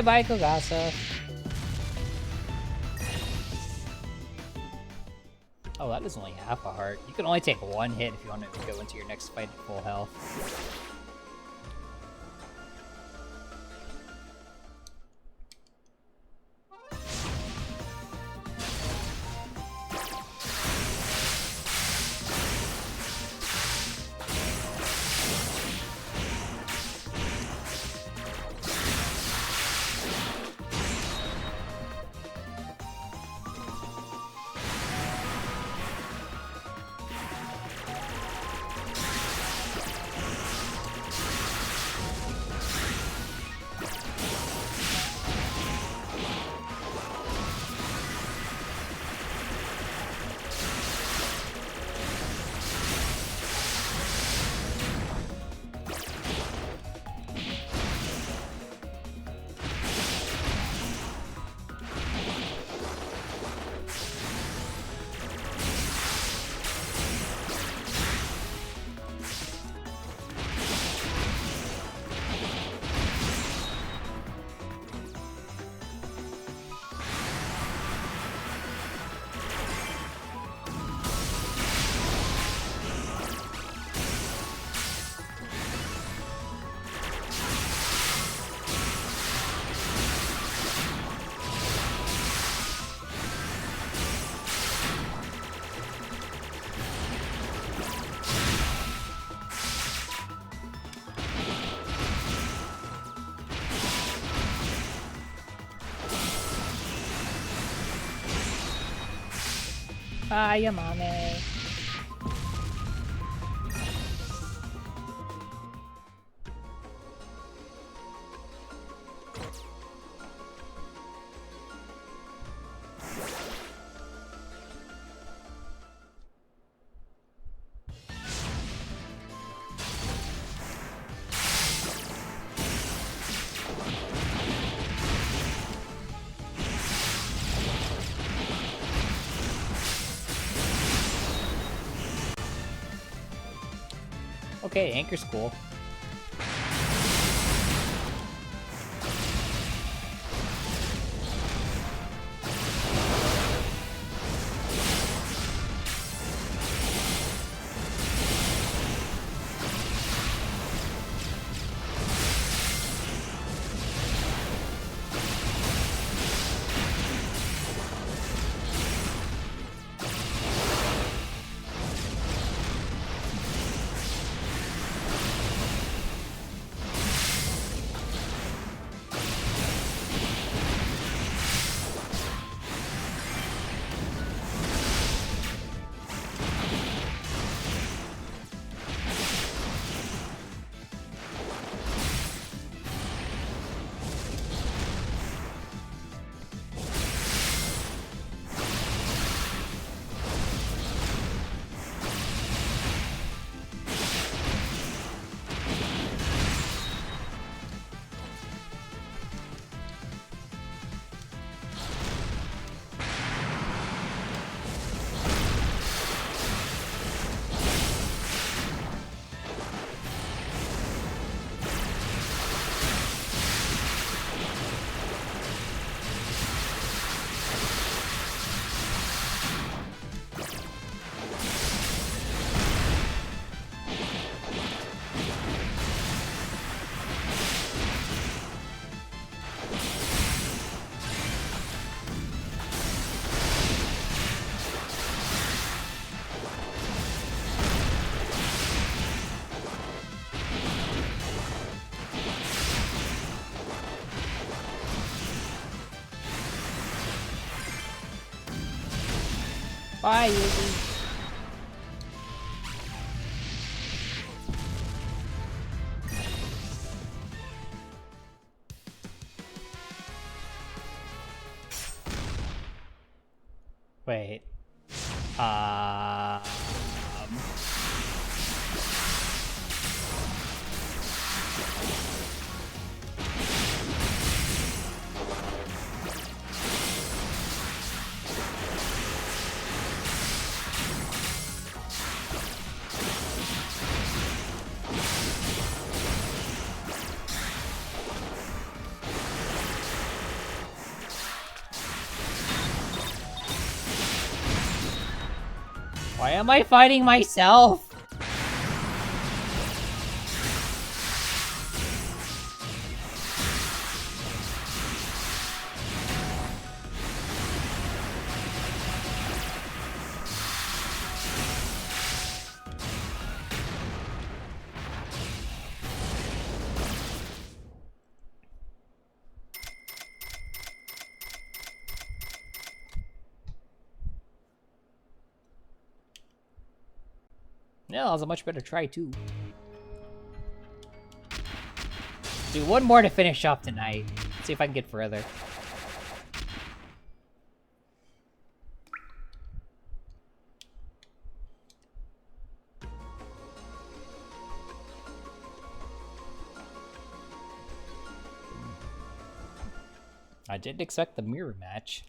Bye, Kogasa. Oh, that is only half a heart. You can only take one hit if you want to go into your next fight at full health. Bye, Yamane. Okay, Anchor's cool. Bye, Yugi. Wait. Um... Why am I fighting myself? Yeah, that was a much better try, too. Do one more to finish off tonight. See if I can get further. I didn't expect the mirror match.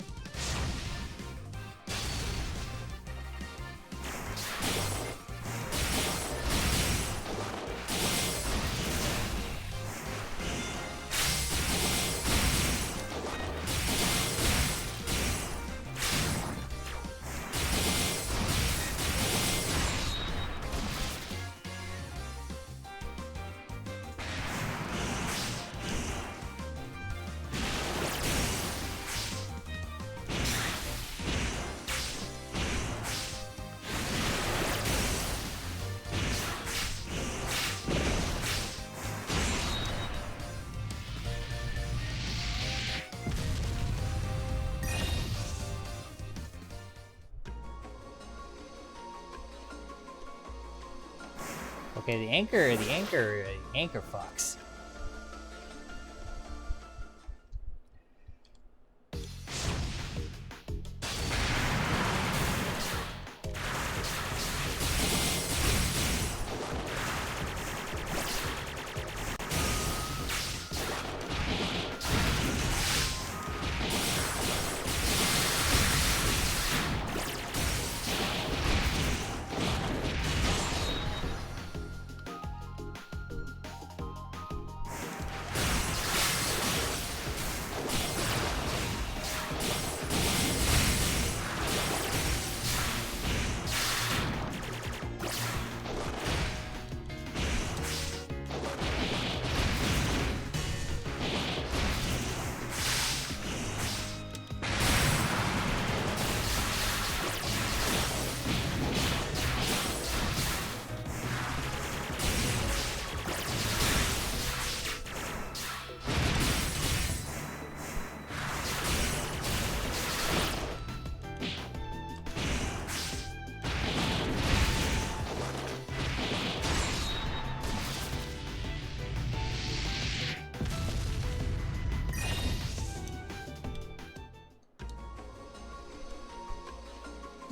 Okay, the anchor fucks.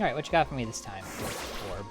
Alright, what you got for me this time, Orb?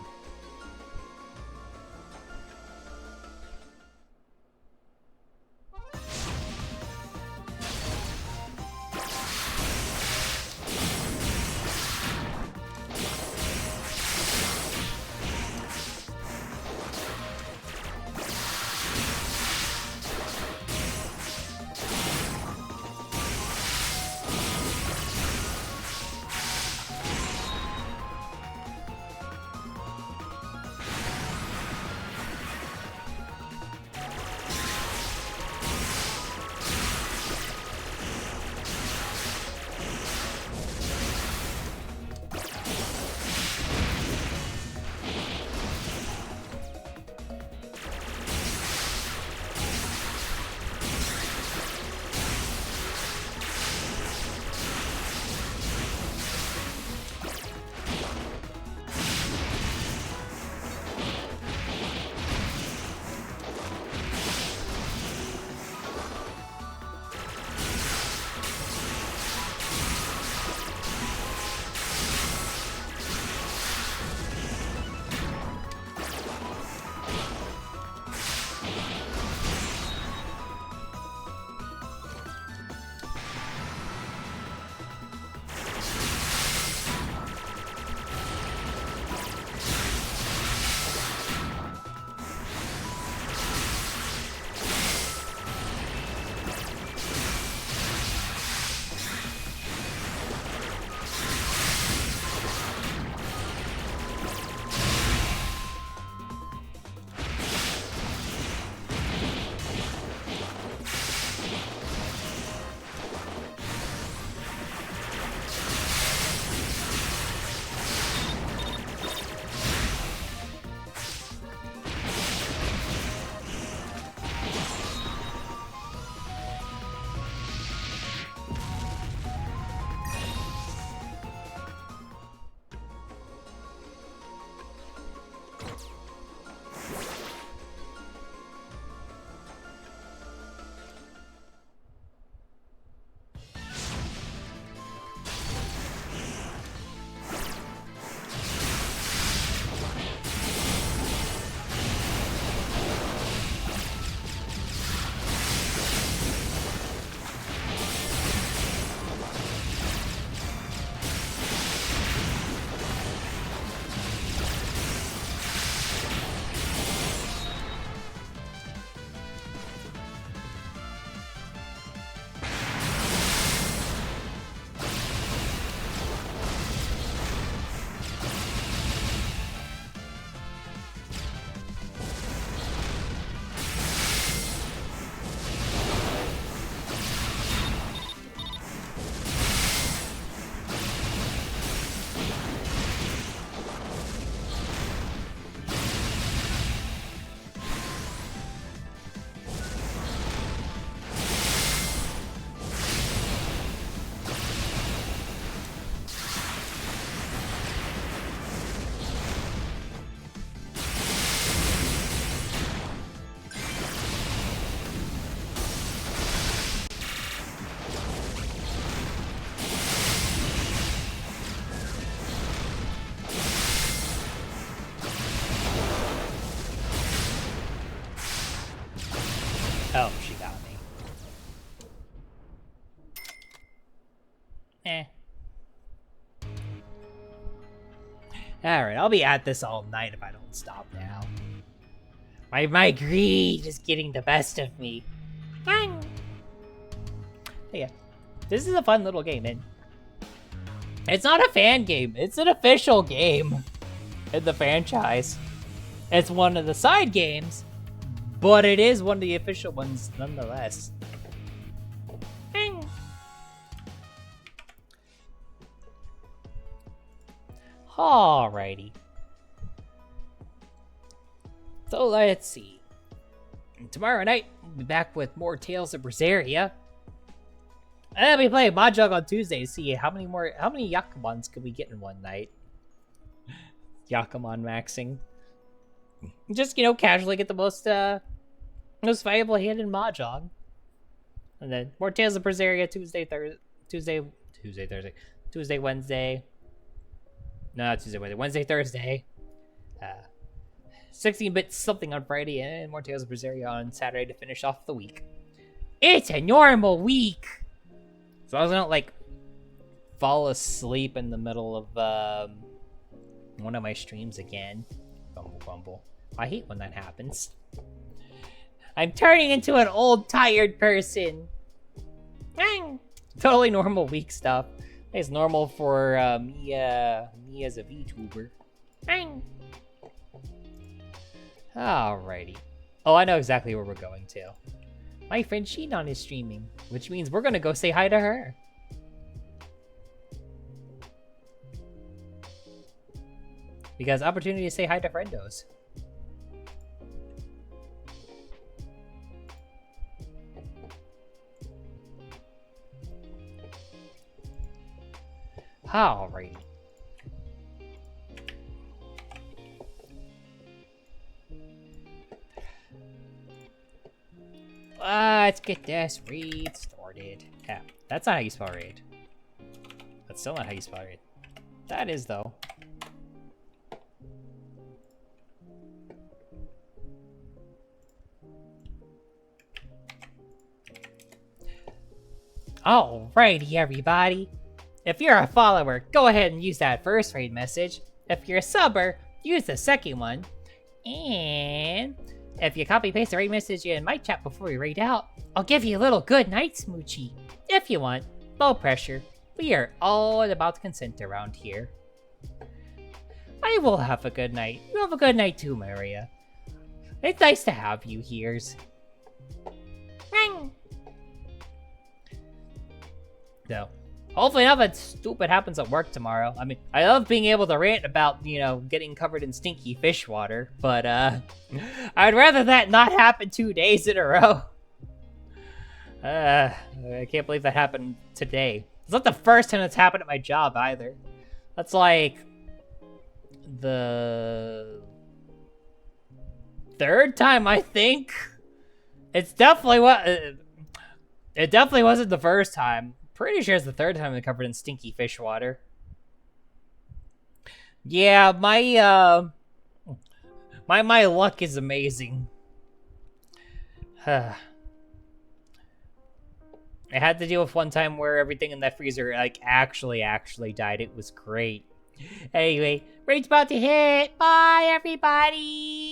Oh, she got me. Eh. Alright, I'll be at this all night if I don't stop now. My greed is getting the best of me. But yeah, this is a fun little game, and it's not a fan game. It's an official game in the franchise. It's one of the side games, but it is one of the official ones nonetheless. Alrighty. So let's see. Tomorrow night, we'll be back with more Tales of Berseria. And I'll be playing Mahjong on Tuesday to see how many Yakumons could we get in one night. Yakumon maxing. Just, you know, casually get the most valuable hand in Mahjong. And then more Tales of Berseria Tuesday, Wednesday. No, not Tuesday, Wednesday, Thursday. 16-bit something on Friday, and more Tales of Berseria on Saturday to finish off the week. It's a normal week! So I was gonna, like, fall asleep in the middle of, one of my streams again. Bumble. I hate when that happens. I'm turning into an old, tired person. Totally normal week stuff. It's normal for me as a VTuber. Alrighty. Oh, I know exactly where we're going to. My friend Shinon is streaming, which means we're gonna go say hi to her. Because opportunity to say hi to friendos. Alrighty. Let's get this raid started. Yeah, that's not how you spell raid. That's still not how you spell raid. That is, though. Alrighty, everybody. If you're a follower, go ahead and use that first raid message. If you're a subber, use the second one. And if you copy paste the raid message in my chat before we raid out, I'll give you a little good night smoochie. If you want, low pressure. We are all about consent around here. I will have a good night. You have a good night too, Maria. It's nice to have you here. So, hopefully nothing stupid happens at work tomorrow. I mean, I love being able to rant about, you know, getting covered in stinky fish water, but, I'd rather that not happen 2 days in a row. I can't believe that happened today. It's not the first time it's happened at my job, either. That's like the third time, I think. It's definitely it definitely wasn't the first time. Pretty sure it's the third time I'm covered in stinky fish water. Yeah, my luck is amazing. I had to deal with one time where everything in that freezer like actually died. It was great. Anyway, raid's about to hit. Bye, everybody.